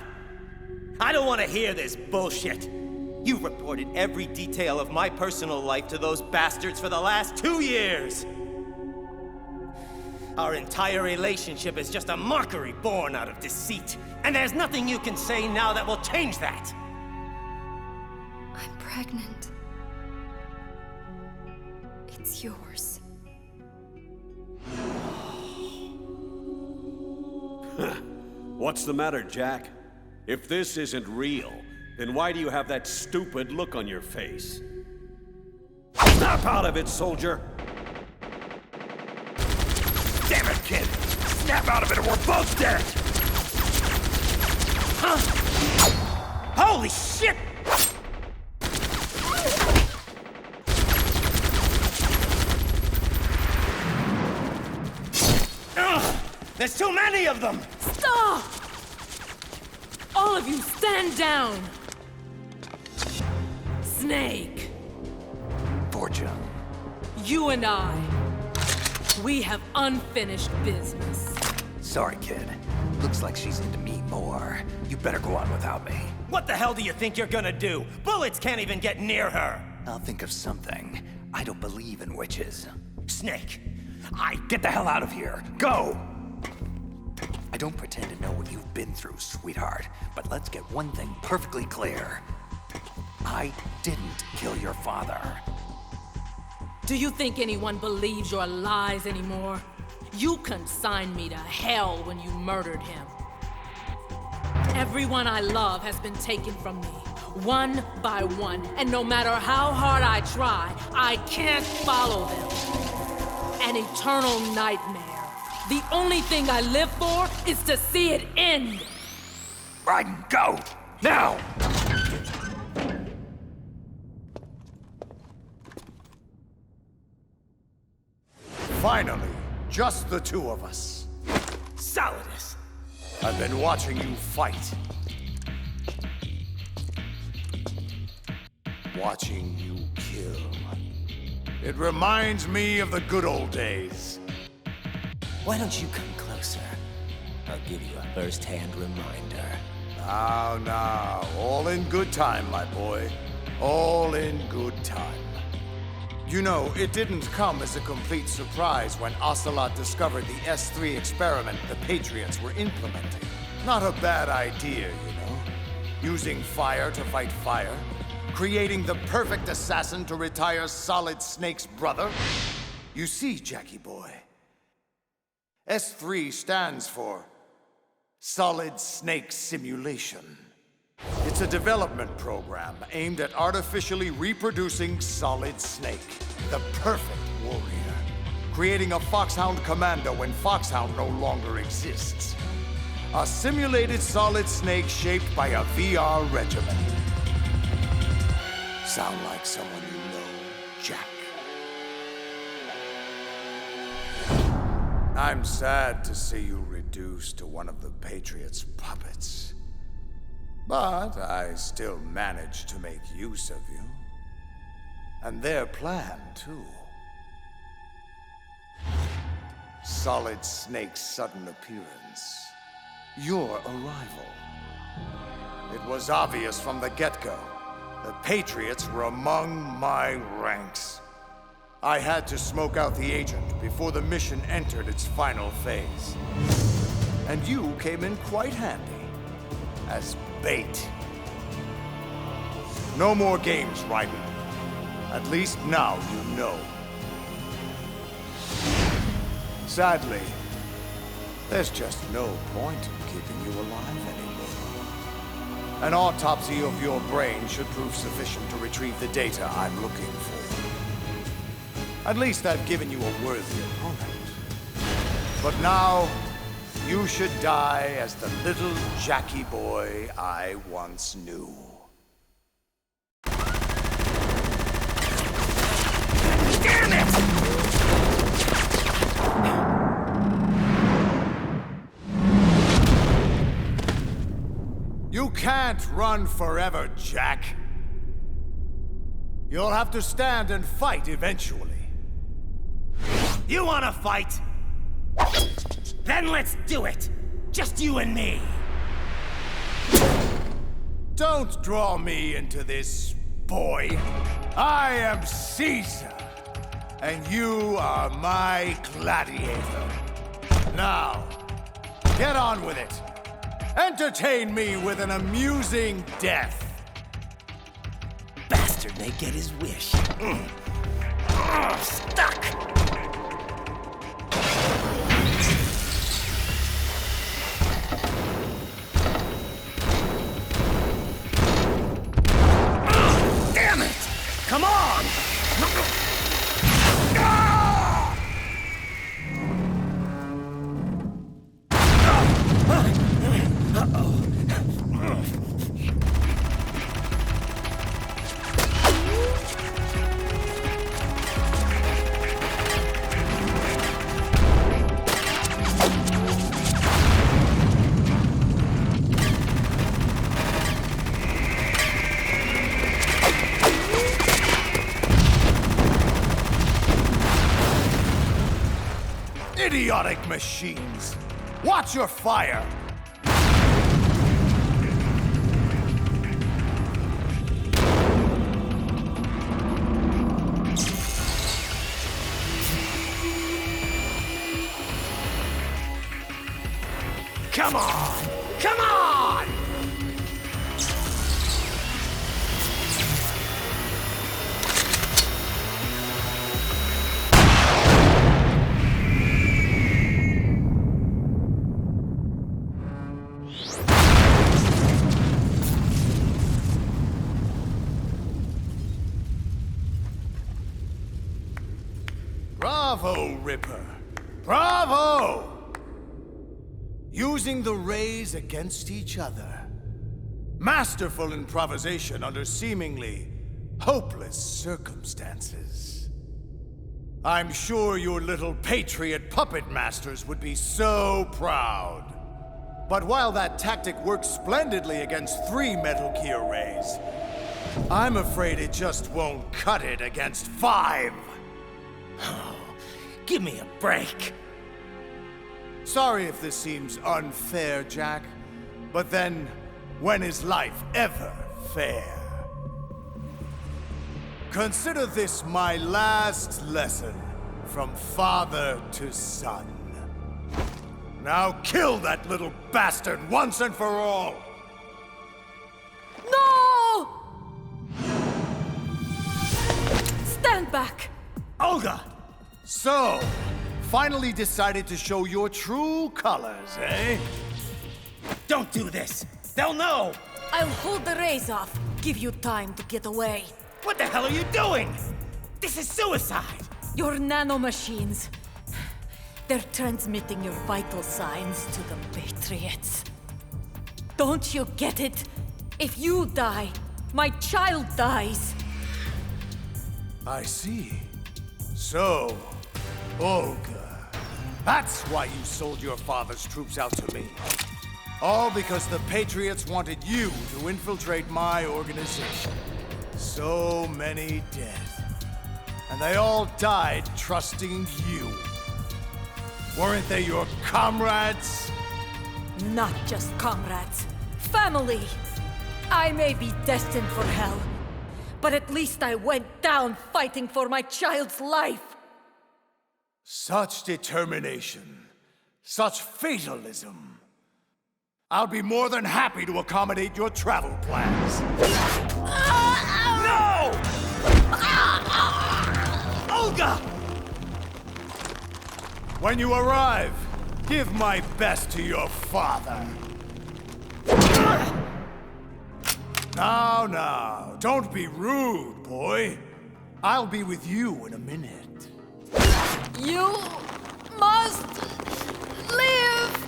I don't want to hear this bullshit. You've reported every detail of my personal life to those bastards for the last 2 years. Our entire relationship is just a mockery born out of deceit. And there's nothing you can say now that will change that. I'm pregnant. It's yours. What's the matter, Jack? If this isn't real, then why do you have that stupid look on your face? Snap out of it, soldier! Damn it, kid! Snap out of it or we're both dead! Huh? Holy shit! Ugh, there's too many of them! Stop! All of you, stand down! Snake! Fortune. You and I, we have unfinished business. Sorry, kid. Looks like she's into me more. You better go on without me. What the hell do you think you're gonna do? Bullets can't even get near her! I'll think of something. I don't believe in witches. Snake! Get the hell out of here! Go! I don't pretend to know what you've been through, sweetheart, but let's get one thing perfectly clear. I didn't kill your father. Do you think anyone believes your lies anymore? You consigned me to hell when you murdered him. Everyone I love has been taken from me, one by one, and no matter how hard I try, I can't follow them. An eternal nightmare. The only thing I live for is to see it end. Raiden, go! Now! Finally, just the two of us. Solidus! I've been watching you fight. Watching you kill. It reminds me of the good old days. Why don't you come closer? I'll give you a first-hand reminder. Now, all in good time, my boy. All in good time. You know, it didn't come as a complete surprise when Ocelot discovered the S3 experiment the Patriots were implementing. Not a bad idea, you know. Using fire to fight fire. Creating the perfect assassin to retire Solid Snake's brother. You see, Jackie boy, S3 stands for Solid Snake Simulation. It's a development program aimed at artificially reproducing Solid Snake, the perfect warrior. Creating a Foxhound commando when Foxhound no longer exists. A simulated Solid Snake shaped by a VR regimen. Sound like someone you know, Jack? I'm sad to see you reduced to one of the Patriots' puppets. But I still managed to make use of you. And their plan, too. Solid Snake's sudden appearance. Your arrival. It was obvious from the get-go. The Patriots were among my ranks. I had to smoke out the agent before the mission entered its final phase. And you came in quite handy. As bait. No more games, Raiden. At least now you know. Sadly, there's just no point in keeping you alive anymore. An autopsy of your brain should prove sufficient to retrieve the data I'm looking for. At least I've given you a worthy opponent. But now, you should die as the little Jackie boy I once knew. Damn it! You can't run forever, Jack. You'll have to stand and fight eventually. You wanna fight? Then let's do it! Just you and me! Don't draw me into this, boy. I am Caesar, and you are my gladiator. Now, get on with it. Entertain me with an amusing death. Bastard may get his wish. Stuck! Damn it! Come on! Idiotic machines! Watch your fire! Come on! Come on! Bravo, Ripper! Bravo! Using the rays against each other. Masterful improvisation under seemingly hopeless circumstances. I'm sure your little patriot puppet masters would be so proud. But while that tactic works splendidly against 3 Metal Gear rays, I'm afraid it just won't cut it against 5. Oh, give me a break. Sorry if this seems unfair, Jack, but then, when is life ever fair? Consider this my last lesson from father to son. Now kill that little bastard once and for all! No! Stand back! Olga! So, finally decided to show your true colors, eh? Don't do this! They'll know! I'll hold the rays off. Give you time to get away. What the hell are you doing? This is suicide! Your nanomachines. They're transmitting your vital signs to the Patriots. Don't you get it? If you die, my child dies. I see. So, Olga, that's why you sold your father's troops out to me. All because the Patriots wanted you to infiltrate my organization. So many dead. And they all died trusting you. Weren't they your comrades? Not just comrades. Family! I may be destined for hell, but at least I went down fighting for my child's life. Such determination. Such fatalism. I'll be more than happy to accommodate your travel plans. No! Olga! When you arrive, give my best to your father. Now, don't be rude, boy. I'll be with you in a minute. You must live!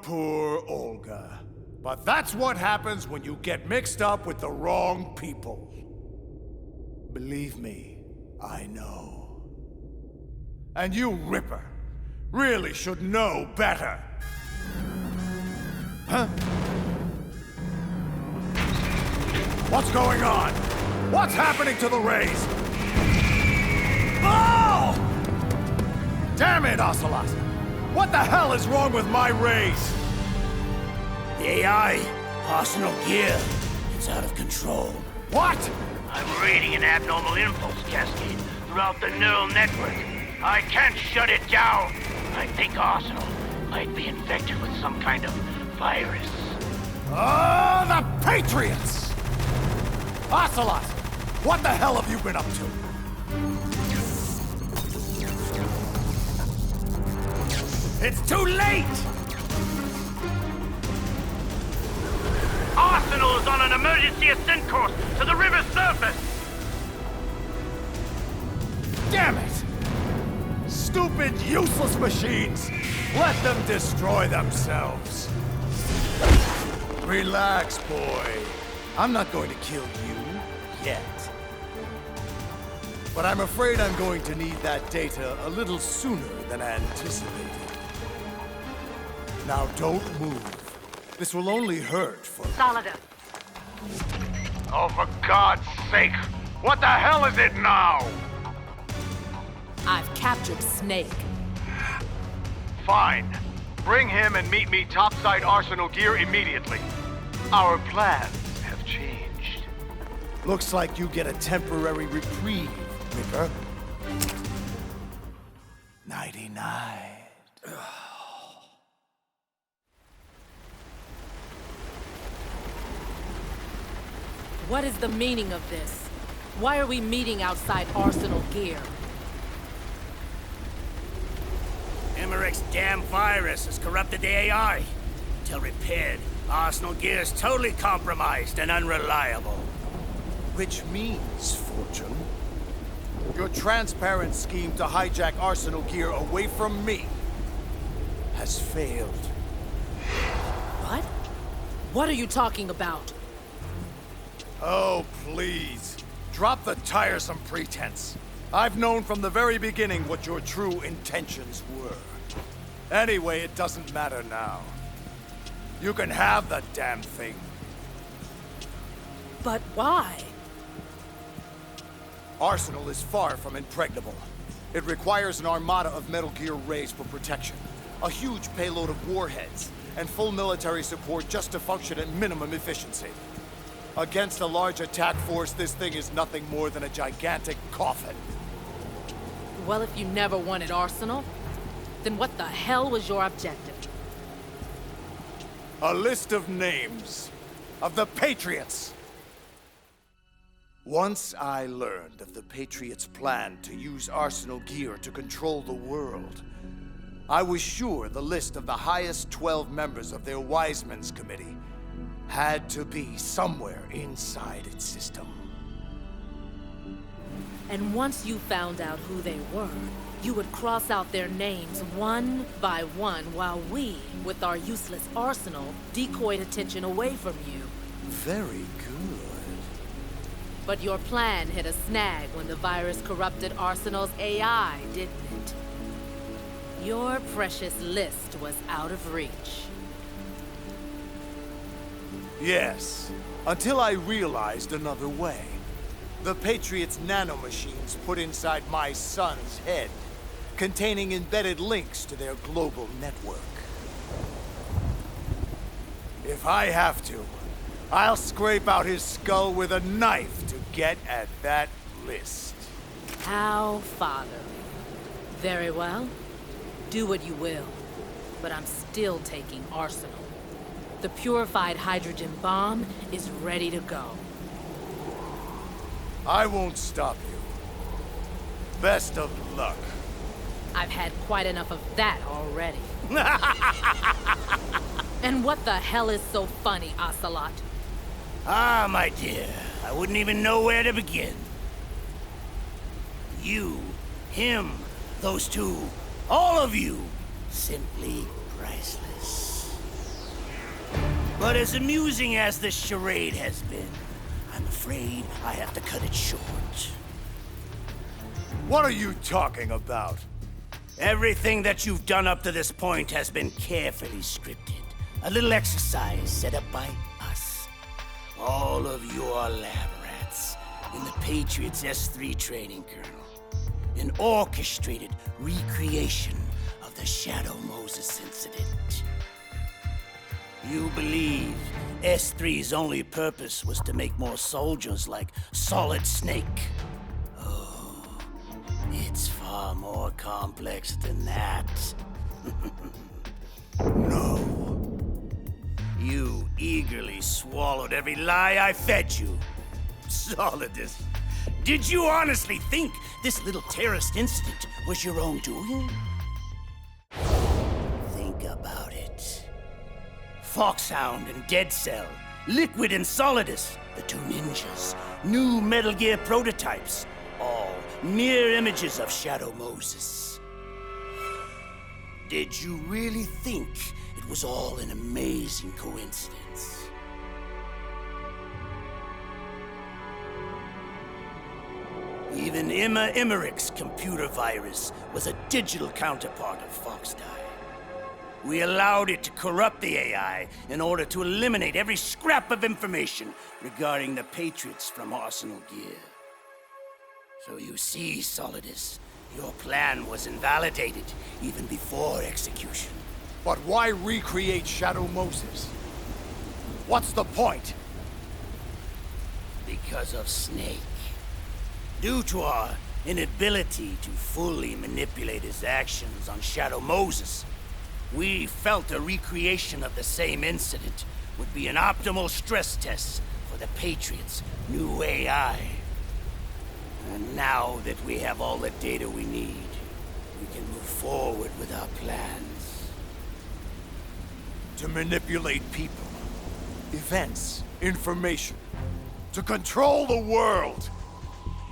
Poor Olga. But that's what happens when you get mixed up with the wrong people. Believe me, I know. And you, Ripper, really should know better. Huh? What's going on? What's happening to the rays? Oh! Damn it, Ocelot! What the hell is wrong with my rays? The AI, Arsenal gear, it's out of control. What? I'm reading an abnormal impulse cascade throughout the neural network. I can't shut it down. I think Arsenal might be infected with some kind of virus. Oh, the Patriots! Ocelot, what the hell have you been up to? It's too late! Arsenal is on an emergency ascent course to the river's surface! Damn it! Stupid, useless machines! Let them destroy themselves. Relax, boy. I'm not going to kill you yet. But I'm afraid I'm going to need that data a little sooner than anticipated. Now don't move. This will only hurt for... Solidus. Oh, for God's sake! What the hell is it now? I've captured Snake. Fine. Bring him and meet me topside Arsenal gear immediately. Our plans have changed. Looks like you get a temporary reprieve, Ripper. 99. What is the meaning of this? Why are we meeting outside Arsenal gear? Emmerich's damn virus has corrupted the AI. Until repaired, Arsenal gear is totally compromised and unreliable. Which means, Fortune, your transparent scheme to hijack Arsenal gear away from me has failed. What? What are you talking about? Oh, please. Drop the tiresome pretense. I've known from the very beginning what your true intentions were. Anyway, it doesn't matter now. You can have the damn thing. But why? Arsenal is far from impregnable. It requires an armada of Metal Gear Rays for protection, a huge payload of warheads, and full military support just to function at minimum efficiency. Against a large attack force, this thing is nothing more than a gigantic coffin. Well, if you never wanted Arsenal, then what the hell was your objective? A list of names of the Patriots. Once I learned of the Patriots' plan to use Arsenal gear to control the world, I was sure the list of the highest 12 members of their Wiseman's Committee had to be somewhere inside its system. And once you found out who they were, you would cross out their names one by one while we, with our useless arsenal, decoyed attention away from you. Very good. But your plan hit a snag when the virus corrupted Arsenal's AI, didn't it? Your precious list was out of reach. Yes, until I realized another way. The Patriots' nanomachines put inside my son's head, containing embedded links to their global network. If I have to, I'll scrape out his skull with a knife to get at that list. How fatherly. Very well. Do what you will. But I'm still taking Arsenal. The purified hydrogen bomb is ready to go. I won't stop you. Best of luck. I've had quite enough of that already. And what the hell is so funny, Ocelot? Ah, my dear, I wouldn't even know where to begin. You, him, those two, all of you, simply priceless. But as amusing as this charade has been, I'm afraid I have to cut it short. What are you talking about? Everything that you've done up to this point has been carefully scripted. A little exercise set up by us. All of you are lab rats in the Patriots S3 training kernel. An orchestrated recreation of the Shadow Moses incident. You believe S3's only purpose was to make more soldiers like Solid Snake. Oh, it's far more complex than that. No. You eagerly swallowed every lie I fed you. Solidus, did you honestly think this little terrorist incident was your own doing? Think about it. FOXHOUND and Dead Cell, Liquid and Solidus, the two ninjas, new Metal Gear prototypes, all mere images of Shadow Moses. Did you really think it was all an amazing coincidence? Even Emma Emmerich's computer virus was a digital counterpart of FOXDIE. We allowed it to corrupt the AI in order to eliminate every scrap of information regarding the Patriots from Arsenal Gear. So you see, Solidus, your plan was invalidated even before execution. But why recreate Shadow Moses? What's the point? Because of Snake. Due to our inability to fully manipulate his actions on Shadow Moses, we felt a recreation of the same incident would be an optimal stress test for the Patriots' new AI. And now that we have all the data we need, we can move forward with our plans. To manipulate people, events, information, to control the world.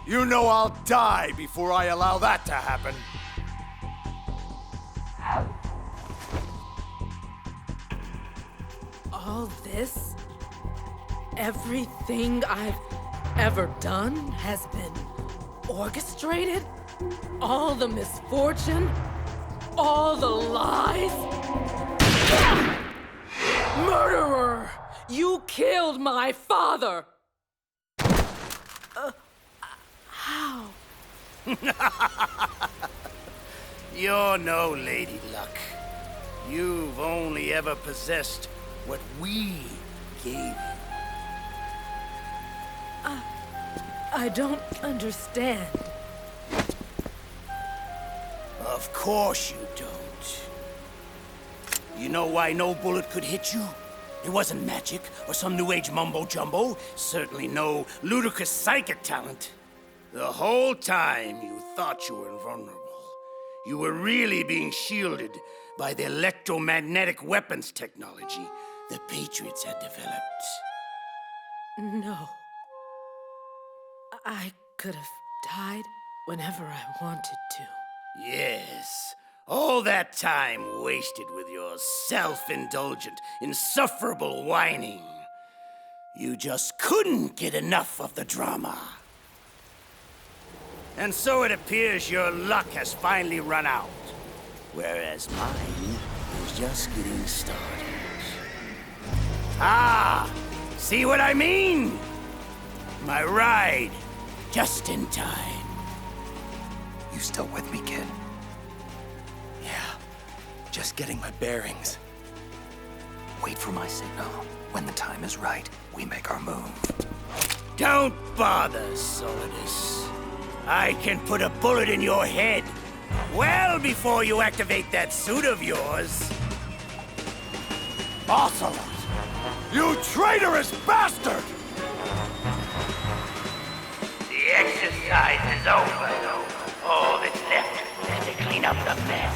You know I'll die before I allow that to happen. All this, everything I've ever done has been orchestrated? All the misfortune? All the lies? Murderer! You killed my father! How? You're no Lady Luck. You've only ever possessed what we gave you. I don't understand. Of course you don't. You know why no bullet could hit you? It wasn't magic or some new age mumbo-jumbo. Certainly no ludicrous psychic talent. The whole time you thought you were invulnerable. You were really being shielded by the electromagnetic weapons technology the Patriots had developed. No. I could have died whenever I wanted to. Yes. All that time wasted with your self-indulgent, insufferable whining. You just couldn't get enough of the drama. And so it appears your luck has finally run out, whereas mine is just getting started. Ah! See what I mean? My ride, just in time. You still with me, kid? Yeah, just getting my bearings. Wait for my signal. When the time is right, we make our move. Don't bother, Solidus. I can put a bullet in your head well before you activate that suit of yours. Ocelot! You traitorous bastard! The exercise is over. All that's left is to clean up the mess.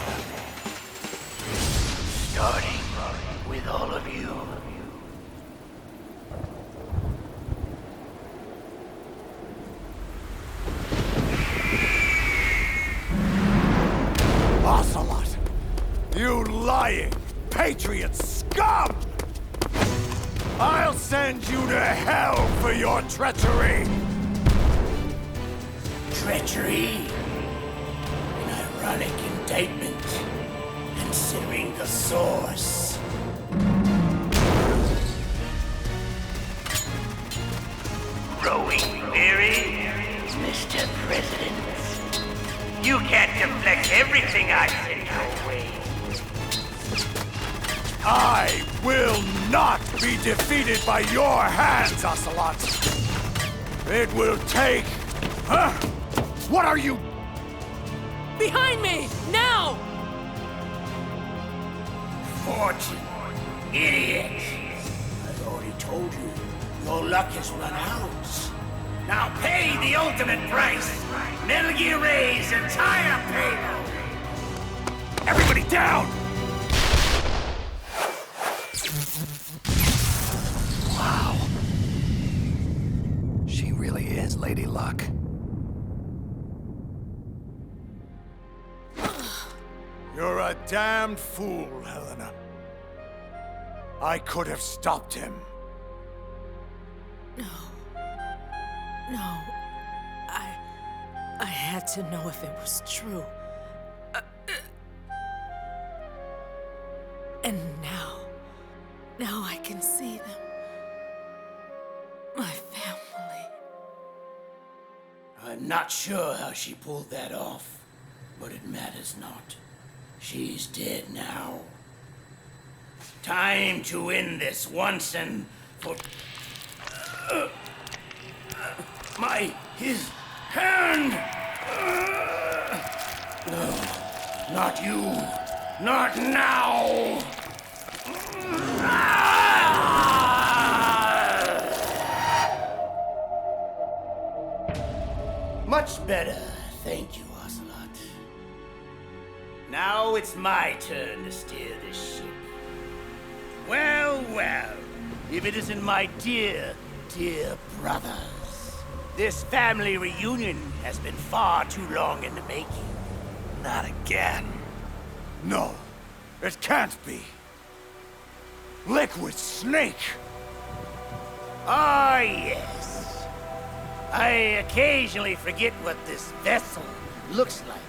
Starting with all of you. Ocelot! You lying, patriot scum! I'll send you to hell for your treachery! Treachery? An ironic indictment, considering the source. Growing weary, Mr. President. You can't deflect everything I send your way. I will not be defeated by your hands, Ocelot! It will take... Huh? What are you... Behind me! Now! Fortune. Idiot. I've already told you, your luck has run out. Now pay the ultimate price. Metal Gear Ray's entire payload. Everybody down! Wow. She really is Lady Luck. You're a damned fool, Helena. I could have stopped him. No. I had to know if it was true. And now I can see them. My family. I'm not sure how she pulled that off, but it matters not. She's dead now. Time to end this once and for... his hand! No, not you. Not now! Much better, thank you, Ocelot. Now it's my turn to steer this ship. Well, well, if it isn't my dear, dear brothers. This family reunion has been far too long in the making. Not again. No, it can't be. Liquid Snake! Ah, yes. I occasionally forget what this vessel looks like,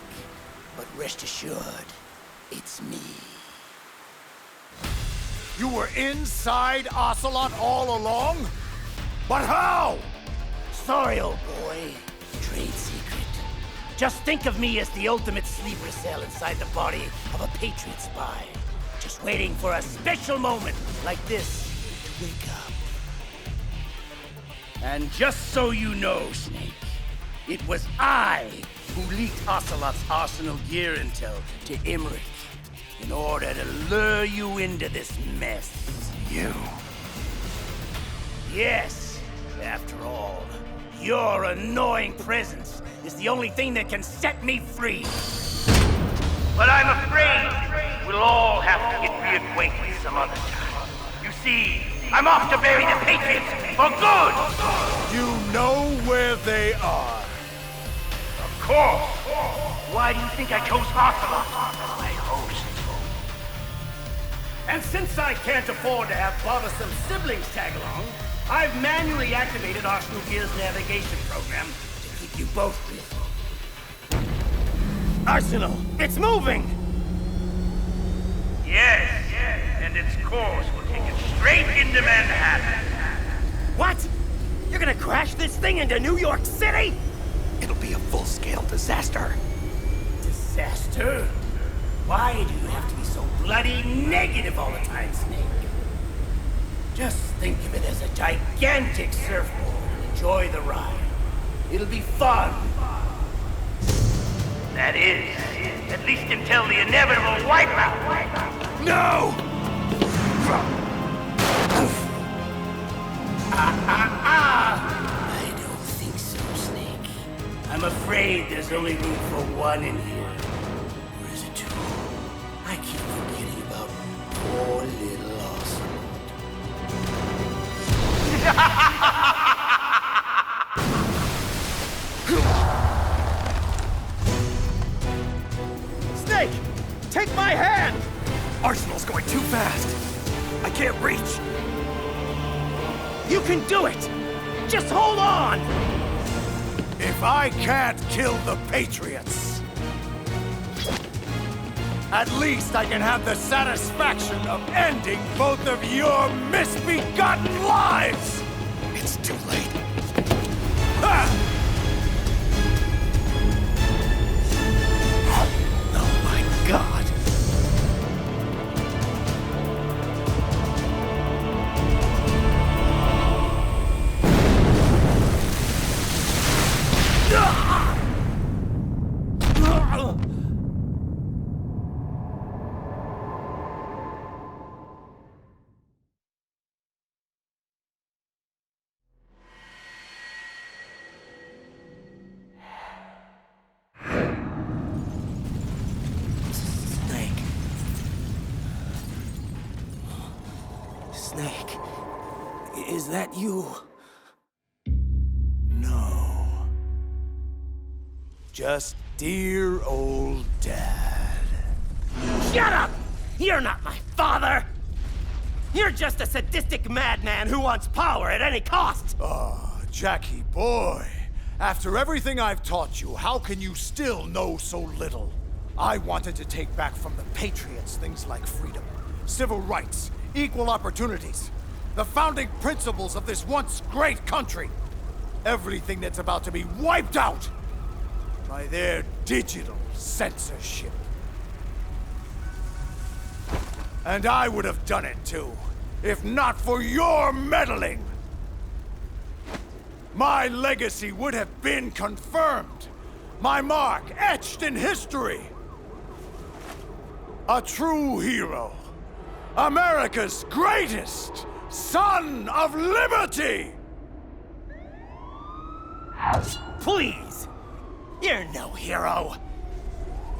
but rest assured, it's me. You were inside Ocelot all along? But how? Sorry, old boy. Trade secret. Just think of me as the ultimate sleeper cell inside the body of a Patriot spy. Just waiting for a special moment like this to wake up. And just so you know, Snake, it was I who leaked Ocelot's arsenal gear intel to Emmerich in order to lure you into this mess. You? Yes, after all, your annoying presence is the only thing that can set me free. But I'm afraid we'll all have to get reacquainted some other time. You see, I'm off to bury the Patriots for good! You know where they are. Of course! Why do you think I chose Ocelot as my host? And since I can't afford to have bothersome siblings tag along, I've manually activated Arsenal Gear's navigation program to keep you both busy. Arsenal, it's moving! Yes, and its course will take it straight into Manhattan. What? You're gonna crash this thing into New York City? It'll be a full-scale disaster. Disaster? Why do you have to be so bloody negative all the time, Snake? Just think of it as a gigantic surfboard and enjoy the ride. It'll be fun. That is, at least until the inevitable wipeout. No! I don't think so, Snake. I'm afraid there's only room for one in here. Or is it two? I keep forgetting about poor little Snake! Take my hand! Arsenal's going too fast. I can't reach. You can do it! Just hold on! If I can't kill the Patriots, at least I can have the satisfaction of ending both of your misbegotten lives! It's too late. Ha! Oh my God. Snake, is that you? No. Just dear old Dad. Shut up! You're not my father! You're just a sadistic madman who wants power at any cost! Ah, Jackie boy. After everything I've taught you, how can you still know so little? I wanted to take back from the Patriots things like freedom, civil rights, equal opportunities, the founding principles of this once great country. Everything that's about to be wiped out by their digital censorship. And I would have done it too, if not for your meddling. My legacy would have been confirmed. My mark etched in history. A true hero. America's greatest son of liberty! Please! You're no hero.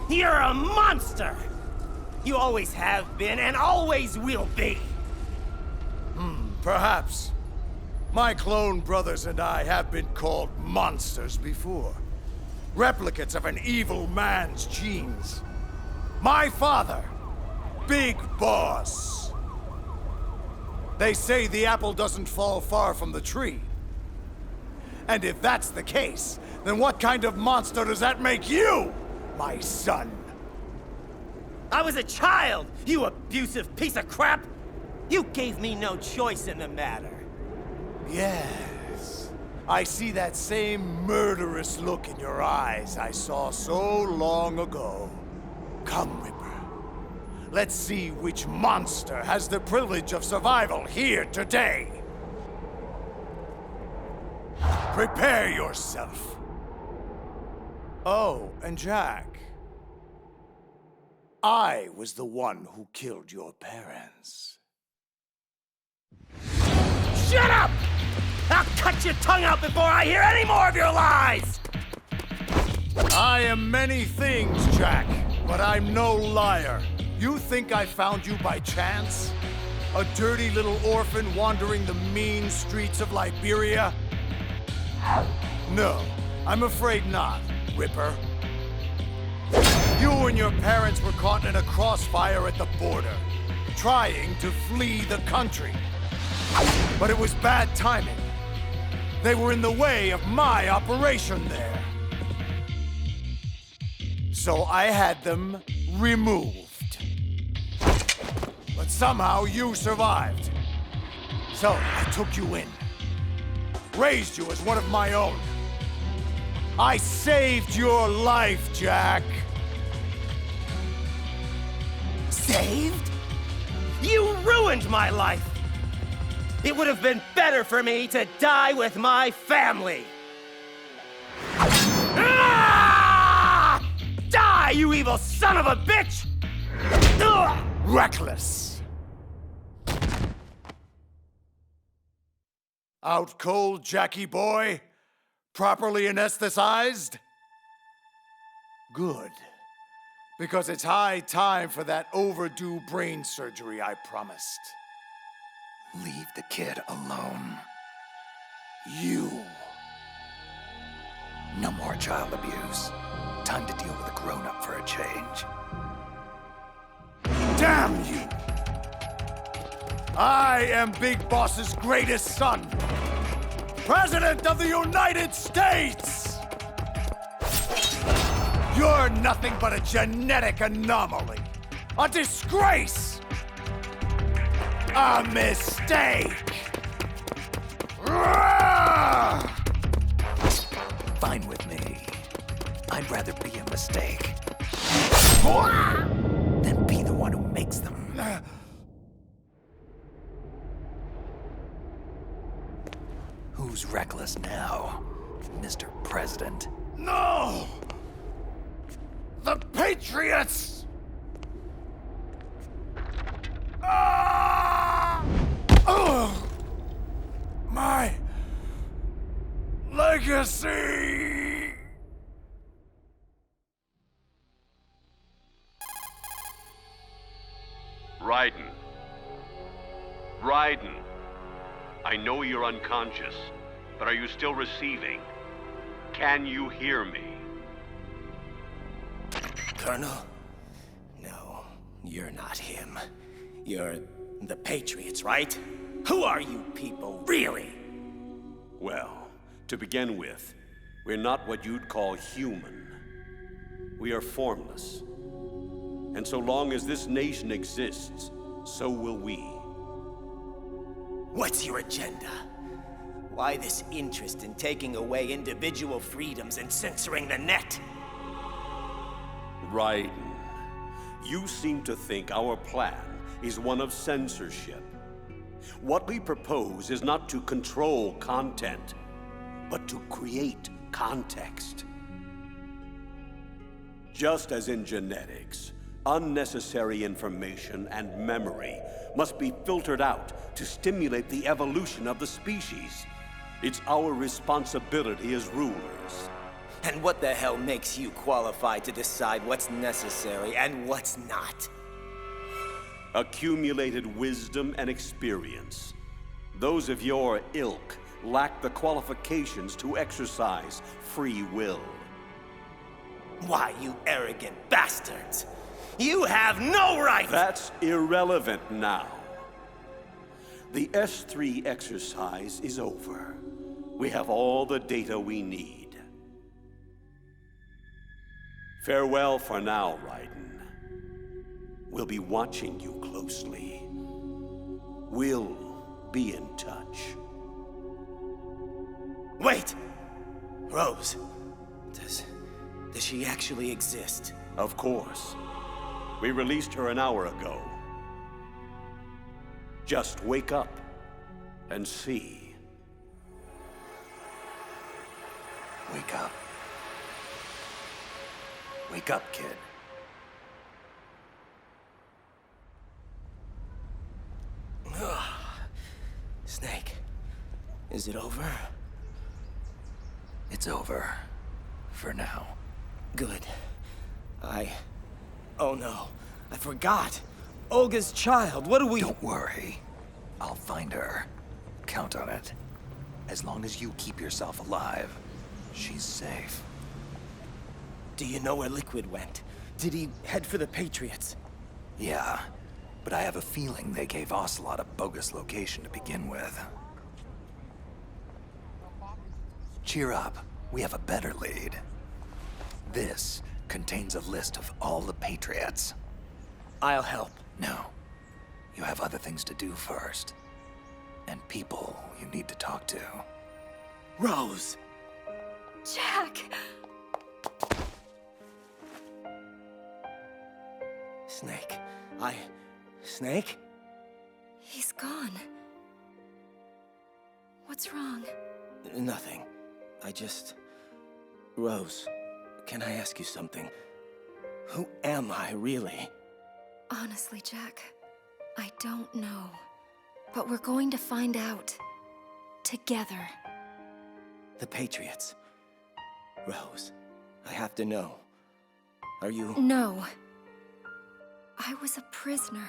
You're a monster! You always have been and always will be. Perhaps. My clone brothers and I have been called monsters before. Replicates of an evil man's genes. My father, Big Boss. They say the apple doesn't fall far from the tree. And if that's the case, then what kind of monster does that make you, my son? I was a child, you abusive piece of crap! You gave me no choice in the matter. Yes. I see that same murderous look in your eyes I saw so long ago. Come, Ripper. Let's see which monster has the privilege of survival here today. Prepare yourself. Oh, and Jack. I was the one who killed your parents. Shut up! I'll cut your tongue out before I hear any more of your lies! I am many things, Jack, but I'm no liar. You think I found you by chance? A dirty little orphan wandering the mean streets of Liberia? No, I'm afraid not, Ripper. You and your parents were caught in a crossfire at the border, trying to flee the country. But it was bad timing. They were in the way of my operation there. So I had them removed. But somehow you survived. So I took you in. Raised you as one of my own. I saved your life, Jack. Saved? You ruined my life! It would have been better for me to die with my family! Ah! Die, you evil son of a bitch! Ugh! Reckless. Out cold, Jackie boy? Properly anesthetized? Good. Because it's high time for that overdue brain surgery I promised. Leave the kid alone. You. No more child abuse. Time to deal with a grown-up for a change. Damn you! I am Big Boss's greatest son. President of the United States! You're nothing but a genetic anomaly. A disgrace! A mistake! Fine with me. I'd rather be a mistake than be the one who makes them. Who's reckless now, Mr. President? No! The Patriots! My legacy! Raiden. Raiden. I know you're unconscious, but are you still receiving? Can you hear me? Colonel? No, you're not him. You're the Patriots, right? Who are you people, really? Well, to begin with, we're not what you'd call human. We are formless. And so long as this nation exists, so will we. What's your agenda? Why this interest in taking away individual freedoms and censoring the net? Raiden, you seem to think our plan is one of censorship. What we propose is not to control content, but to create context. Just as in genetics, unnecessary information and memory must be filtered out to stimulate the evolution of the species. It's our responsibility as rulers. And what the hell makes you qualified to decide what's necessary and what's not? Accumulated wisdom and experience. Those of your ilk lack the qualifications to exercise free will. Why, you arrogant bastards! You have no right! That's irrelevant now. The S3 exercise is over. We have all the data we need. Farewell for now, Raiden. We'll be watching you closely. We'll be in touch. Wait! Rose, does she actually exist? Of course. We released her an hour ago. Just wake up and see. Wake up. Wake up, kid. Snake, is it over? It's over. For now. Good. Oh no, I forgot. Olga's child, what do we... Don't worry. I'll find her. Count on it. As long as you keep yourself alive, she's safe. Do you know where Liquid went? Did he head for the Patriots? Yeah, but I have a feeling they gave Ocelot a bogus location to begin with. Cheer up. We have a better lead. This contains a list of all the Patriots. I'll help. No. You have other things to do first. And people you need to talk to. Rose! Jack! Snake. Snake? He's gone. What's wrong? Nothing. Rose, can I ask you something? Who am I, really? Honestly, Jack, I don't know. But we're going to find out. Together. The Patriots. Rose, I have to know. Are you... No. I was a prisoner.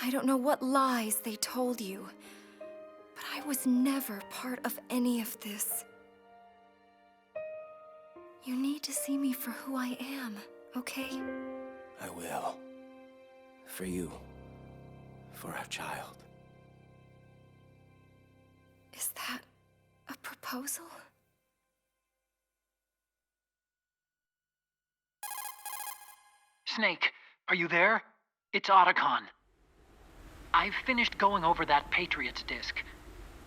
I don't know what lies they told you, but I was never part of any of this. You need to see me for who I am, okay? I will. For you. For our child. Is that a proposal? Snake, are you there? It's Otacon. I've finished going over that Patriots disk.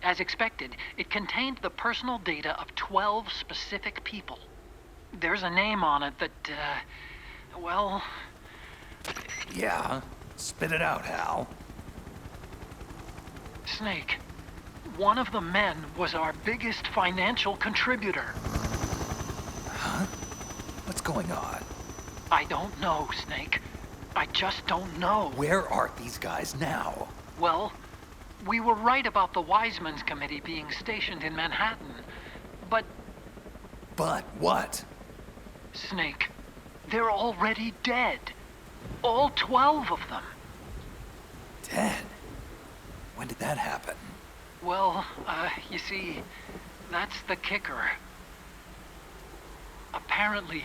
As expected, it contained the personal data of 12 specific people. There's a name on it that, well... Yeah? Spit it out, Hal. Snake, one of the men was our biggest financial contributor. Huh? What's going on? I don't know, Snake. I just don't know. Where are these guys now? Well, we were right about the Wiseman's Committee being stationed in Manhattan, but... But what? Snake, they're already dead. All 12 of them. Dead? When did that happen? Well, you see, that's the kicker. Apparently,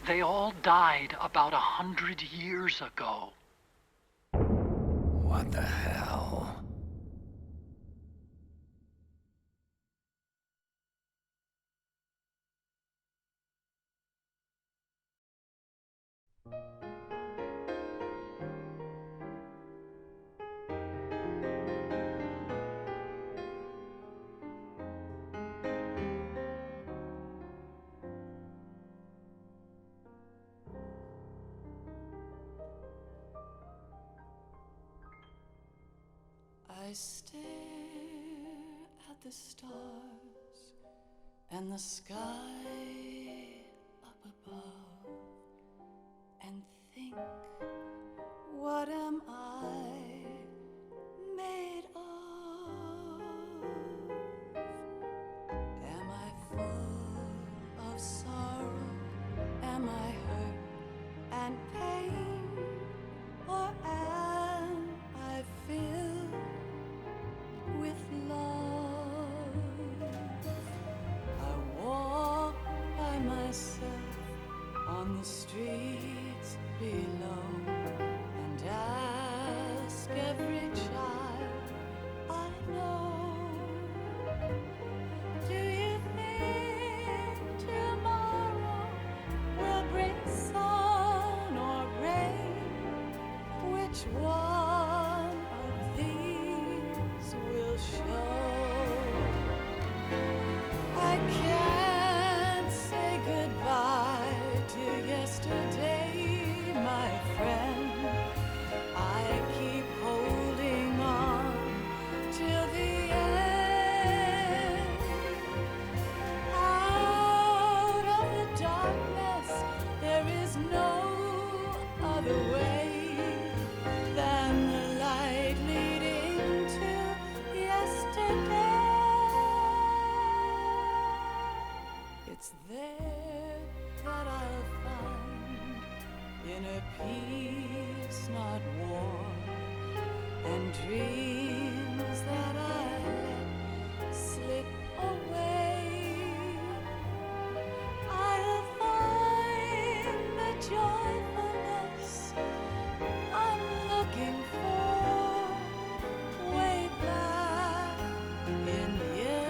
they all died about 100 years ago. What the hell? stare at the stars and the sky up above and think, what am I made of? Am I full of sorrow? Am I hurt and pain? Or am I filled with love? I walk by myself on the streets below and ask every child I know, do you think tomorrow will bring sun or rain? Which one of these will show? I can't say goodbye to yesterday, my friend. I keep holding on till the end. Out of the darkness, there is no other way than the light leading to yesterday. It's there that I'll find inner peace, not war, and dreams that I let slip away. I'll find the joyfulness I'm looking for way back in yesterday.